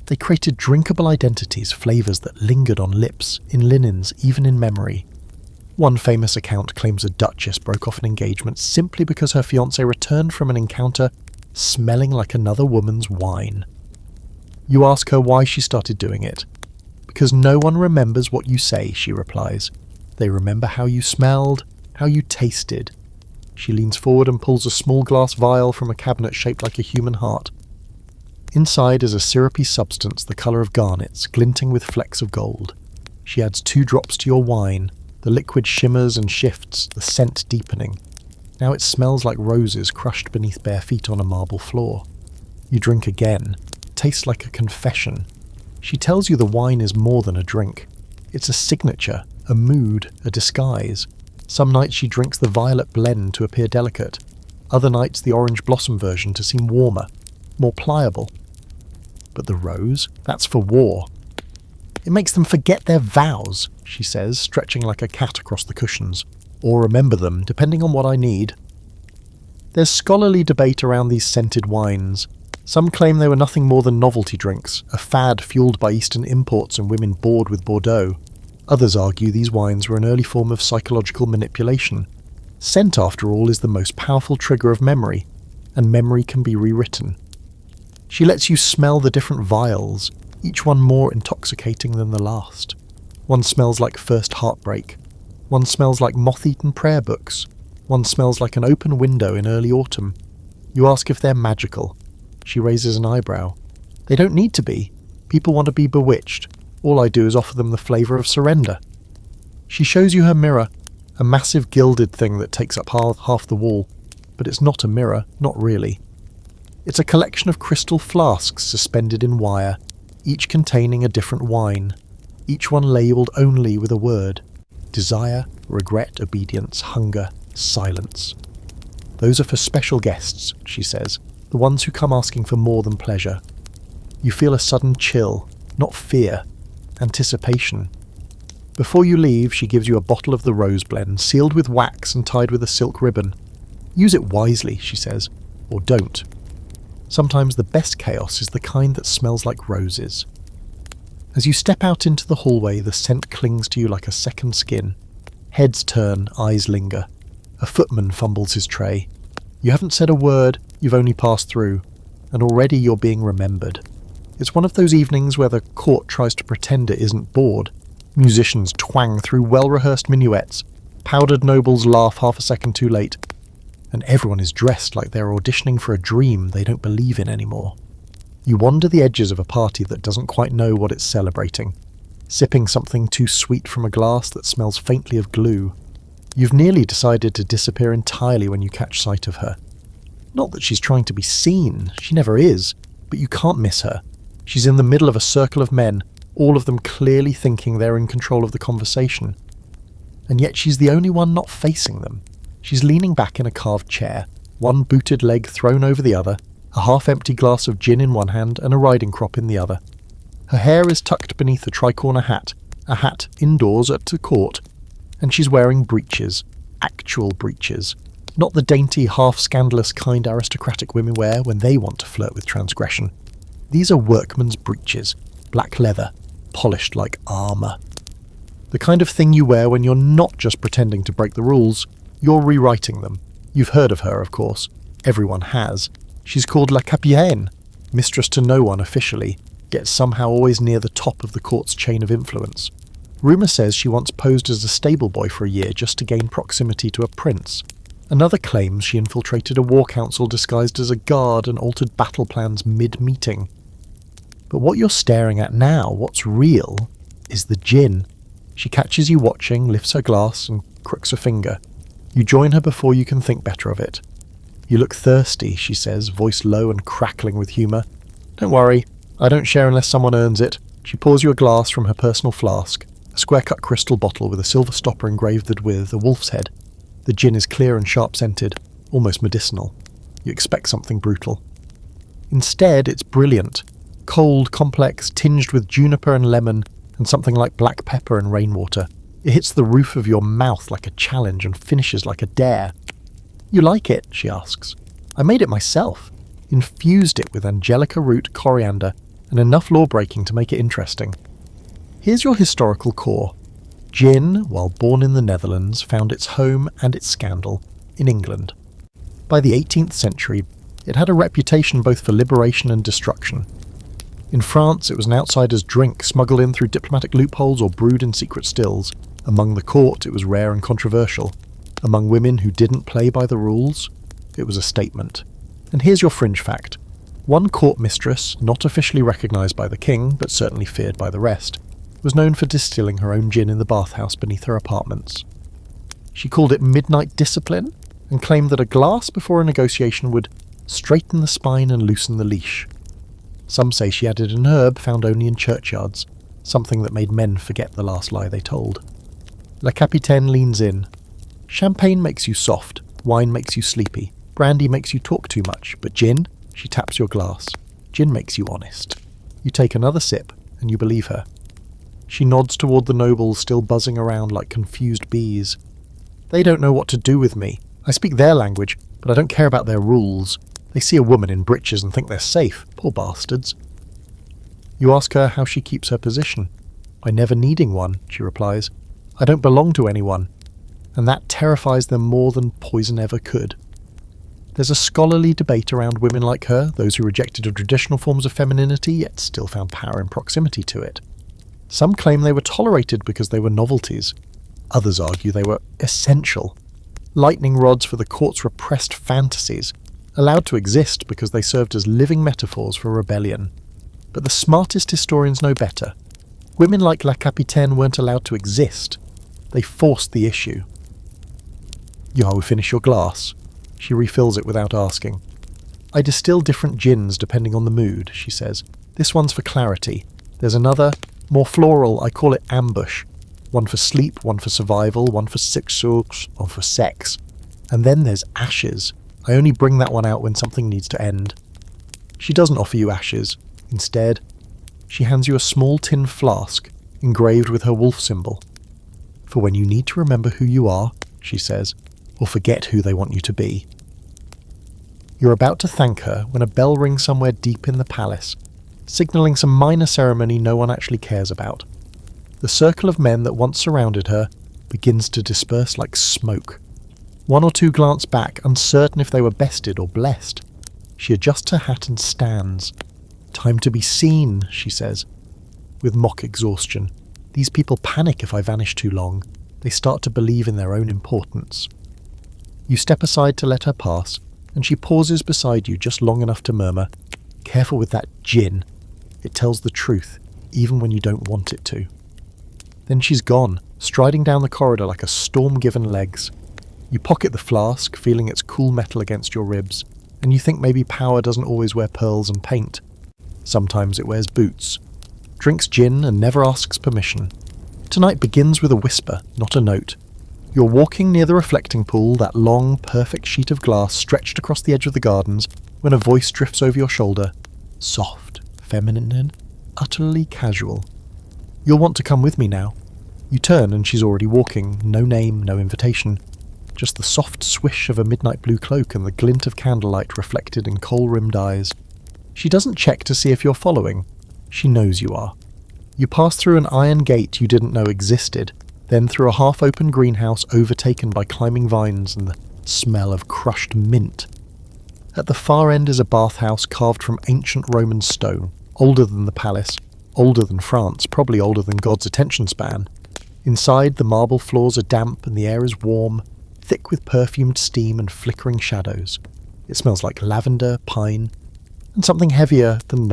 they created drinkable identities, flavours that lingered on lips, in linens, even in memory. One famous account claims a duchess broke off an engagement simply because her fiancé returned from an encounter smelling like another woman's wine. You ask her why she started doing it. Because no one remembers what you say, she replies. They remember how you smelled, how you tasted. She leans forward and pulls a small glass vial from a cabinet shaped like a human heart. Inside is a syrupy substance the colour of garnets, glinting with flecks of gold. She adds 2 drops to your wine. The liquid shimmers and shifts, the scent deepening. Now it smells like roses crushed beneath bare feet on a marble floor. You drink again. It tastes like a confession. She tells you the wine is more than a drink. It's a signature, a mood, a disguise. Some nights she drinks the violet blend to appear delicate. Other nights the orange blossom version to seem warmer, more pliable. But the rose? That's for war. It makes them forget their vows, she says, stretching like a cat across the cushions. Or remember them, depending on what I need. There's scholarly debate around these scented wines. Some claim they were nothing more than novelty drinks, a fad fueled by Eastern imports and women bored with Bordeaux. Others argue these wines were an early form of psychological manipulation. Scent, after all, is the most powerful trigger of memory, and memory can be rewritten. She lets you smell the different vials, each one more intoxicating than the last. One smells like first heartbreak. One smells like moth-eaten prayer books. One smells like an open window in early autumn. You ask if they're magical. She raises an eyebrow. They don't need to be. People want to be bewitched. All I do is offer them the flavour of surrender. She shows you her mirror, a massive gilded thing that takes up half the wall. But it's not a mirror, not really. It's a collection of crystal flasks suspended in wire, each containing a different wine, each one labelled only with a word. Desire, regret, obedience, hunger, silence. Those are for special guests, she says, the ones who come asking for more than pleasure. You feel a sudden chill, not fear, anticipation. Before you leave, she gives you a bottle of the rose blend, sealed with wax and tied with a silk ribbon. Use it wisely, she says, or don't. Sometimes the best chaos is the kind that smells like roses. As you step out into the hallway, the scent clings to you like a second skin. Heads turn, eyes linger. A footman fumbles his tray. You haven't said a word, you've only passed through, and already you're being remembered. It's one of those evenings where the court tries to pretend it isn't bored. Musicians twang through well-rehearsed minuets. Powdered nobles laugh half a second too late. And everyone is dressed like they're auditioning for a dream they don't believe in anymore. You wander the edges of a party that doesn't quite know what it's celebrating, sipping something too sweet from a glass that smells faintly of glue. You've nearly decided to disappear entirely when you catch sight of her. Not that she's trying to be seen, she never is, but you can't miss her. She's in the middle of a circle of men, all of them clearly thinking they're in control of the conversation. And yet she's the only one not facing them. She's leaning back in a carved chair, one booted leg thrown over the other, a half-empty glass of gin in one hand and a riding crop in the other. Her hair is tucked beneath a tricorner hat, a hat indoors at the court, and she's wearing breeches, actual breeches, not the dainty, half-scandalous kind aristocratic women wear when they want to flirt with transgression. These are workman's breeches, black leather, polished like armour. The kind of thing you wear when you're not just pretending to break the rules, you're rewriting them. You've heard of her, of course. Everyone has. She's called La Capitaine, mistress to no one officially, yet somehow always near the top of the court's chain of influence. Rumour says she once posed as a stable boy for a year just to gain proximity to a prince. Another claims she infiltrated a war council disguised as a guard and altered battle plans mid-meeting. But what you're staring at now, what's real, is the gin. She catches you watching, lifts her glass and crooks a finger. You join her before you can think better of it. You look thirsty, she says, voice low and crackling with humour. Don't worry, I don't share unless someone earns it. She pours you a glass from her personal flask, a square-cut crystal bottle with a silver stopper engraved with a wolf's head. The gin is clear and sharp-scented, almost medicinal. You expect something brutal. Instead, it's brilliant. Cold, complex, tinged with juniper and lemon, and something like black pepper and rainwater. It hits the roof of your mouth like a challenge and finishes like a dare. You like it? She asks. I made it myself. Infused it with angelica root, coriander, and enough law-breaking to make it interesting. Here's your historical core. Gin, while born in the Netherlands, found its home and its scandal in England. By the 18th century, it had a reputation both for liberation and destruction. In France, it was an outsider's drink smuggled in through diplomatic loopholes or brewed in secret stills. Among the court, it was rare and controversial. Among women who didn't play by the rules, it was a statement. And here's your fringe fact. One court mistress, not officially recognised by the king, but certainly feared by the rest, was known for distilling her own gin in the bathhouse beneath her apartments. She called it midnight discipline, and claimed that a glass before a negotiation would straighten the spine and loosen the leash. Some say she added an herb found only in churchyards, something that made men forget the last lie they told. La Capitaine leans in. Champagne makes you soft, wine makes you sleepy, brandy makes you talk too much, but gin? She taps your glass. Gin makes you honest. You take another sip, and you believe her. She nods toward the nobles still buzzing around like confused bees. They don't know what to do with me. I speak their language, but I don't care about their rules. They see a woman in breeches and think they're safe. Poor bastards. You ask her how she keeps her position. By never needing one, she replies. I don't belong to anyone. And that terrifies them more than poison ever could. There's a scholarly debate around women like her, those who rejected traditional forms of femininity yet still found power in proximity to it. Some claim they were tolerated because they were novelties. Others argue they were essential. Lightning rods for the court's repressed fantasies, allowed to exist because they served as living metaphors for rebellion. But the smartest historians know better. Women like La Capitaine weren't allowed to exist. They forced the issue. You will finish your glass. She refills it without asking. I distill different gins depending on the mood, she says. This one's for clarity. There's another, more floral, I call it ambush. One for sleep, one for survival, one for seduction, one for sex. And then there's ashes. I only bring that one out when something needs to end. She doesn't offer you ashes. Instead, she hands you a small tin flask, engraved with her wolf symbol. For when you need to remember who you are, she says, or forget who they want you to be. You're about to thank her when a bell rings somewhere deep in the palace, signalling some minor ceremony no one actually cares about. The circle of men that once surrounded her begins to disperse like smoke. One or two glance back, uncertain if they were bested or blessed. She adjusts her hat and stands. Time to be seen, she says, with mock exhaustion. These people panic if I vanish too long. They start to believe in their own importance. You step aside to let her pass, and she pauses beside you just long enough to murmur, "Careful with that gin. It tells the truth, even when you don't want it to." Then she's gone, striding down the corridor like a storm given legs. You pocket the flask, feeling its cool metal against your ribs, and you think maybe power doesn't always wear pearls and paint. Sometimes it wears boots. Drinks gin and never asks permission. Tonight begins with a whisper, not a note. You're walking near the reflecting pool, that long, perfect sheet of glass stretched across the edge of the gardens, when a voice drifts over your shoulder. Soft, feminine, utterly casual. You'll want to come with me now. You turn and she's already walking, no name, no invitation. Just the soft swish of a midnight blue cloak and the glint of candlelight reflected in kohl-rimmed eyes. She doesn't check to see if you're following. She knows you are. You pass through an iron gate you didn't know existed, then through a half-open greenhouse overtaken by climbing vines and the smell of crushed mint. At the far end is a bathhouse carved from ancient Roman stone, older than the palace, older than France, probably older than God's attention span. Inside, the marble floors are damp and the air is warm, thick with perfumed steam and flickering shadows. It smells like lavender, pine, and something heavier than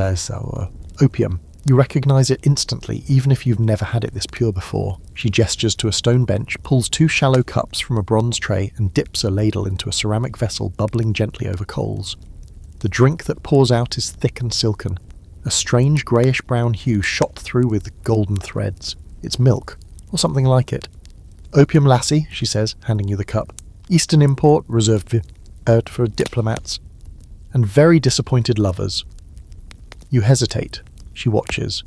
opium. You recognize it instantly, even if you've never had it this pure before. She gestures to a stone bench, pulls two shallow cups from a bronze tray, and dips a ladle into a ceramic vessel bubbling gently over coals. The drink that pours out is thick and silken, a strange greyish-brown hue shot through with golden threads. It's milk, or something like it. Opium lassie, she says, handing you the cup. Eastern import, reserved for diplomats. And very disappointed lovers. You hesitate. She watches.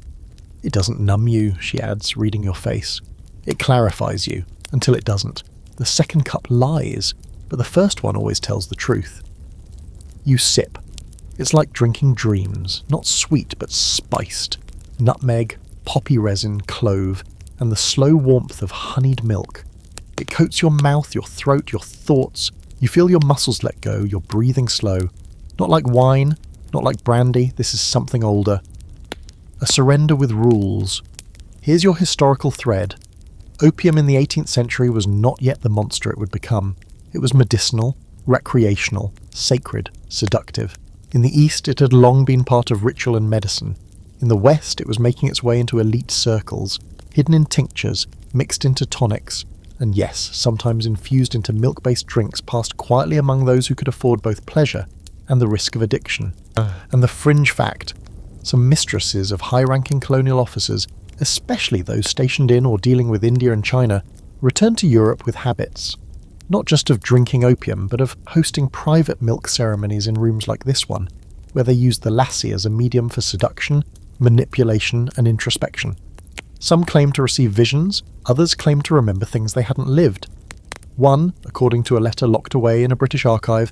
It doesn't numb you, she adds, reading your face. It clarifies you, until it doesn't. The second cup lies, but the first one always tells the truth. You sip. It's like drinking dreams, not sweet but spiced. Nutmeg, poppy resin, clove, and the slow warmth of honeyed milk. It coats your mouth, your throat, your thoughts. You feel your muscles let go, your breathing slow. Not like wine, not like brandy, this is something older. A surrender with rules. Here's your historical thread. Opium in the 18th century was not yet the monster it would become. It was medicinal, recreational, sacred, seductive. In the East, it had long been part of ritual and medicine. In the West, it was making its way into elite circles, hidden in tinctures, mixed into tonics, and yes, sometimes infused into milk-based drinks passed quietly among those who could afford both pleasure and the risk of addiction. And the fringe fact, some mistresses of high-ranking colonial officers, especially those stationed in or dealing with India and China, returned to Europe with habits. Not just of drinking opium, but of hosting private milk ceremonies in rooms like this one, where they used the lassie as a medium for seduction, manipulation, and introspection. Some claim to receive visions, others claim to remember things they hadn't lived. One, according to a letter locked away in a British archive,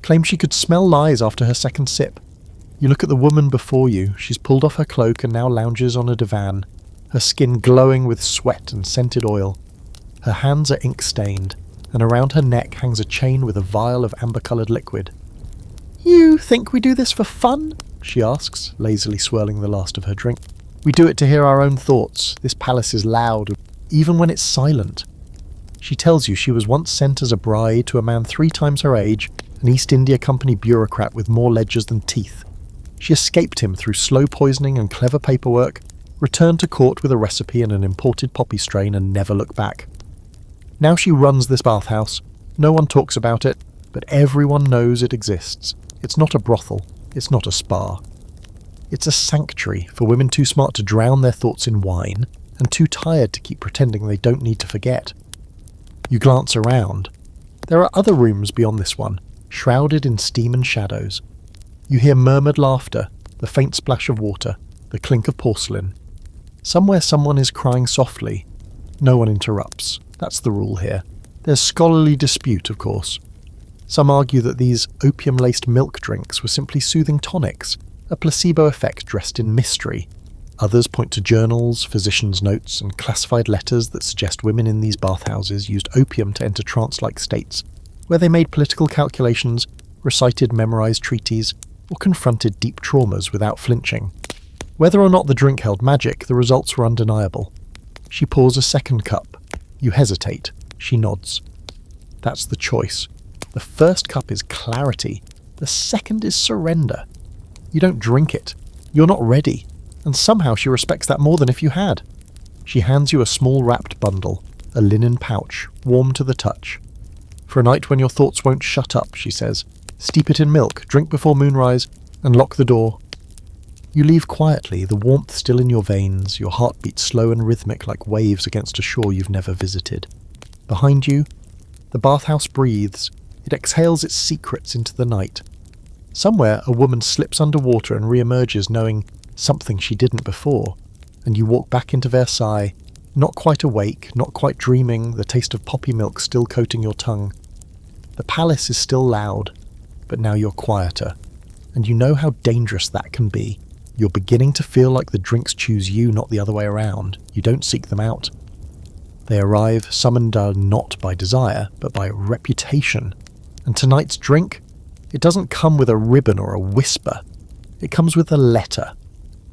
claimed she could smell lies after her second sip. You look at the woman before you, she's pulled off her cloak and now lounges on a divan, her skin glowing with sweat and scented oil. Her hands are ink-stained, and around her neck hangs a chain with a vial of amber-coloured liquid. "You think we do this for fun?" she asks, lazily swirling the last of her drink. "We do it to hear our own thoughts. This palace is loud, even when it's silent." She tells you she was once sent as a bride to a man 3 times her age, an East India Company bureaucrat with more ledgers than teeth. She escaped him through slow poisoning and clever paperwork, returned to court with a recipe and an imported poppy strain, and never looked back. Now she runs this bathhouse. No one talks about it, but everyone knows it exists. It's not a brothel. It's not a spa. It's a sanctuary for women too smart to drown their thoughts in wine and too tired to keep pretending they don't need to forget. You glance around. There are other rooms beyond this one, shrouded in steam and shadows. You hear murmured laughter, the faint splash of water, the clink of porcelain. Somewhere someone is crying softly. No one interrupts. That's the rule here. There's scholarly dispute, of course. Some argue that these opium-laced milk drinks were simply soothing tonics, a placebo effect dressed in mystery. Others point to journals, physicians' notes, and classified letters that suggest women in these bathhouses used opium to enter trance-like states, where they made political calculations, recited memorized treaties, or confronted deep traumas without flinching. Whether or not the drink held magic, the results were undeniable. She pours a second cup. You hesitate. She nods. That's the choice. The first cup is clarity. The second is surrender. You don't drink it. You're not ready. And somehow she respects that more than if you had. She hands you a small wrapped bundle, a linen pouch, warm to the touch. For a night when your thoughts won't shut up, she says. Steep it in milk, drink before moonrise, and lock the door. You leave quietly, the warmth still in your veins, your heartbeat slow and rhythmic like waves against a shore you've never visited. Behind you, the bathhouse breathes. It exhales its secrets into the night. Somewhere, a woman slips underwater and re-emerges knowing something she didn't before, and you walk back into Versailles, not quite awake, not quite dreaming, the taste of poppy milk still coating your tongue. The palace is still loud, but now you're quieter, and you know how dangerous that can be. You're beginning to feel like the drinks choose you, not the other way around. You don't seek them out. They arrive, summoned not by desire, but by reputation. And tonight's drink? It doesn't come with a ribbon or a whisper. It comes with a letter,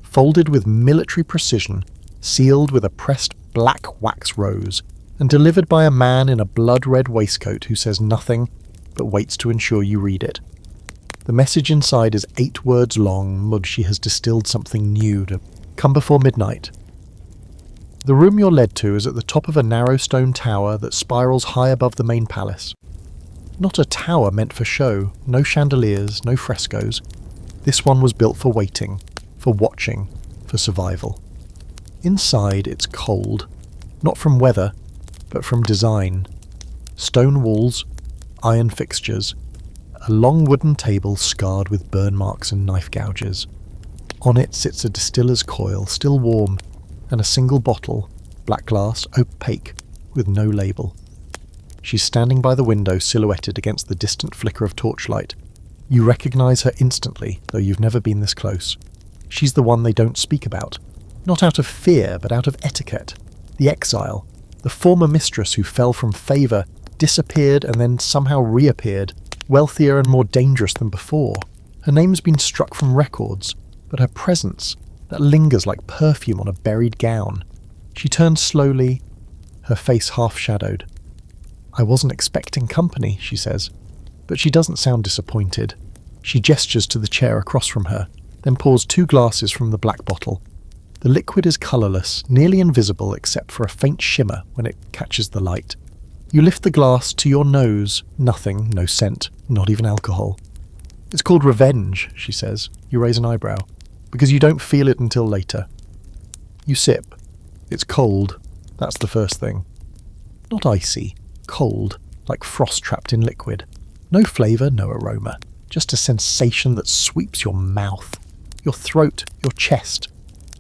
folded with military precision, sealed with a pressed black wax rose, and delivered by a man in a blood-red waistcoat who says nothing, but waits to ensure you read it. The message inside is 8 words long, mud she has distilled something new to come before midnight. The room you're led to is at the top of a narrow stone tower that spirals high above the main palace. Not a tower meant for show, no chandeliers, no frescoes. This one was built for waiting, for watching, for survival. Inside it's cold, not from weather, but from design. Stone walls, iron fixtures, a long wooden table scarred with burn marks and knife gouges. On it sits a distiller's coil, still warm, and a single bottle, black glass, opaque, with no label. She's standing by the window, silhouetted against the distant flicker of torchlight. You recognise her instantly, though you've never been this close. She's the one they don't speak about. Not out of fear, but out of etiquette. The exile. The former mistress who fell from favour, disappeared and then somehow reappeared, wealthier and more dangerous than before. Her name's been struck from records, but her presence, that lingers like perfume on a buried gown. She turns slowly, her face half-shadowed. "I wasn't expecting company," she says, but she doesn't sound disappointed. She gestures to the chair across from her, then pours 2 glasses from the black bottle. The liquid is colourless, nearly invisible except for a faint shimmer when it catches the light. You lift the glass to your nose. Nothing, no scent, not even alcohol. "It's called revenge," she says. You raise an eyebrow. "Because you don't feel it until later." You sip. It's cold. That's the first thing. Not icy. Cold, like frost trapped in liquid. No flavour, no aroma. Just a sensation that sweeps your mouth, your throat, your chest.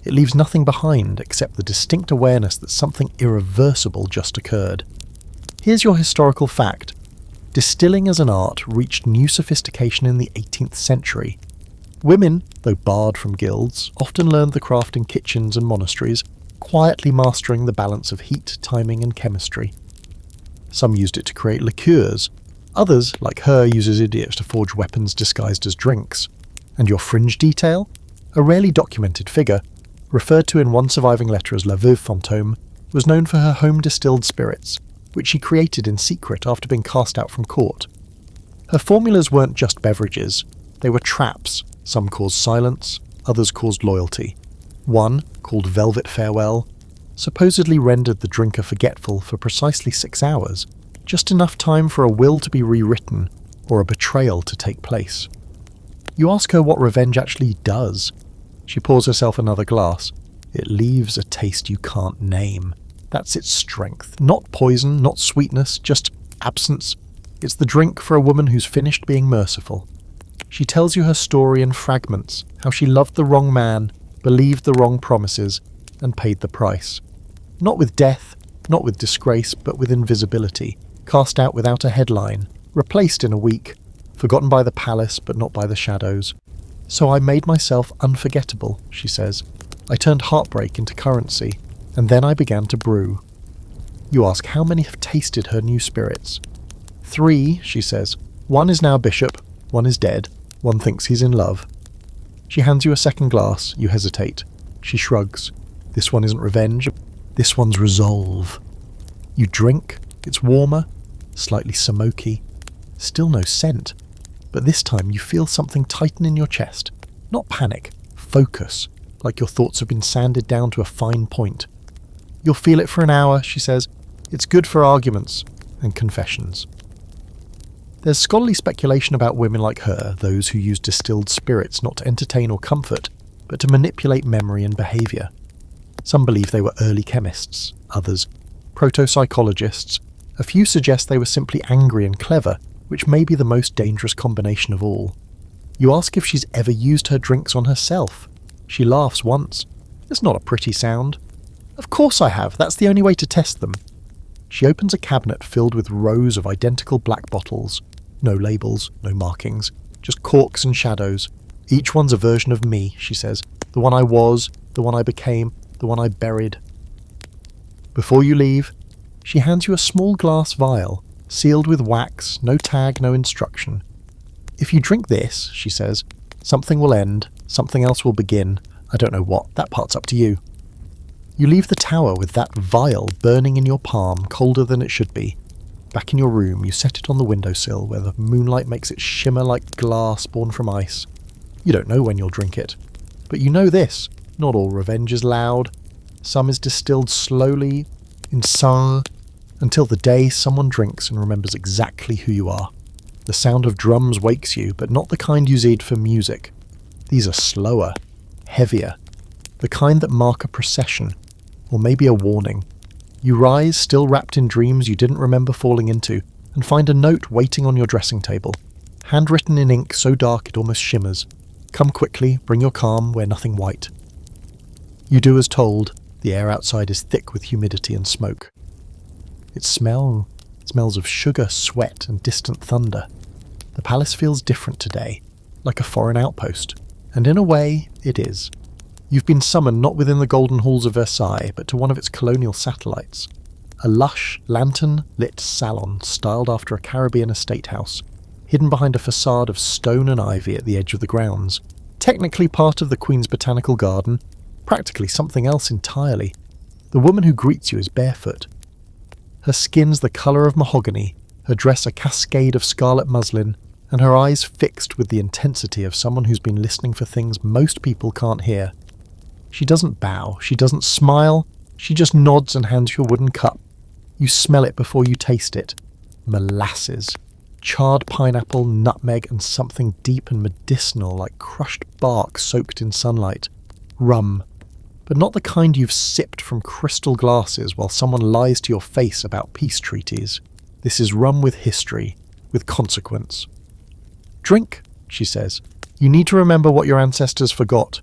It leaves nothing behind except the distinct awareness that something irreversible just occurred. Here's your historical fact. Distilling as an art reached new sophistication in the 18th century. Women, though barred from guilds, often learned the craft in kitchens and monasteries, quietly mastering the balance of heat, timing and chemistry. Some used it to create liqueurs. Others, like her, uses idiots to forge weapons disguised as drinks. And your fringe detail? A rarely documented figure, referred to in one surviving letter as La Veuve Fantôme, was known for her home-distilled spirits, which she created in secret after being cast out from court. Her formulas weren't just beverages, they were traps. Some caused silence, others caused loyalty. One, called Velvet Farewell, supposedly rendered the drinker forgetful for precisely 6 hours, just enough time for a will to be rewritten or a betrayal to take place. You ask her what revenge actually does. She pours herself another glass. It leaves a taste you can't name. That's its strength. Not poison, not sweetness, just absence. It's the drink for a woman who's finished being merciful. She tells you her story in fragments, how she loved the wrong man, believed the wrong promises, and paid the price. Not with death, not with disgrace, but with invisibility, cast out without a headline, replaced in a week, forgotten by the palace but not by the shadows. "So I made myself unforgettable," she says. "I turned heartbreak into currency, and then I began to brew." You ask how many have tasted her new spirits. 3, she says. "One is now bishop, one is dead, one thinks he's in love." She hands you a second glass. You hesitate. She shrugs. "This one isn't revenge, this one's resolve." You drink. It's warmer, slightly smoky, still no scent, but this time you feel something tighten in your chest. Not panic, focus, like your thoughts have been sanded down to a fine point. "You'll feel it for an hour," she says. "It's good for arguments and confessions." There's scholarly speculation about women like her, those who use distilled spirits not to entertain or comfort, but to manipulate memory and behaviour. Some believe they were early chemists, others proto-psychologists. A few suggest they were simply angry and clever, which may be the most dangerous combination of all. You ask if she's ever used her drinks on herself. She laughs once. "It's not a pretty sound." "Of course I have, that's the only way to test them." She opens a cabinet filled with rows of identical black bottles. No labels, no markings, just corks and shadows. "Each one's a version of me," she says. "The one I was, the one I became, the one I buried." Before you leave, she hands you a small glass vial, sealed with wax, no tag, no instruction. "If you drink this," she says, "something will end, something else will begin. I don't know what, that part's up to you." You leave the tower with that vial burning in your palm, colder than it should be. Back in your room, you set it on the windowsill where the moonlight makes it shimmer like glass born from ice. You don't know when you'll drink it. But you know this, not all revenge is loud. Some is distilled slowly, in sang, until the day someone drinks and remembers exactly who you are. The sound of drums wakes you, but not the kind you need for music. These are slower, heavier, the kind that mark a procession, or maybe a warning. You rise, still wrapped in dreams you didn't remember falling into, and find a note waiting on your dressing table, handwritten in ink so dark it almost shimmers. Come quickly, bring your calm, wear nothing white. You do as told. The air outside is thick with humidity and smoke. It smells of sugar, sweat, and distant thunder. The palace feels different today, like a foreign outpost, and in a way, it is. You've been summoned not within the golden halls of Versailles, but to one of its colonial satellites. A lush, lantern-lit salon styled after a Caribbean estate house, hidden behind a facade of stone and ivy at the edge of the grounds. Technically part of the Queen's Botanical Garden, practically something else entirely. The woman who greets you is barefoot. Her skin's the colour of mahogany, her dress a cascade of scarlet muslin, and her eyes fixed with the intensity of someone who's been listening for things most people can't hear. She doesn't bow, she doesn't smile, she just nods and hands you a wooden cup. You smell it before you taste it. Molasses. Charred pineapple, nutmeg, and something deep and medicinal like crushed bark soaked in sunlight. Rum. But not the kind you've sipped from crystal glasses while someone lies to your face about peace treaties. This is rum with history, with consequence. Drink, she says. You need to remember what your ancestors forgot.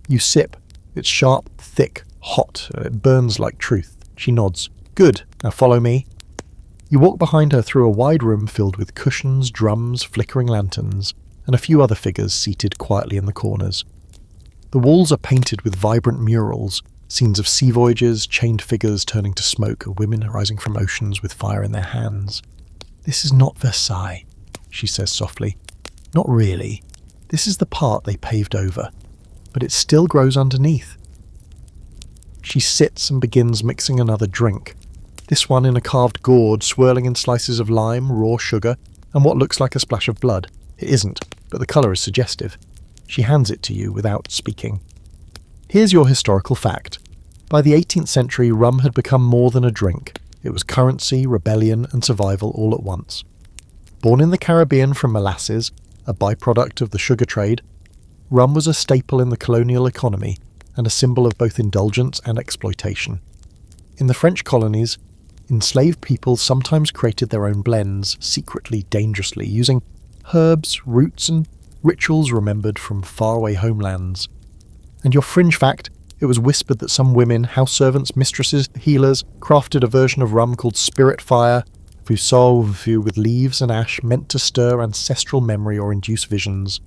You sip. It's sharp, thick, hot, and it burns like truth. She nods. Good, now follow me. You walk behind her through a wide room filled with cushions, drums, flickering lanterns, and a few other figures seated quietly in the corners. The walls are painted with vibrant murals, scenes of sea voyages, chained figures turning to smoke, women rising from oceans with fire in their hands. This is not Versailles, she says softly. Not really. This is the part they paved over, but it still grows underneath. She sits and begins mixing another drink, this one in a carved gourd swirling in slices of lime, raw sugar, and what looks like a splash of blood. It isn't, but the colour is suggestive. She hands it to you without speaking. Here's your historical fact. By the 18th century, rum had become more than a drink. It was currency, rebellion, and survival all at once. Born in the Caribbean from molasses, a byproduct of the sugar trade, rum was a staple in the colonial economy and a symbol of both indulgence and exploitation. In the French colonies, enslaved people sometimes created their own blends, secretly, dangerously, using herbs, roots, and rituals remembered from faraway homelands. And your fringe fact, it was whispered that some women, house servants, mistresses, healers, crafted a version of rum called spirit fire, with leaves and ash meant to stir ancestral memory or induce visions.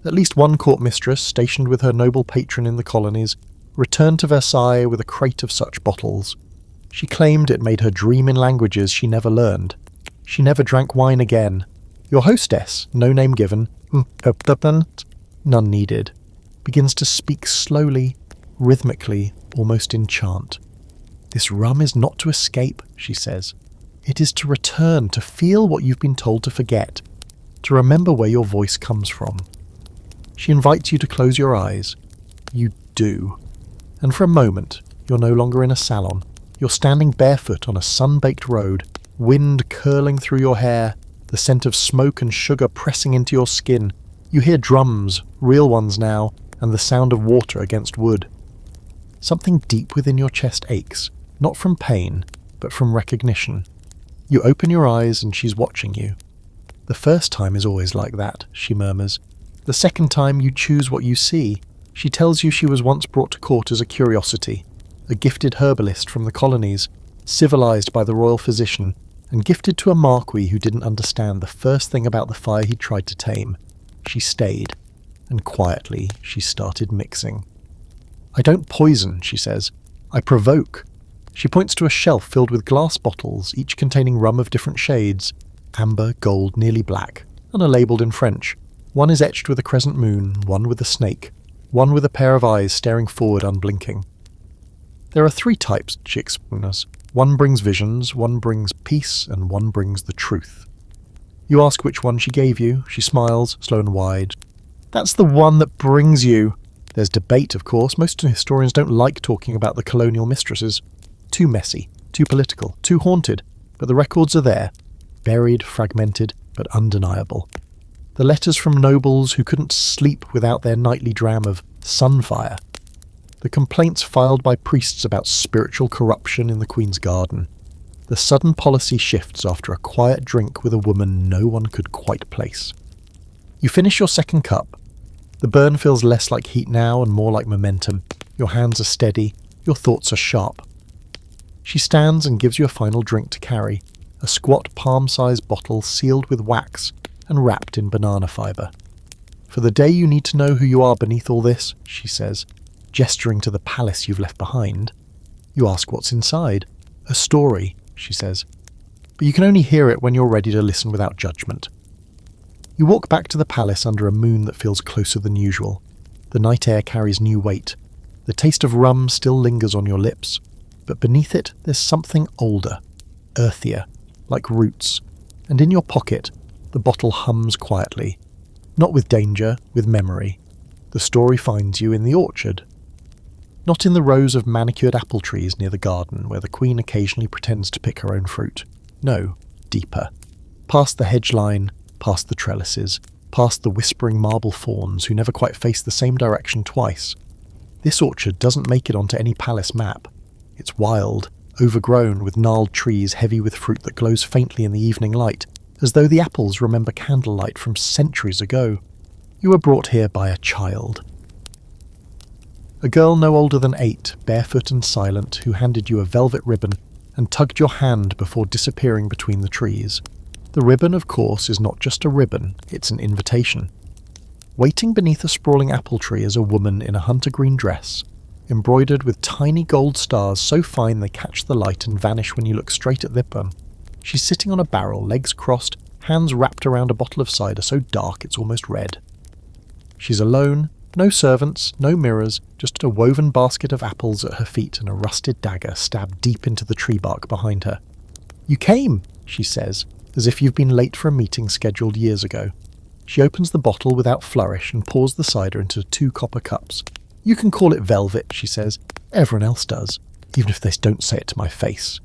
At least one court mistress, stationed with her noble patron in the colonies, returned to Versailles with a crate of such bottles. She claimed it made her dream in languages she never learned. She never drank wine again. Your hostess, no name given, none needed, begins to speak slowly, rhythmically, almost in chant. This rum is not to escape, she says. It is to return, to feel what you've been told to forget, to remember where your voice comes from. She invites you to close your eyes. You do. And for a moment, you're no longer in a salon. You're standing barefoot on a sun-baked road, wind curling through your hair, the scent of smoke and sugar pressing into your skin. You hear drums, real ones now, and the sound of water against wood. Something deep within your chest aches, not from pain, but from recognition. You open your eyes and she's watching you. The first time is always like that, she murmurs. The second time you choose what you see. She tells you she was once brought to court as a curiosity, a gifted herbalist from the colonies, civilized by the royal physician, and gifted to a marquis who didn't understand the first thing about the fire he'd tried to tame. She stayed, and quietly she started mixing. I don't poison, she says. I provoke. She points to a shelf filled with glass bottles, each containing rum of different shades, amber, gold, nearly black, and are labelled in French. One is etched with a crescent moon, one with a snake, one with a pair of eyes staring forward unblinking. There are 3 types, she explains. One brings visions, one brings peace, and one brings the truth. You ask which one she gave you. She smiles, slow and wide. That's the one that brings you. There's debate, of course. Most historians don't like talking about the colonial mistresses. Too messy, too political, too haunted. But the records are there. Buried, fragmented, but undeniable. The letters from nobles who couldn't sleep without their nightly dram of Sunfire. The complaints filed by priests about spiritual corruption in the Queen's garden. The sudden policy shifts after a quiet drink with a woman no one could quite place. You finish your second cup. The burn feels less like heat now and more like momentum. Your hands are steady, your thoughts are sharp. She stands and gives you a final drink to carry, a squat palm-sized bottle sealed with wax and wrapped in banana fibre. For the day you need to know who you are beneath all this, she says, gesturing to the palace you've left behind. You ask what's inside. A story, she says, but you can only hear it when you're ready to listen without judgment. You walk back to the palace under a moon that feels closer than usual. The night air carries new weight. The taste of rum still lingers on your lips, but beneath it there's something older, earthier, like roots, and in your pocket the bottle hums quietly. Not with danger, with memory. The story finds you in the orchard. Not in the rows of manicured apple trees near the garden where the Queen occasionally pretends to pick her own fruit. No, deeper. Past the hedge line, past the trellises, past the whispering marble fawns who never quite face the same direction twice. This orchard doesn't make it onto any palace map. It's wild, overgrown with gnarled trees heavy with fruit that glows faintly in the evening light, as though the apples remember candlelight from centuries ago. You were brought here by a child. A girl no older than 8, barefoot and silent, who handed you a velvet ribbon and tugged your hand before disappearing between the trees. The ribbon, of course, is not just a ribbon, it's an invitation. Waiting beneath a sprawling apple tree is a woman in a hunter green dress, embroidered with tiny gold stars so fine they catch the light and vanish when you look straight at them. She's sitting on a barrel, legs crossed, hands wrapped around a bottle of cider so dark it's almost red. She's alone, no servants, no mirrors, just a woven basket of apples at her feet and a rusted dagger stabbed deep into the tree bark behind her. "You came," she says, as if you've been late for a meeting scheduled years ago. She opens the bottle without flourish and pours the cider into 2 copper cups. "You can call it velvet," she says. "Everyone else does, even if they don't say it to my face."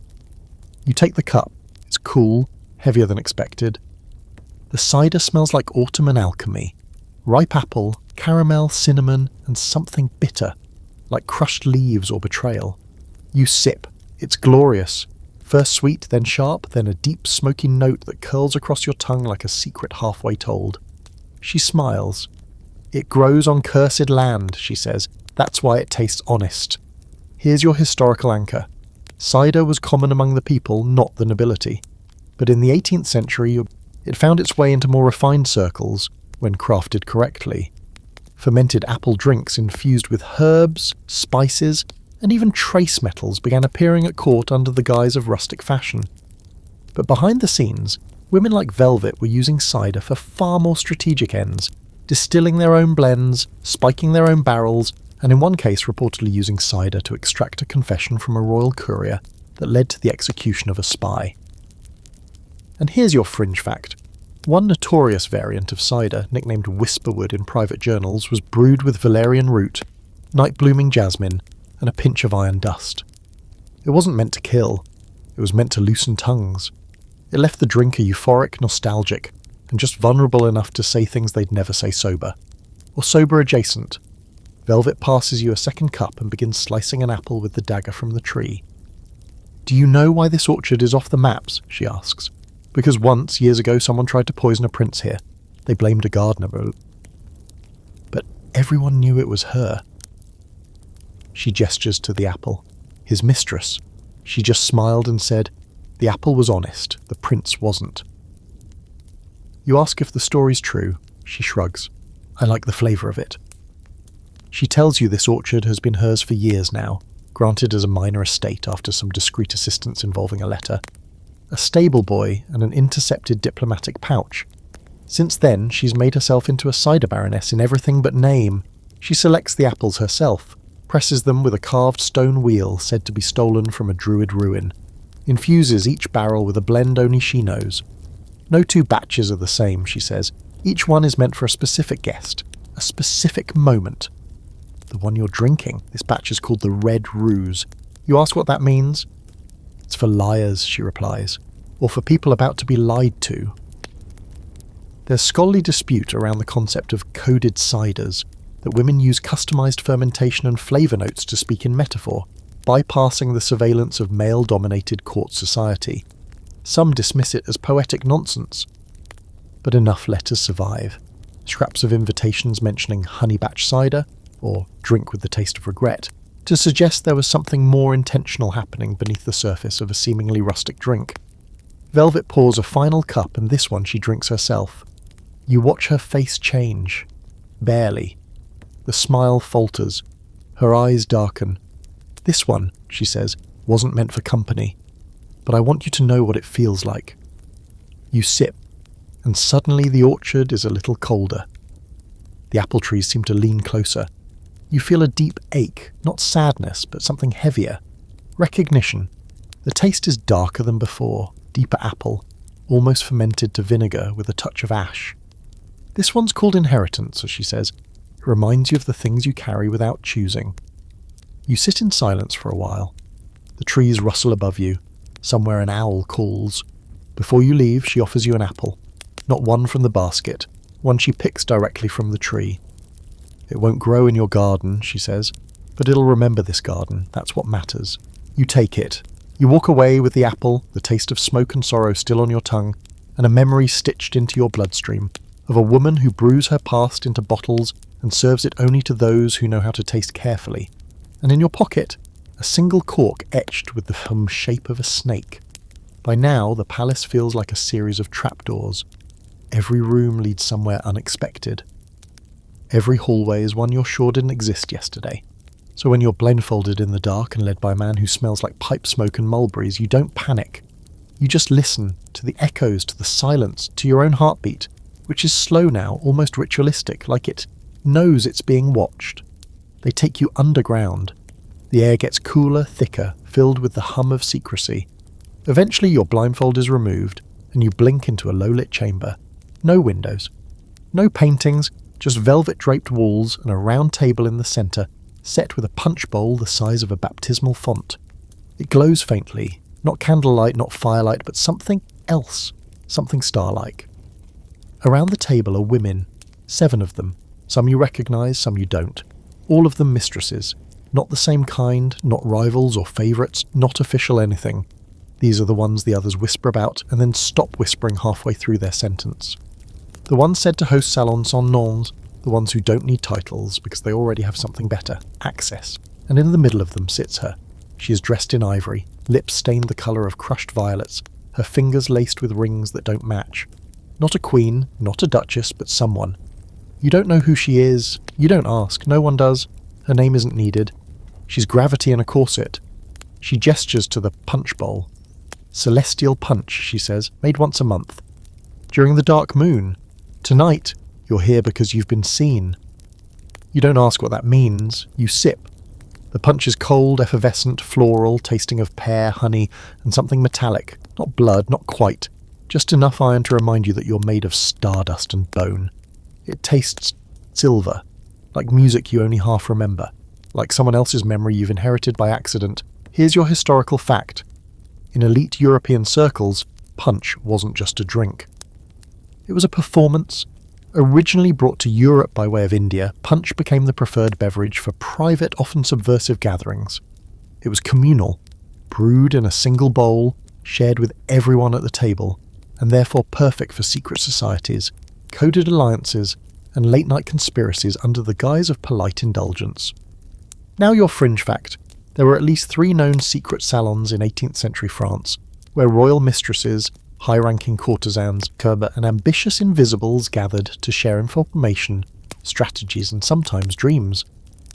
You take the cup. It's cool, heavier than expected. The cider smells like autumn and alchemy. Ripe apple, caramel, cinnamon, and something bitter, like crushed leaves or betrayal. You sip. It's glorious. First sweet, then sharp, then a deep smoky note that curls across your tongue like a secret halfway told. She smiles. "It grows on cursed land," she says. "That's why it tastes honest. Here's your historical anchor. Cider was common among the people, not the nobility. But in the 18th century, it found its way into more refined circles when crafted correctly. Fermented apple drinks infused with herbs, spices, and even trace metals began appearing at court under the guise of rustic fashion. But behind the scenes, women like Velvet were using cider for far more strategic ends, distilling their own blends, spiking their own barrels, and in one case reportedly using cider to extract a confession from a royal courier that led to the execution of a spy. And here's your fringe fact. One notorious variant of cider, nicknamed Whisperwood in private journals, was brewed with valerian root, night-blooming jasmine, and a pinch of iron dust. It wasn't meant to kill, it was meant to loosen tongues. It left the drinker euphoric, nostalgic, and just vulnerable enough to say things they'd never say sober. Or sober adjacent. Velvet passes you a second cup and begins slicing an apple with the dagger from the tree. "Do you know why this orchard is off the maps?" she asks. "Because once, years ago, someone tried to poison a prince here. They blamed a gardener, but everyone knew it was her." She gestures to the apple. "His mistress." She just smiled and said, "The apple was honest, the prince wasn't." You ask if the story's true. She shrugs. "I like the flavour of it." She tells you this orchard has been hers for years now, granted as a minor estate after some discreet assistance involving a letter. A stable boy and an intercepted diplomatic pouch. Since then, she's made herself into a cider baroness in everything but name. She selects the apples herself, presses them with a carved stone wheel said to be stolen from a druid ruin, infuses each barrel with a blend only she knows. No 2 batches are the same, she says. Each one is meant for a specific guest, a specific moment. The one you're drinking, this batch is called the Red Ruse. You ask what that means? "It's for liars," she replies, "or for people about to be lied to." There's scholarly dispute around the concept of coded ciders. that women use customized fermentation and flavour notes to speak in metaphor, bypassing the surveillance of male-dominated court society. Some dismiss it as poetic nonsense. But enough letters survive. Scraps of invitations mentioning honey batch cider, or drink with the taste of regret, to suggest there was something more intentional happening beneath the surface of a seemingly rustic drink. Velvet pours a final cup, and this one she drinks herself. You watch her face change. Barely. The smile falters. Her eyes darken. This one, she says, wasn't meant for company. But I want you to know what it feels like. You sip, and suddenly the orchard is a little colder. The apple trees seem to lean closer. You feel a deep ache, not sadness, but something heavier. Recognition. The taste is darker than before, deeper apple, almost fermented to vinegar with a touch of ash. This one's called inheritance, as she says. It reminds you of the things you carry without choosing. You sit in silence for a while. The trees rustle above you. Somewhere an owl calls. Before you leave, she offers you an apple. Not one from the basket, one she picks directly from the tree. It won't grow in your garden, she says, but it'll remember this garden. That's what matters. You take it. You walk away with the apple, the taste of smoke and sorrow still on your tongue, and a memory stitched into your bloodstream of a woman who brews her past into bottles and serves it only to those who know how to taste carefully. And in your pocket, a single cork etched with the shape of a snake. By now, the palace feels like a series of trapdoors. Every room leads somewhere unexpected. Every hallway is one you're sure didn't exist yesterday. So when you're blindfolded in the dark and led by a man who smells like pipe smoke and mulberries, you don't panic. You just listen to the echoes, to the silence, to your own heartbeat, which is slow now, almost ritualistic, like it knows it's being watched. They take you underground. The air gets cooler, thicker, filled with the hum of secrecy. Eventually your blindfold is removed, and you blink into a low-lit chamber. No windows. No paintings, just velvet-draped walls and a round table in the centre, set with a punch bowl the size of a baptismal font. It glows faintly, not candlelight, not firelight, but something else, something star-like. Around the table are women, 7 of them. Some you recognise, some you don't. All of them mistresses. Not the same kind, not rivals or favourites, not official anything. These are the ones the others whisper about and then stop whispering halfway through their sentence. The ones said to host salon sans noms, the ones who don't need titles because they already have something better, access. And in the middle of them sits her. She is dressed in ivory, lips stained the colour of crushed violets, her fingers laced with rings that don't match. Not a queen, not a duchess, but someone. You don't know who she is, you don't ask, no one does. Her name isn't needed. She's gravity in a corset. She gestures to the punch bowl. Celestial punch, she says, made once a month. During the dark moon. Tonight, you're here because you've been seen. You don't ask what that means, you sip. The punch is cold, effervescent, floral, tasting of pear, honey, and something metallic. Not blood, not quite. Just enough iron to remind you that you're made of stardust and bone. It tastes silver, like music you only half remember, like someone else's memory you've inherited by accident. Here's your historical fact. In elite European circles, punch wasn't just a drink. It was a performance. Originally brought to Europe by way of India, punch became the preferred beverage for private, often subversive gatherings. It was communal, brewed in a single bowl, shared with everyone at the table, and therefore perfect for secret societies, coded alliances, and late-night conspiracies under the guise of polite indulgence. Now your fringe fact. There were at least 3 known secret salons in 18th century France, where royal mistresses, high-ranking courtesans, and ambitious invisibles gathered to share information, strategies, and sometimes dreams.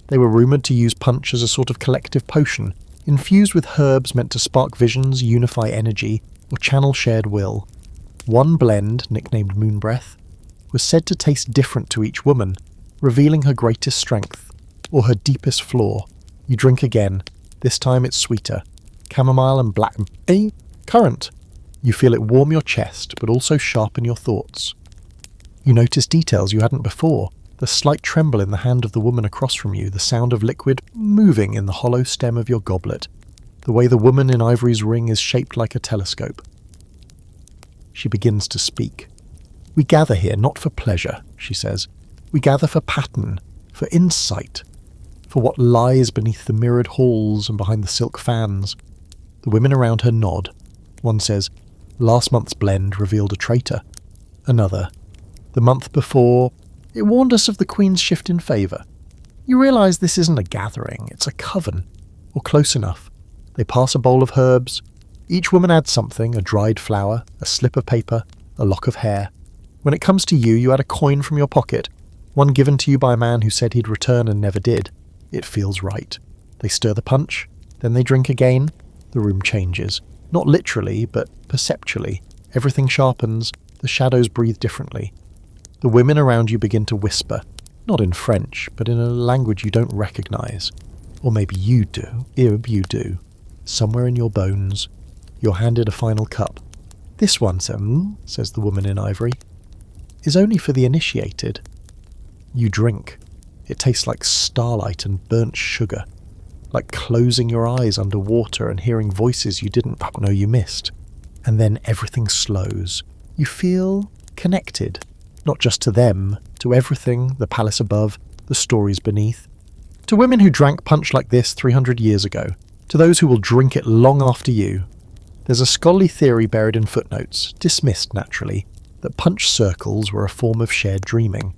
They were rumoured to use punch as a sort of collective potion, infused with herbs meant to spark visions, unify energy, or channel shared will. One blend, nicknamed Moon Breath, was said to taste different to each woman, revealing her greatest strength, or her deepest flaw. You drink again. This time it's sweeter. Chamomile and black currant. You feel it warm your chest, but also sharpen your thoughts. You notice details you hadn't before. The slight tremble in the hand of the woman across from you, the sound of liquid moving in the hollow stem of your goblet, the way the woman in Ivory's ring is shaped like a telescope. She begins to speak. We gather here not for pleasure, she says. We gather for pattern, for insight, for what lies beneath the mirrored halls and behind the silk fans. The women around her nod. One says, "Last month's blend revealed a traitor." Another, "The month before, it warned us of the Queen's shift in favour. You realise this isn't a gathering, it's a coven." Or close enough. They pass a bowl of herbs. Each woman adds something, a dried flower, a slip of paper, a lock of hair. When it comes to you, you add a coin from your pocket, one given to you by a man who said he'd return and never did. It feels right. They stir the punch, then they drink again. The room changes. Not literally, but perceptually. Everything sharpens, the shadows breathe differently. The women around you begin to whisper, not in French, but in a language you don't recognise. Or maybe you do. You do. Somewhere in your bones. You're handed a final cup. "This one, says the woman in ivory, "is only for the initiated." You drink. It tastes like starlight and burnt sugar. Like closing your eyes under water and hearing voices you didn't know you missed. And then everything slows. You feel connected. Not just to them, to everything, the palace above, the stories beneath. To women who drank punch like this 300 years ago. To those who will drink it long after you. There's a scholarly theory buried in footnotes, dismissed naturally, that punch circles were a form of shared dreaming.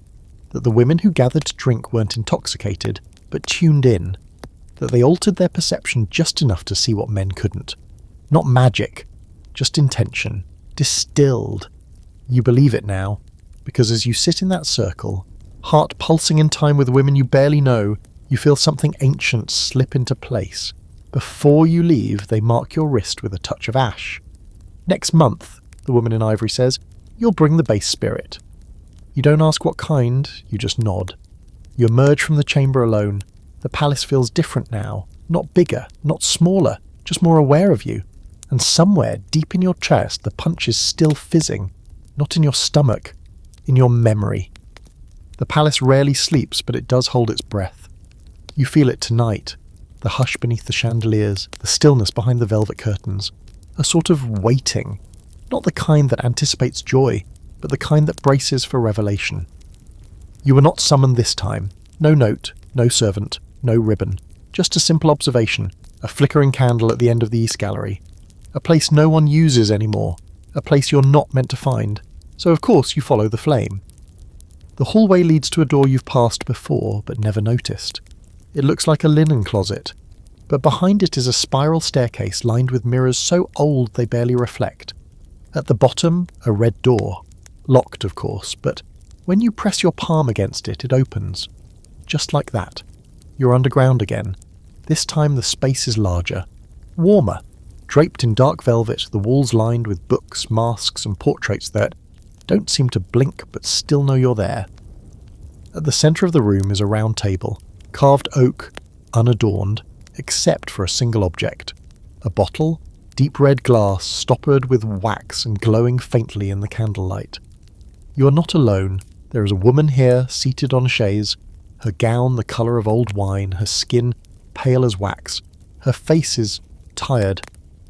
That the women who gathered to drink weren't intoxicated, but tuned in. That they altered their perception just enough to see what men couldn't. Not magic, just intention. Distilled. You believe it now, because as you sit in that circle, heart pulsing in time with women you barely know, you feel something ancient slip into place. Before you leave, they mark your wrist with a touch of ash. "Next month," the woman in ivory says, "you'll bring the base spirit." You don't ask what kind, you just nod. You emerge from the chamber alone. The palace feels different now. Not bigger, not smaller, just more aware of you. And somewhere, deep in your chest, the punch is still fizzing. Not in your stomach, in your memory. The palace rarely sleeps, but it does hold its breath. You feel it tonight. The hush beneath the chandeliers, the stillness behind the velvet curtains. A sort of waiting. Not the kind that anticipates joy, but the kind that braces for revelation. You were not summoned this time. No note, no servant, no ribbon. Just a simple observation. A flickering candle at the end of the East Gallery. A place no one uses anymore. A place you're not meant to find. So of course you follow the flame. The hallway leads to a door you've passed before, but never noticed. It looks like a linen closet, but behind it is a spiral staircase lined with mirrors so old they barely reflect. At the bottom, a red door. Locked, of course, but when you press your palm against it, it opens. Just like that. You're underground again. This time the space is larger. Warmer. Draped in dark velvet, the walls lined with books, masks and portraits that don't seem to blink but still know you're there. At the centre of the room is a round table. Carved oak, unadorned, except for a single object. A bottle, deep red glass, stoppered with wax and glowing faintly in the candlelight. You are not alone. There is a woman here, seated on a chaise, her gown the colour of old wine, her skin pale as wax. Her face is tired,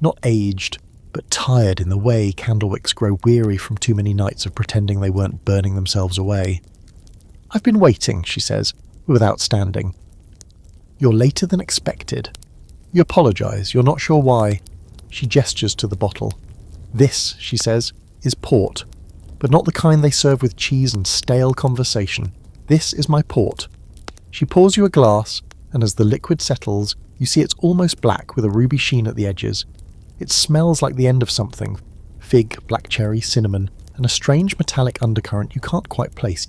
not aged, but tired in the way candlewicks grow weary from too many nights of pretending they weren't burning themselves away. "I've been waiting," she says, without standing. "You're later than expected." You apologise, you're not sure why. She gestures to the bottle. "This," she says, "is port, but not the kind they serve with cheese and stale conversation. This is my port." She pours you a glass, and as the liquid settles, you see it's almost black with a ruby sheen at the edges. It smells like the end of something. Fig, black cherry, cinnamon, and a strange metallic undercurrent you can't quite place.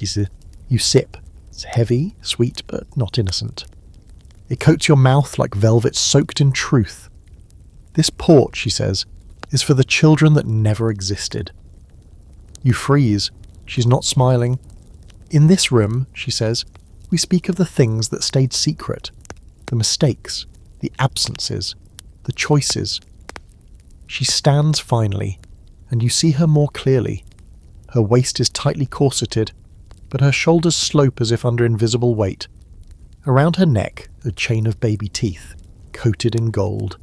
You sip. It's heavy, sweet, but not innocent. It coats your mouth like velvet soaked in truth. "This port," she says, "is for the children that never existed." You freeze. She's not smiling. "In this room," she says, "we speak of the things that stayed secret. The mistakes, the absences, the choices." She stands finally, and you see her more clearly. Her waist is tightly corseted, but her shoulders slope as if under invisible weight. Around her neck, a chain of baby teeth, coated in gold.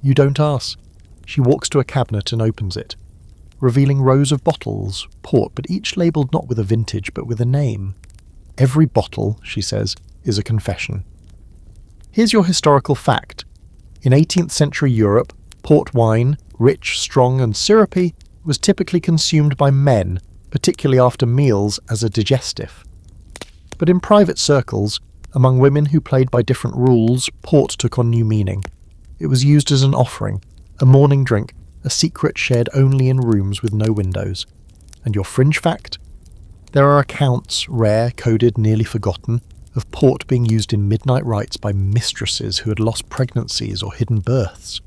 You don't ask. She walks to a cabinet and opens it, revealing rows of bottles, port, but each labelled not with a vintage but with a name. Every bottle, she says, is a confession. Here's your historical fact. In 18th century Europe, port wine, rich, strong and syrupy, was typically consumed by men, particularly after meals, as a digestive. But in private circles, among women who played by different rules, port took on new meaning. It was used as an offering, a morning drink, a secret shared only in rooms with no windows. And your fringe fact? There are accounts, rare, coded, nearly forgotten, of port being used in midnight rites by mistresses who had lost pregnancies or hidden births.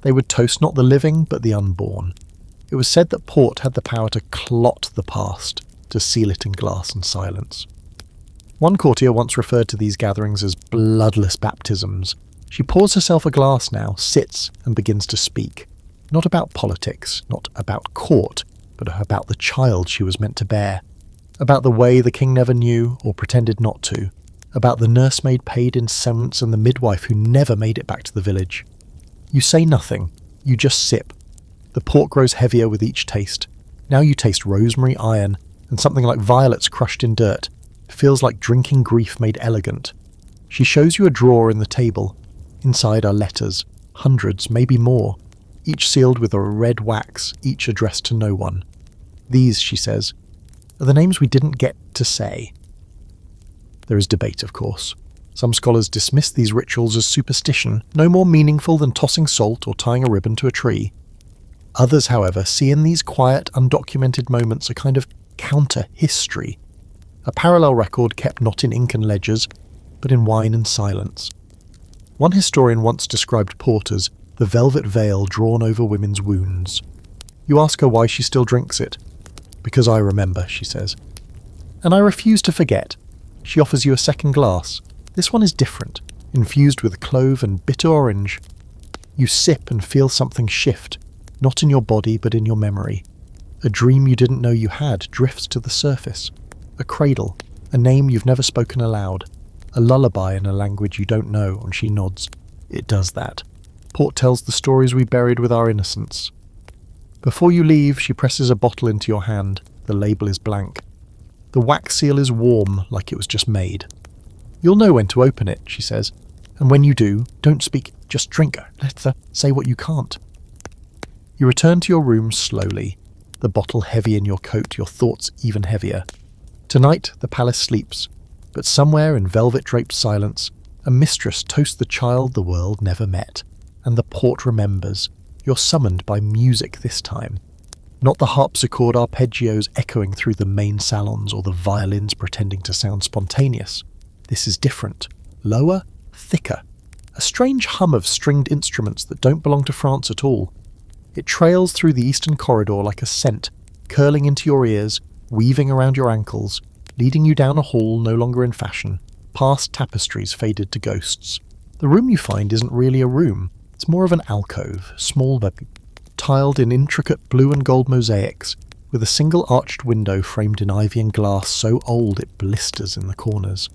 They would toast not the living, but the unborn. It was said that port had the power to clot the past, to seal it in glass and silence. One courtier once referred to these gatherings as bloodless baptisms. She pours herself a glass now, sits, and begins to speak. Not about politics, not about court, but about the child she was meant to bear. About the way the king never knew, or pretended not to. About the nursemaid paid in cents and the midwife who never made it back to the village. You say nothing, you just sip. The port grows heavier with each taste. Now you taste rosemary, iron, and something like violets crushed in dirt. It feels like drinking grief made elegant. She shows you a drawer in the table. Inside are letters, hundreds, maybe more, each sealed with a red wax, each addressed to no one. These, she says, are the names we didn't get to say. There is debate, of course. Some scholars dismiss these rituals as superstition, no more meaningful than tossing salt or tying a ribbon to a tree. Others, however, see in these quiet, undocumented moments a kind of counter-history, a parallel record kept not in ink and ledgers, but in wine and silence. One historian once described port as the velvet veil drawn over women's wounds. You ask her why she still drinks it. Because I remember, she says. And I refuse to forget. She offers you a second glass. This one is different, infused with clove and bitter orange. You sip and feel something shift, not in your body but in your memory. A dream you didn't know you had drifts to the surface. A cradle, a name you've never spoken aloud. A lullaby in a language you don't know, and she nods. It does that. Port tells the stories we buried with our innocence. Before you leave, she presses a bottle into your hand. The label is blank. The wax seal is warm, like it was just made. You'll know when to open it, she says. And when you do, don't speak, just drink. Let's say what you can't. You return to your room slowly, the bottle heavy in your coat, your thoughts even heavier. Tonight, the palace sleeps, but somewhere in velvet-draped silence, a mistress toasts the child the world never met, and the port remembers. You're summoned by music this time. Not the harpsichord arpeggios echoing through the main salons or the violins pretending to sound spontaneous. This is different. Lower, thicker. A strange hum of stringed instruments that don't belong to France at all. It trails through the eastern corridor like a scent, curling into your ears, weaving around your ankles, leading you down a hall no longer in fashion, past tapestries faded to ghosts. The room you find isn't really a room. It's more of an alcove, small but tiled in intricate blue and gold mosaics, with a single arched window framed in ivy and glass so old it blisters in the corners.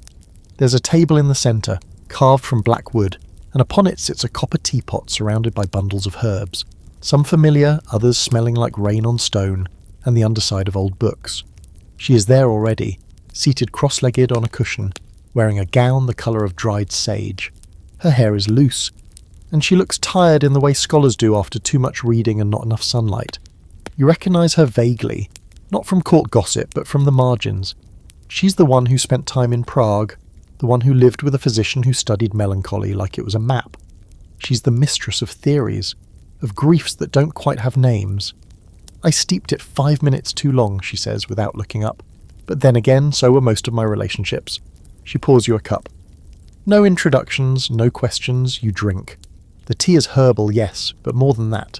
There's a table in the centre, carved from black wood, and upon it sits a copper teapot surrounded by bundles of herbs, some familiar, others smelling like rain on stone, and the underside of old books. She is there already, seated cross-legged on a cushion, wearing a gown the colour of dried sage. Her hair is loose, and she looks tired in the way scholars do after too much reading and not enough sunlight. You recognise her vaguely, not from court gossip, but from the margins. She's the one who spent time in Prague, the one who lived with a physician who studied melancholy like it was a map. She's the mistress of theories, of griefs that don't quite have names. I steeped it 5 minutes too long, she says, without looking up. But then again, so were most of my relationships. She pours you a cup. No introductions, no questions, you drink. The tea is herbal, yes, but more than that.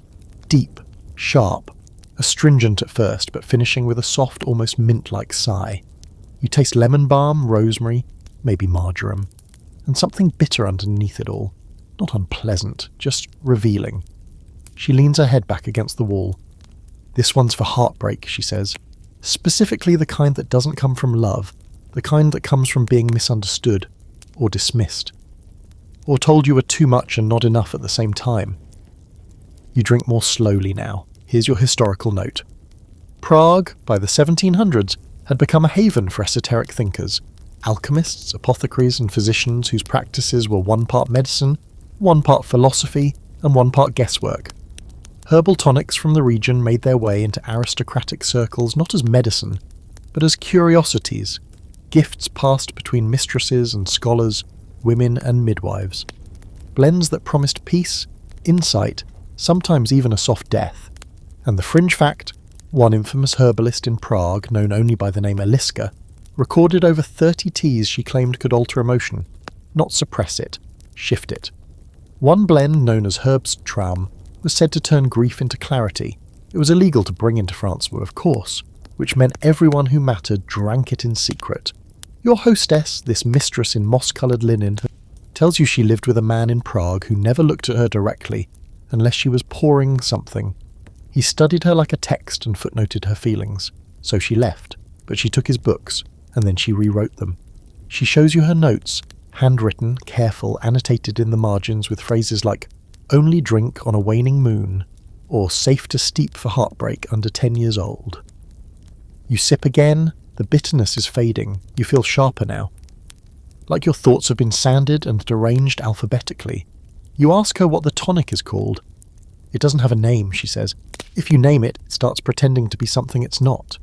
Deep, sharp, astringent at first, but finishing with a soft, almost mint-like sigh. You taste lemon balm, rosemary, maybe marjoram, and something bitter underneath it all. Not unpleasant, just revealing. She leans her head back against the wall. This one's for heartbreak, she says. Specifically the kind that doesn't come from love, the kind that comes from being misunderstood, or dismissed, or told you were too much and not enough at the same time. You drink more slowly now. Here's your historical note. Prague, by the 1700s, had become a haven for esoteric thinkers. alchemists, apothecaries and physicians whose practices were one part medicine, one part philosophy, and one part guesswork. Herbal tonics from the region made their way into aristocratic circles not as medicine, but as curiosities, gifts passed between mistresses and scholars, women and midwives. Blends that promised peace, insight, sometimes even a soft death. And the fringe fact, one infamous herbalist in Prague, known only by the name Elixirs, recorded over 30 teas she claimed could alter emotion, not suppress it, shift it. One blend, known as Herbsttraum, was said to turn grief into clarity. It was illegal to bring into France, of course, which meant everyone who mattered drank it in secret. Your hostess, this mistress in moss-coloured linen, tells you she lived with a man in Prague who never looked at her directly, unless she was pouring something. He studied her like a text and footnoted her feelings. So she left, but she took his books, and then she rewrote them. She shows you her notes, handwritten, careful, annotated in the margins with phrases like, "only drink on a waning moon," or "safe to steep for heartbreak under 10 years old." You sip again, the bitterness is fading, you feel sharper now. Like your thoughts have been sanded and arranged alphabetically. You ask her what the tonic is called. "It doesn't have a name," she says. "If you name it, it starts pretending to be something it's not."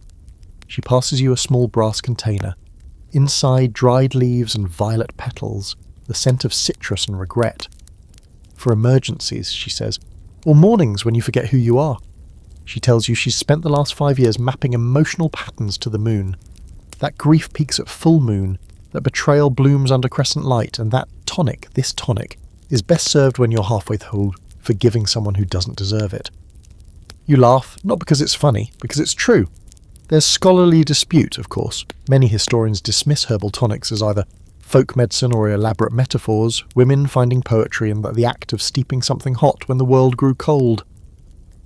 She passes you a small brass container. Inside, dried leaves and violet petals, the scent of citrus and regret. "For emergencies," she says, "or mornings when you forget who you are." She tells you she's spent the last 5 years mapping emotional patterns to the moon. That grief peaks at full moon, that betrayal blooms under crescent light, and that tonic, this tonic, is best served when you're halfway through forgiving someone who doesn't deserve it. You laugh, not because it's funny, because it's true. There's scholarly dispute, of course. Many historians dismiss herbal tonics as either folk medicine or elaborate metaphors, women finding poetry in the act of steeping something hot when the world grew cold.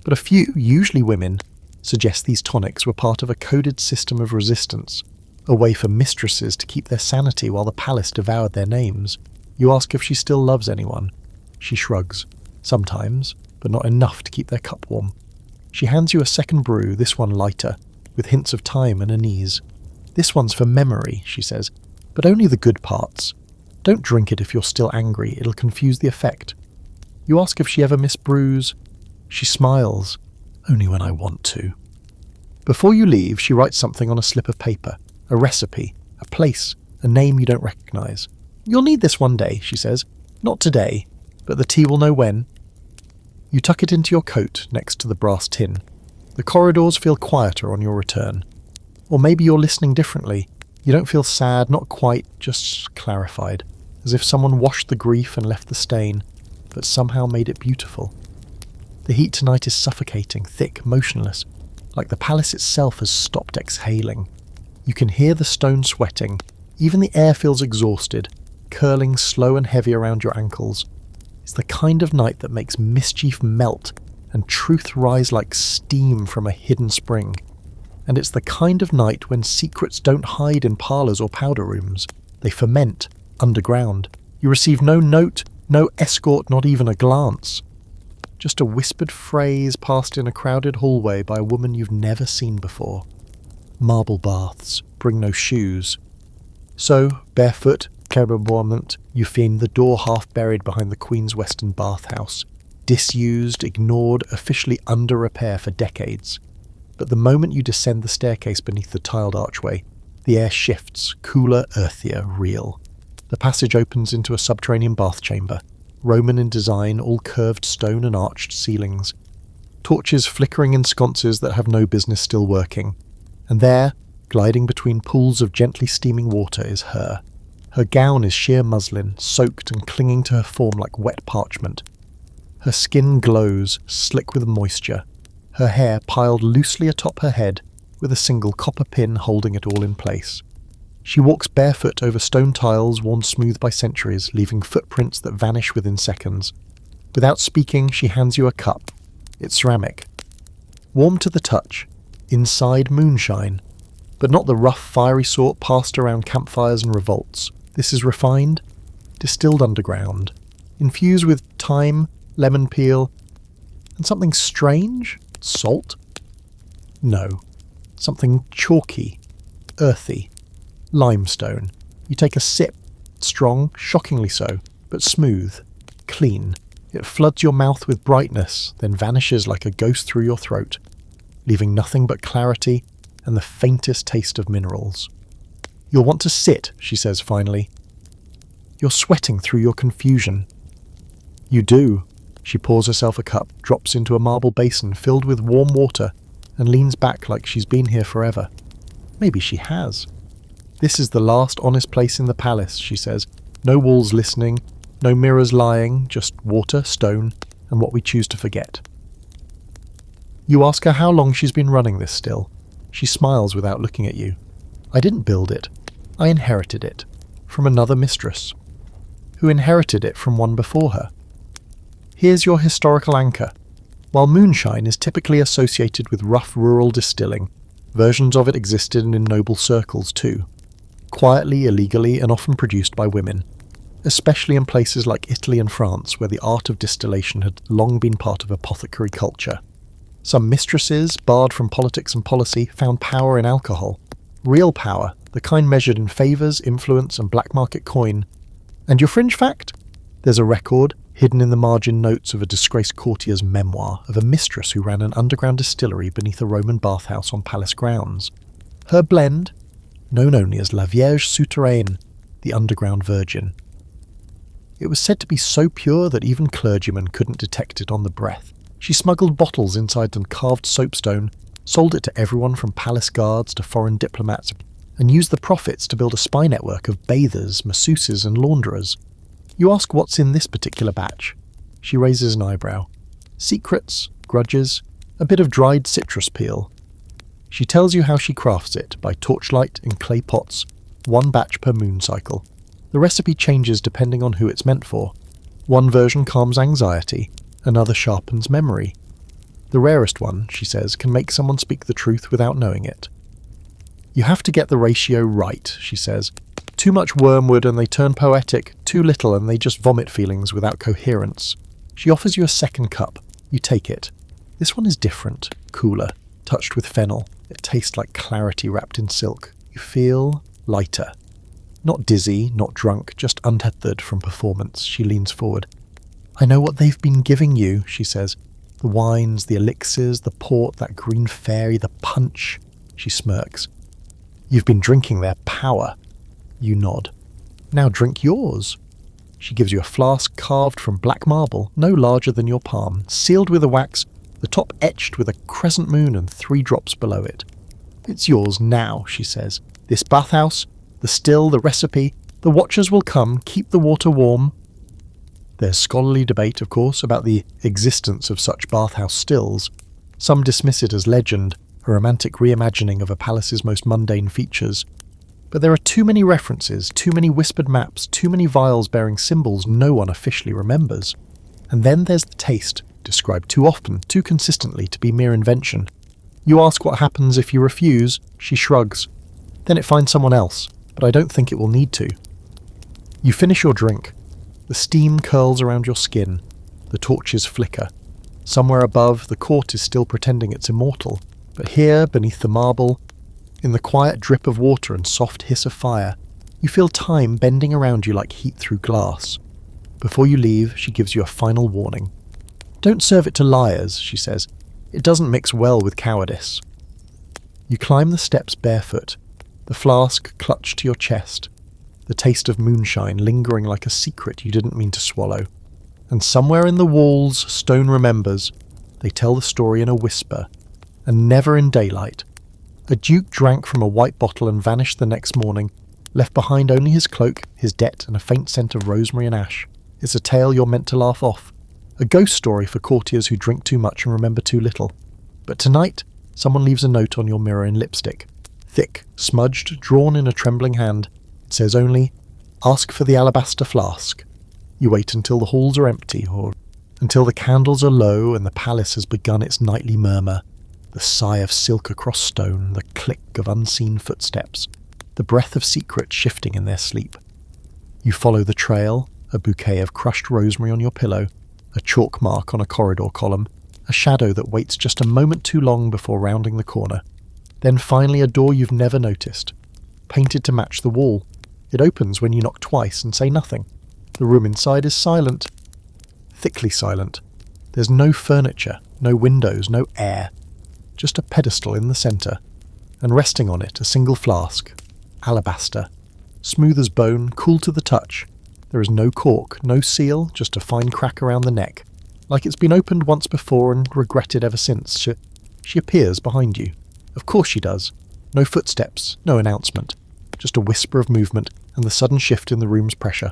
But a few, usually women, suggest these tonics were part of a coded system of resistance, a way for mistresses to keep their sanity while the palace devoured their names. You ask if she still loves anyone. She shrugs. Sometimes, but not enough to keep their cup warm. She hands you a second brew, this one lighter, with hints of thyme and anise. "This one's for memory," she says, "but only the good parts. Don't drink it if you're still angry, it'll confuse the effect." You ask if she ever misbrews. She smiles. "Only when I want to." Before you leave, she writes something on a slip of paper, a recipe, a place, a name you don't recognise. "You'll need this one day," she says. "Not today, but the tea will know when." You tuck it into your coat next to the brass tin. The corridors feel quieter on your return. Or maybe you're listening differently. You don't feel sad, not quite, just clarified, as if someone washed the grief and left the stain, but somehow made it beautiful. The heat tonight is suffocating, thick, motionless, like the palace itself has stopped exhaling. You can hear the stone sweating, even the air feels exhausted, curling slow and heavy around your ankles. It's the kind of night that makes mischief melt and truth rise like steam from a hidden spring. And it's the kind of night when secrets don't hide in parlours or powder rooms. They ferment, underground. You receive no note, no escort, not even a glance. Just a whispered phrase passed in a crowded hallway by a woman you've never seen before. Marble baths, bring no shoes. So, barefoot, clairvoyant, you find the door half buried behind the Queen's Western bathhouse. Disused, ignored, officially under repair for decades. But the moment you descend the staircase beneath the tiled archway, the air shifts, cooler, earthier, real. The passage opens into a subterranean bath chamber, Roman in design, all curved stone and arched ceilings. Torches flickering in sconces that have no business still working. And there, gliding between pools of gently steaming water, is her. Her gown is sheer muslin, soaked and clinging to her form like wet parchment. Her skin glows, slick with moisture, her hair piled loosely atop her head, with a single copper pin holding it all in place. She walks barefoot over stone tiles worn smooth by centuries, leaving footprints that vanish within seconds. Without speaking, she hands you a cup. It's ceramic. Warm to the touch. Inside, moonshine. But not the rough, fiery sort passed around campfires and revolts. This is refined, distilled underground, infused with thyme, lemon peel, and something strange? Salt? No. Something chalky, earthy, limestone. You take a sip. Strong, shockingly so, but smooth, clean. It floods your mouth with brightness, then vanishes like a ghost through your throat, leaving nothing but clarity and the faintest taste of minerals. You'll want to sit, she says finally. You're sweating through your confusion. You do. She pours herself a cup, drops into a marble basin filled with warm water, and leans back like she's been here forever. Maybe she has. This is the last honest place in the palace, she says. No walls listening, no mirrors lying, just water, stone, and what we choose to forget. You ask her how long she's been running this still. She smiles without looking at you. I didn't build it. I inherited it. From another mistress, who inherited it from one before her. Here's your historical anchor. While moonshine is typically associated with rough rural distilling, versions of it existed in noble circles too. Quietly, illegally, and often produced by women, especially in places like Italy and France where the art of distillation had long been part of apothecary culture. Some mistresses, barred from politics and policy, found power in alcohol. Real power, the kind measured in favours, influence, and black market coin. And your fringe fact? There's a record, hidden in the margin notes of a disgraced courtier's memoir, of a mistress who ran an underground distillery beneath a Roman bathhouse on palace grounds. Her blend, known only as La Vierge Souterraine, the underground virgin. It was said to be so pure that even clergymen couldn't detect it on the breath. She smuggled bottles inside some carved soapstone, sold it to everyone from palace guards to foreign diplomats, and used the profits to build a spy network of bathers, masseuses and launderers. You ask what's in this particular batch. She raises an eyebrow. Secrets, grudges, a bit of dried citrus peel. She tells you how she crafts it, by torchlight in clay pots, one batch per moon cycle. The recipe changes depending on who it's meant for. One version calms anxiety, another sharpens memory. The rarest one, she says, can make someone speak the truth without knowing it. You have to get the ratio right, she says. Too much wormwood and they turn poetic, too little and they just vomit feelings without coherence. She offers you a second cup. You take it. This one is different, cooler, touched with fennel. It tastes like clarity wrapped in silk. You feel lighter. Not dizzy, not drunk, just untethered from performance. She leans forward. I know what they've been giving you, she says. The wines, the elixirs, the port, that green fairy, the punch. She smirks. You've been drinking their power. You nod. Now drink yours. She gives you a flask carved from black marble, no larger than your palm, sealed with a wax, the top etched with a crescent moon and 3 drops below it. It's yours now, she says. This bathhouse, the still, the recipe, the watchers will come, keep the water warm. There's scholarly debate, of course, about the existence of such bathhouse stills. Some dismiss it as legend, a romantic reimagining of a palace's most mundane features. But there are too many references, too many whispered maps, too many vials bearing symbols no one officially remembers. And then there's the taste, described too often, too consistently to be mere invention. You ask what happens if you refuse, she shrugs. Then it finds someone else, but I don't think it will need to. You finish your drink. The steam curls around your skin. The torches flicker. Somewhere above, the court is still pretending it's immortal. But here, beneath the marble, in the quiet drip of water and soft hiss of fire, you feel time bending around you like heat through glass. Before you leave, she gives you a final warning. Don't serve it to liars, she says. It doesn't mix well with cowardice. You climb the steps barefoot, the flask clutched to your chest, the taste of moonshine lingering like a secret you didn't mean to swallow. And somewhere in the walls, stone remembers, they tell the story in a whisper, and never in daylight. A duke drank from a white bottle and vanished the next morning, left behind only his cloak, his debt, and a faint scent of rosemary and ash. It's a tale you're meant to laugh off. A ghost story for courtiers who drink too much and remember too little. But tonight, someone leaves a note on your mirror in lipstick. Thick, smudged, drawn in a trembling hand. It says only, ask for the alabaster flask. You wait until the halls are empty, or until the candles are low and the palace has begun its nightly murmur. The sigh of silk across stone, the click of unseen footsteps, the breath of secret shifting in their sleep. You follow the trail, a bouquet of crushed rosemary on your pillow, a chalk mark on a corridor column, a shadow that waits just a moment too long before rounding the corner. Then finally a door you've never noticed, painted to match the wall. It opens when you knock twice and say nothing. The room inside is silent. Thickly silent. There's no furniture, no windows, no air. Just a pedestal in the centre, and resting on it a single flask. Alabaster. Smooth as bone, cool to the touch. There is no cork, no seal, just a fine crack around the neck. Like it's been opened once before and regretted ever since. She appears behind you. Of course she does. No footsteps, no announcement. Just a whisper of movement and the sudden shift in the room's pressure.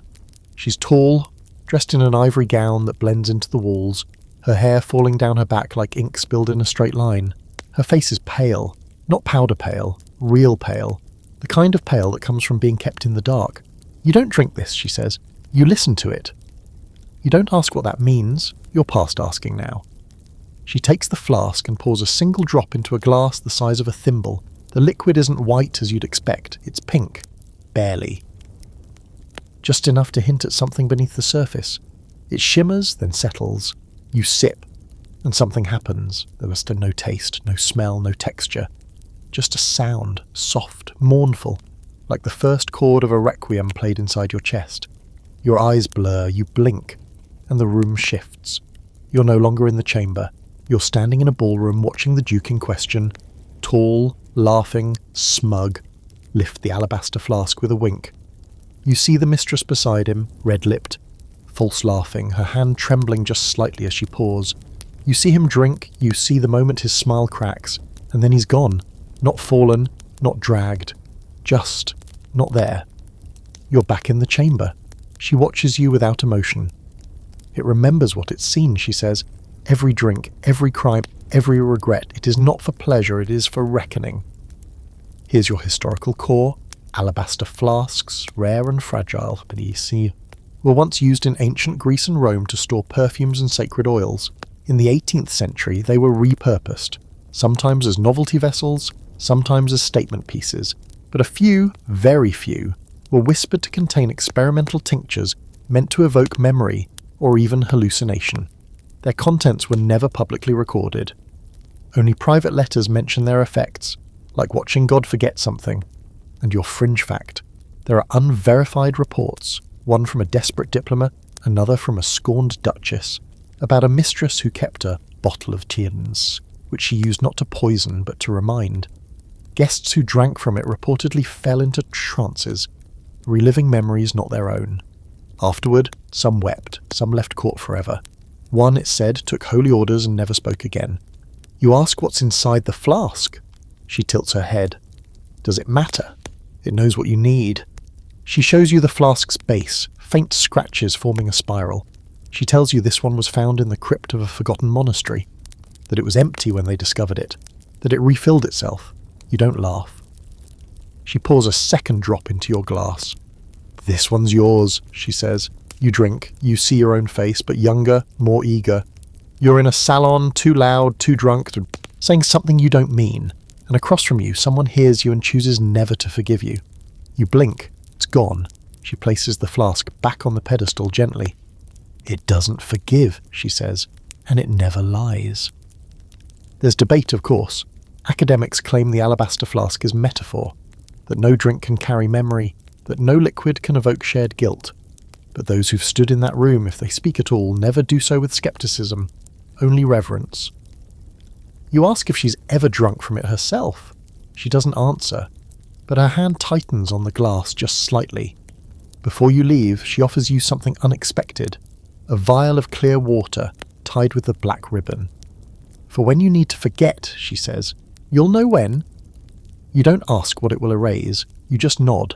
She's tall, dressed in an ivory gown that blends into the walls, her hair falling down her back like ink spilled in a straight line. Her face is pale, not powder pale, real pale. The kind of pale that comes from being kept in the dark. You don't drink this, she says. You listen to it. You don't ask what that means. You're past asking now. She takes the flask and pours a single drop into a glass the size of a thimble. The liquid isn't white as you'd expect. It's pink. Barely. Just enough to hint at something beneath the surface. It shimmers, then settles. You sip, and something happens. There was no taste, no smell, no texture. Just a sound, soft, mournful, like the first chord of a requiem played inside your chest. Your eyes blur, you blink, and the room shifts. You're no longer in the chamber. You're standing in a ballroom watching the Duke in question, tall, laughing, smug, lift the alabaster flask with a wink. You see the mistress beside him, red-lipped, false laughing, her hand trembling just slightly as she pours. You see him drink, you see the moment his smile cracks, and then he's gone. Not fallen, not dragged, just not there. You're back in the chamber. She watches you without emotion. It remembers what it's seen, she says. Every drink, every crime, every regret. It is not for pleasure, it is for reckoning. Here's your historical core. Alabaster flasks, rare and fragile, but ici, were once used in ancient Greece and Rome to store perfumes and sacred oils. In the 18th century, they were repurposed, sometimes as novelty vessels, sometimes as statement pieces, but a few, very few, were whispered to contain experimental tinctures meant to evoke memory or even hallucination. Their contents were never publicly recorded. Only private letters mention their effects, like watching God forget something. And your fringe fact. There are unverified reports, one from a desperate diplomat, another from a scorned duchess, about a mistress who kept a bottle of Sauternes, which she used not to poison but to remind. Guests who drank from it reportedly fell into trances, reliving memories not their own. Afterward, some wept, some left court forever. One, it said, took holy orders and never spoke again. You ask what's inside the flask. She tilts her head. Does it matter? It knows what you need. She shows you the flask's base, faint scratches forming a spiral. She tells you this one was found in the crypt of a forgotten monastery, that it was empty when they discovered it, that it refilled itself. You don't laugh. She pours a second drop into your glass. This one's yours, she says. You drink, you see your own face, but younger, more eager. You're in a salon, too loud, too drunk, saying something you don't mean, and across from you someone hears you and chooses never to forgive you. You blink. It's gone. She places the flask back on the pedestal gently. It doesn't forgive, she says, and it never lies. There's debate, of course. Academics claim the alabaster flask is metaphor, that no drink can carry memory, that no liquid can evoke shared guilt. But those who've stood in that room, if they speak at all, never do so with skepticism, only reverence. You ask if she's ever drunk from it herself. She doesn't answer, but her hand tightens on the glass just slightly. Before you leave, she offers you something unexpected, a vial of clear water tied with a black ribbon. For when you need to forget, she says, you'll know when. You don't ask what it will erase, you just nod.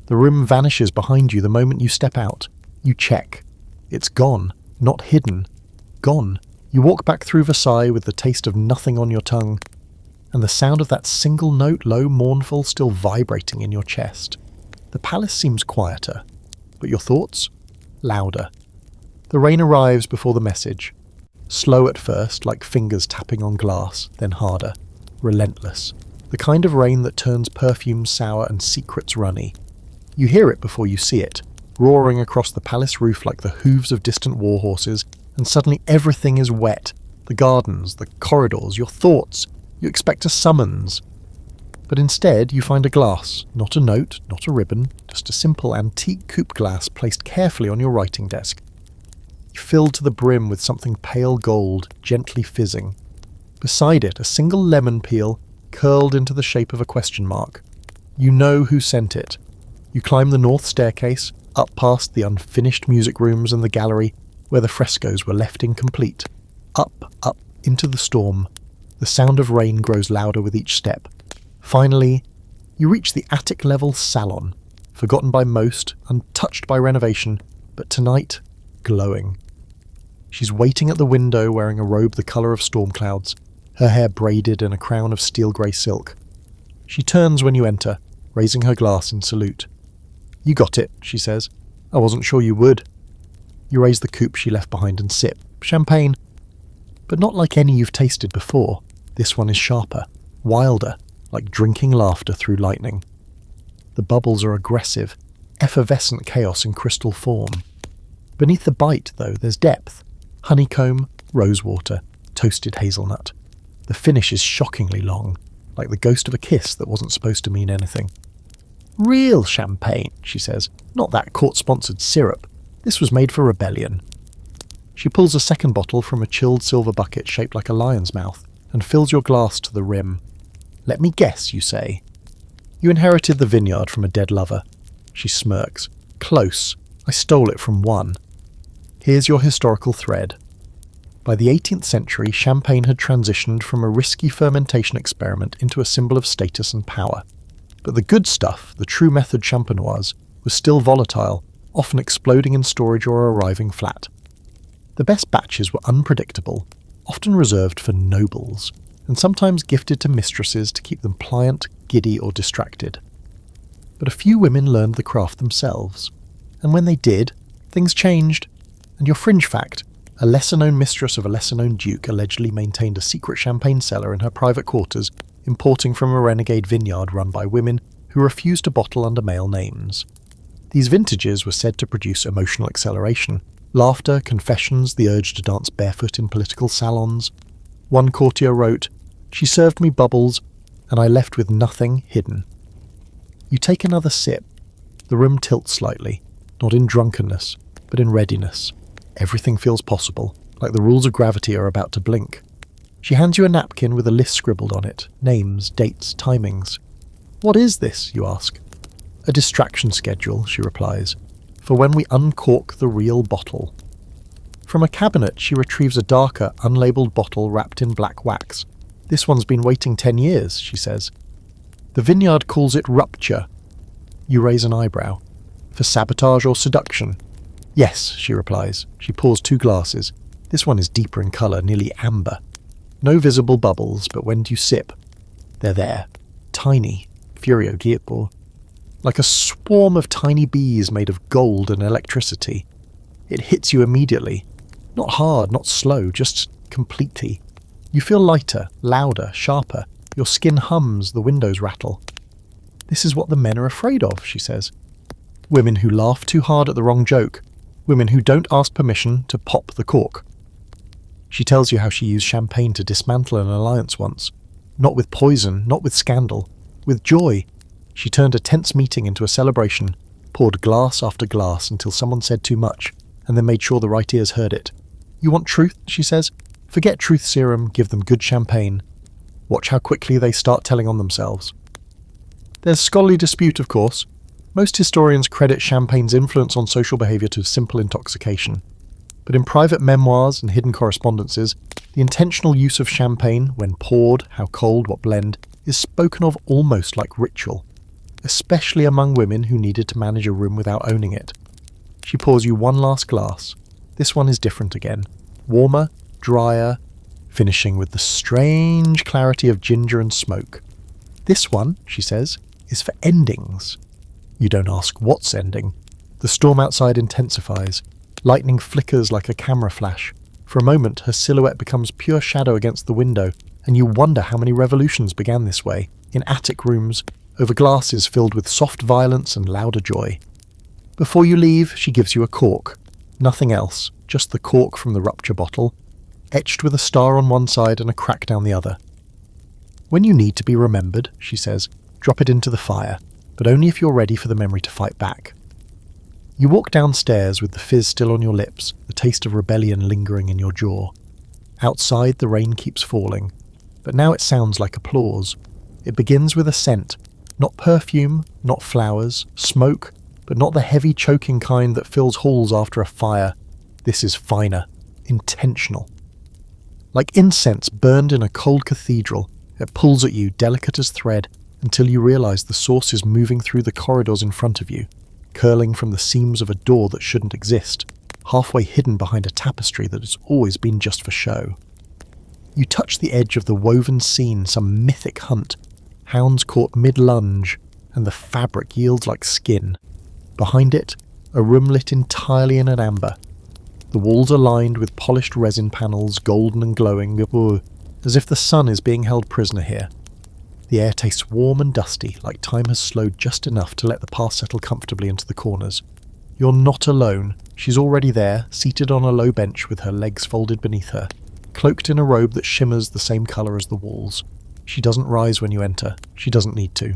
The room vanishes behind you the moment you step out. You check. It's gone, not hidden. Gone. You walk back through Versailles with the taste of nothing on your tongue, and the sound of that single note, low, mournful, still vibrating in your chest. The palace seems quieter, but your thoughts? Louder. The rain arrives before the message. Slow at first, like fingers tapping on glass, then harder. Relentless. The kind of rain that turns perfumes sour and secrets runny. You hear it before you see it, roaring across the palace roof like the hooves of distant war horses, and suddenly everything is wet. The gardens, the corridors, your thoughts. You expect a summons. But instead you find a glass, not a note, not a ribbon, just a simple antique coupe glass placed carefully on your writing desk. Filled to the brim with something pale gold, gently fizzing. Beside it, a single lemon peel curled into the shape of a question mark. You know who sent it. You climb the north staircase, up past the unfinished music rooms and the gallery where the frescoes were left incomplete. Up, into the storm. The sound of rain grows louder with each step. Finally, you reach the attic-level salon, forgotten by most, untouched by renovation, but tonight, glowing. She's waiting at the window wearing a robe the colour of storm clouds, her hair braided in a crown of steel-grey silk. She turns when you enter, raising her glass in salute. "You got it," she says. "I wasn't sure you would." You raise the coupe she left behind and sip. Champagne. But not like any you've tasted before. This one is sharper, wilder, like drinking laughter through lightning. The bubbles are aggressive, effervescent chaos in crystal form. Beneath the bite, though, there's depth. Honeycomb, rosewater, toasted hazelnut. The finish is shockingly long, like the ghost of a kiss that wasn't supposed to mean anything. "Real champagne," she says, "not that court-sponsored syrup. This was made for rebellion." She pulls a second bottle from a chilled silver bucket shaped like a lion's mouth and fills your glass to the rim. "Let me guess," you say. "You inherited the vineyard from a dead lover." She smirks. "Close. I stole it from one." Here's your historical thread. By the 18th century, champagne had transitioned from a risky fermentation experiment into a symbol of status and power. But the good stuff, the true method champenoise, was still volatile, often exploding in storage or arriving flat. The best batches were unpredictable, often reserved for nobles, and sometimes gifted to mistresses to keep them pliant, giddy, or distracted. But a few women learned the craft themselves, and when they did, things changed. And your fringe fact, a lesser-known mistress of a lesser-known duke allegedly maintained a secret champagne cellar in her private quarters, importing from a renegade vineyard run by women who refused to bottle under male names. These vintages were said to produce emotional acceleration, laughter, confessions, the urge to dance barefoot in political salons. One courtier wrote, "She served me bubbles, and I left with nothing hidden." You take another sip. The room tilts slightly, not in drunkenness, but in readiness. Everything feels possible, like the rules of gravity are about to blink. She hands you a napkin with a list scribbled on it, names, dates, timings. "What is this?" you ask. "A distraction schedule," she replies, "for when we uncork the real bottle." From a cabinet she retrieves a darker, unlabelled bottle wrapped in black wax. "This one's been waiting 10 years, she says. "The vineyard calls it rupture." You raise an eyebrow. "For sabotage or seduction?" "Yes," she replies. She pours 2 glasses. This one is deeper in colour, nearly amber. No visible bubbles, but when you sip, they're there. Tiny. Furio Gierpo. Like a swarm of tiny bees made of gold and electricity. It hits you immediately. Not hard, not slow, just completely. You feel lighter, louder, sharper. Your skin hums, the windows rattle. "This is what the men are afraid of," she says. Women who laugh too hard at the wrong joke. Women who don't ask permission to pop the cork. She tells you how she used champagne to dismantle an alliance once. Not with poison, not with scandal. With joy. She turned a tense meeting into a celebration, poured glass after glass until someone said too much, and then made sure the right ears heard it. "You want truth?" she says. "Forget truth serum, give them good champagne. Watch how quickly they start telling on themselves." There's scholarly dispute, of course. Most historians credit champagne's influence on social behaviour to simple intoxication. But in private memoirs and hidden correspondences, the intentional use of champagne, when poured, how cold, what blend, is spoken of almost like ritual, especially among women who needed to manage a room without owning it. She pours you one last glass. This one is different again. Warmer, drier, finishing with the strange clarity of ginger and smoke. "This one," she says, "is for endings." You don't ask what's ending. The storm outside intensifies. Lightning flickers like a camera flash. For a moment, her silhouette becomes pure shadow against the window, and you wonder how many revolutions began this way, in attic rooms, over glasses filled with soft violence and louder joy. Before you leave, she gives you a cork. Nothing else, just the cork from the rupture bottle, etched with a star on one side and a crack down the other. "When you need to be remembered," she says, Drop it into the fire, but only if you're ready for the memory to fight back. You walk downstairs with the fizz still on your lips, the taste of rebellion lingering in your jaw. Outside, the rain keeps falling, but now it sounds like applause. It begins with a scent, not perfume, not flowers, smoke, but not the heavy choking kind that fills halls after a fire. This is finer, intentional. Like incense burned in a cold cathedral, it pulls at you, delicate as thread, until you realise the source is moving through the corridors in front of you, curling from the seams of a door that shouldn't exist, halfway hidden behind a tapestry that has always been just for show. You touch the edge of the woven scene, some mythic hunt, hounds caught mid-lunge, and the fabric yields like skin. Behind it, a room lit entirely in an amber. The walls are lined with polished resin panels, golden and glowing, as if the sun is being held prisoner here. The air tastes warm and dusty, like time has slowed just enough to let the past settle comfortably into the corners. You're not alone. She's already there, seated on a low bench with her legs folded beneath her, cloaked in a robe that shimmers the same colour as the walls. She doesn't rise when you enter. She doesn't need to.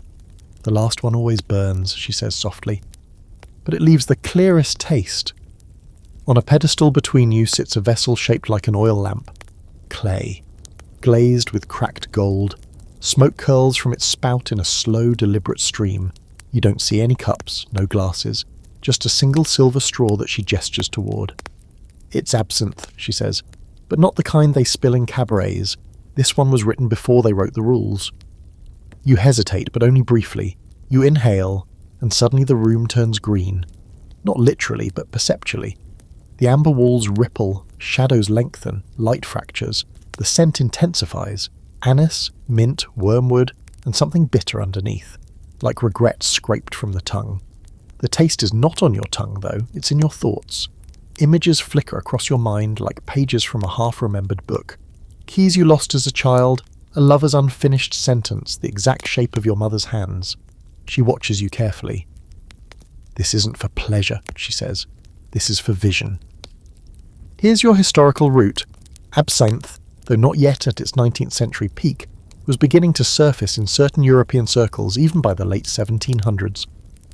The last one always burns, she says softly. But it leaves the clearest taste. On a pedestal between you sits a vessel shaped like an oil lamp. Clay, glazed with cracked gold. Smoke curls from its spout in a slow, deliberate stream. You don't see any cups, no glasses, just a single silver straw that she gestures toward. It's absinthe, she says, but not the kind they spill in cabarets. This one was written before they wrote the rules. You hesitate, but only briefly. You inhale, and suddenly the room turns green. Not literally, but perceptually. The amber walls ripple, shadows lengthen, light fractures. The scent intensifies. Anise, mint, wormwood, and something bitter underneath, like regret scraped from the tongue. The taste is not on your tongue, though, it's in your thoughts. Images flicker across your mind like pages from a half-remembered book. Keys you lost as a child, a lover's unfinished sentence, the exact shape of your mother's hands. She watches you carefully. This isn't for pleasure, she says. This is for vision. Here's your historical route. Absinthe, though not yet at its 19th century peak, was beginning to surface in certain European circles even by the late 1700s.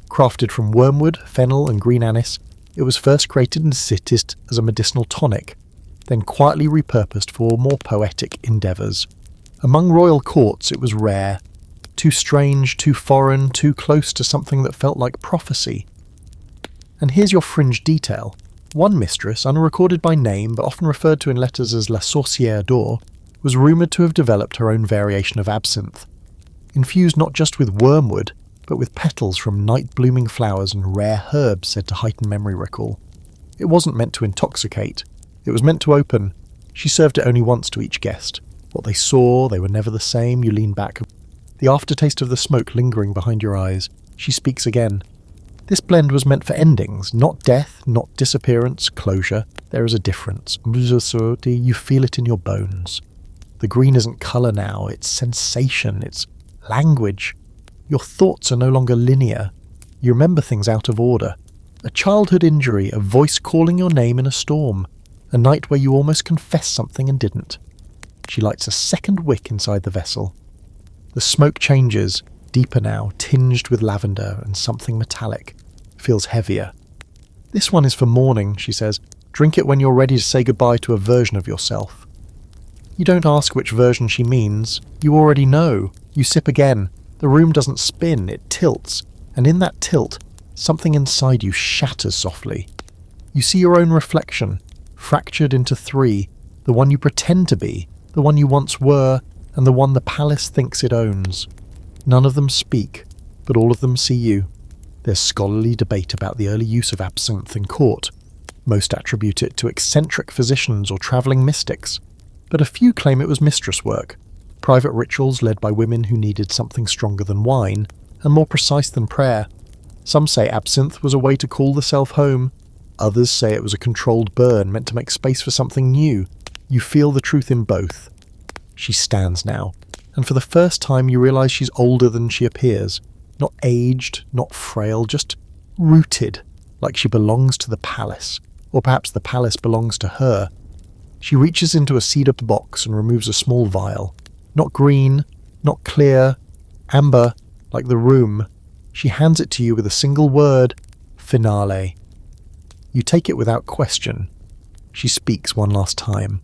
Crafted from wormwood, fennel and green anise, it was first created in cities as a medicinal tonic, then quietly repurposed for more poetic endeavours. Among royal courts it was rare, too strange, too foreign, too close to something that felt like prophecy. And here's your fringe detail. One mistress, unrecorded by name but often referred to in letters as la sorcière d'or, was rumoured to have developed her own variation of absinthe, infused not just with wormwood, but with petals from night-blooming flowers and rare herbs said to heighten memory recall. It wasn't meant to intoxicate. It was meant to open. She served it only once to each guest. What they saw, they were never the same. You lean back, the aftertaste of the smoke lingering behind your eyes. She speaks again. This blend was meant for endings, not death, not disappearance, closure. There is a difference. You feel it in your bones. The green isn't colour now, it's sensation, it's language. Your thoughts are no longer linear. You remember things out of order. A childhood injury, a voice calling your name in a storm. A night where you almost confessed something and didn't. She lights a second wick inside the vessel. The smoke changes, deeper now, tinged with lavender and something metallic. Feels heavier. This one is for morning, she says. Drink it when you're ready to say goodbye to a version of yourself. You don't ask which version she means. You already know. You sip again. The room doesn't spin, it tilts. And in that tilt, something inside you shatters softly. You see your own reflection, fractured into three. The one you pretend to be, the one you once were, and the one the palace thinks it owns. None of them speak, but all of them see you. There's scholarly debate about the early use of absinthe in court. Most attribute it to eccentric physicians or travelling mystics, but a few claim it was mistress work, private rituals led by women who needed something stronger than wine, and more precise than prayer. Some say absinthe was a way to call the self home. Others say it was a controlled burn meant to make space for something new. You feel the truth in both. She stands now, and for the first time you realise she's older than she appears. Not aged, not frail, just rooted, like she belongs to the palace, or perhaps the palace belongs to her. She reaches into a cedar box and removes a small vial. Not green, not clear, amber, like the room. She hands it to you with a single word, finale. You take it without question. She speaks one last time.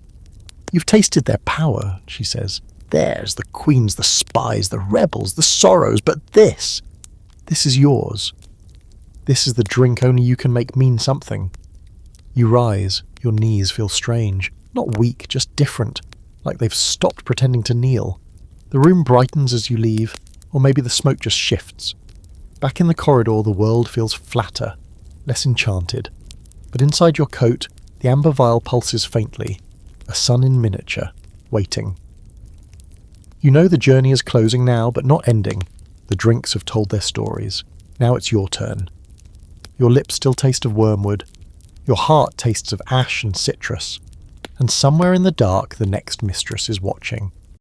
You've tasted their power, she says. Theirs, the queens, the spies, the rebels, the sorrows, but this is yours. This is the drink only you can make mean something. You rise, your knees feel strange, not weak, just different, like they've stopped pretending to kneel. The room brightens as you leave, or maybe the smoke just shifts. Back in the corridor, the world feels flatter, less enchanted. But inside your coat, the amber vial pulses faintly, a sun in miniature, waiting. You know the journey is closing now, but not ending. The drinks have told their stories. Now it's your turn. Your lips still taste of wormwood. Your heart tastes of ash and citrus. And somewhere in the dark, the next mistress is watching.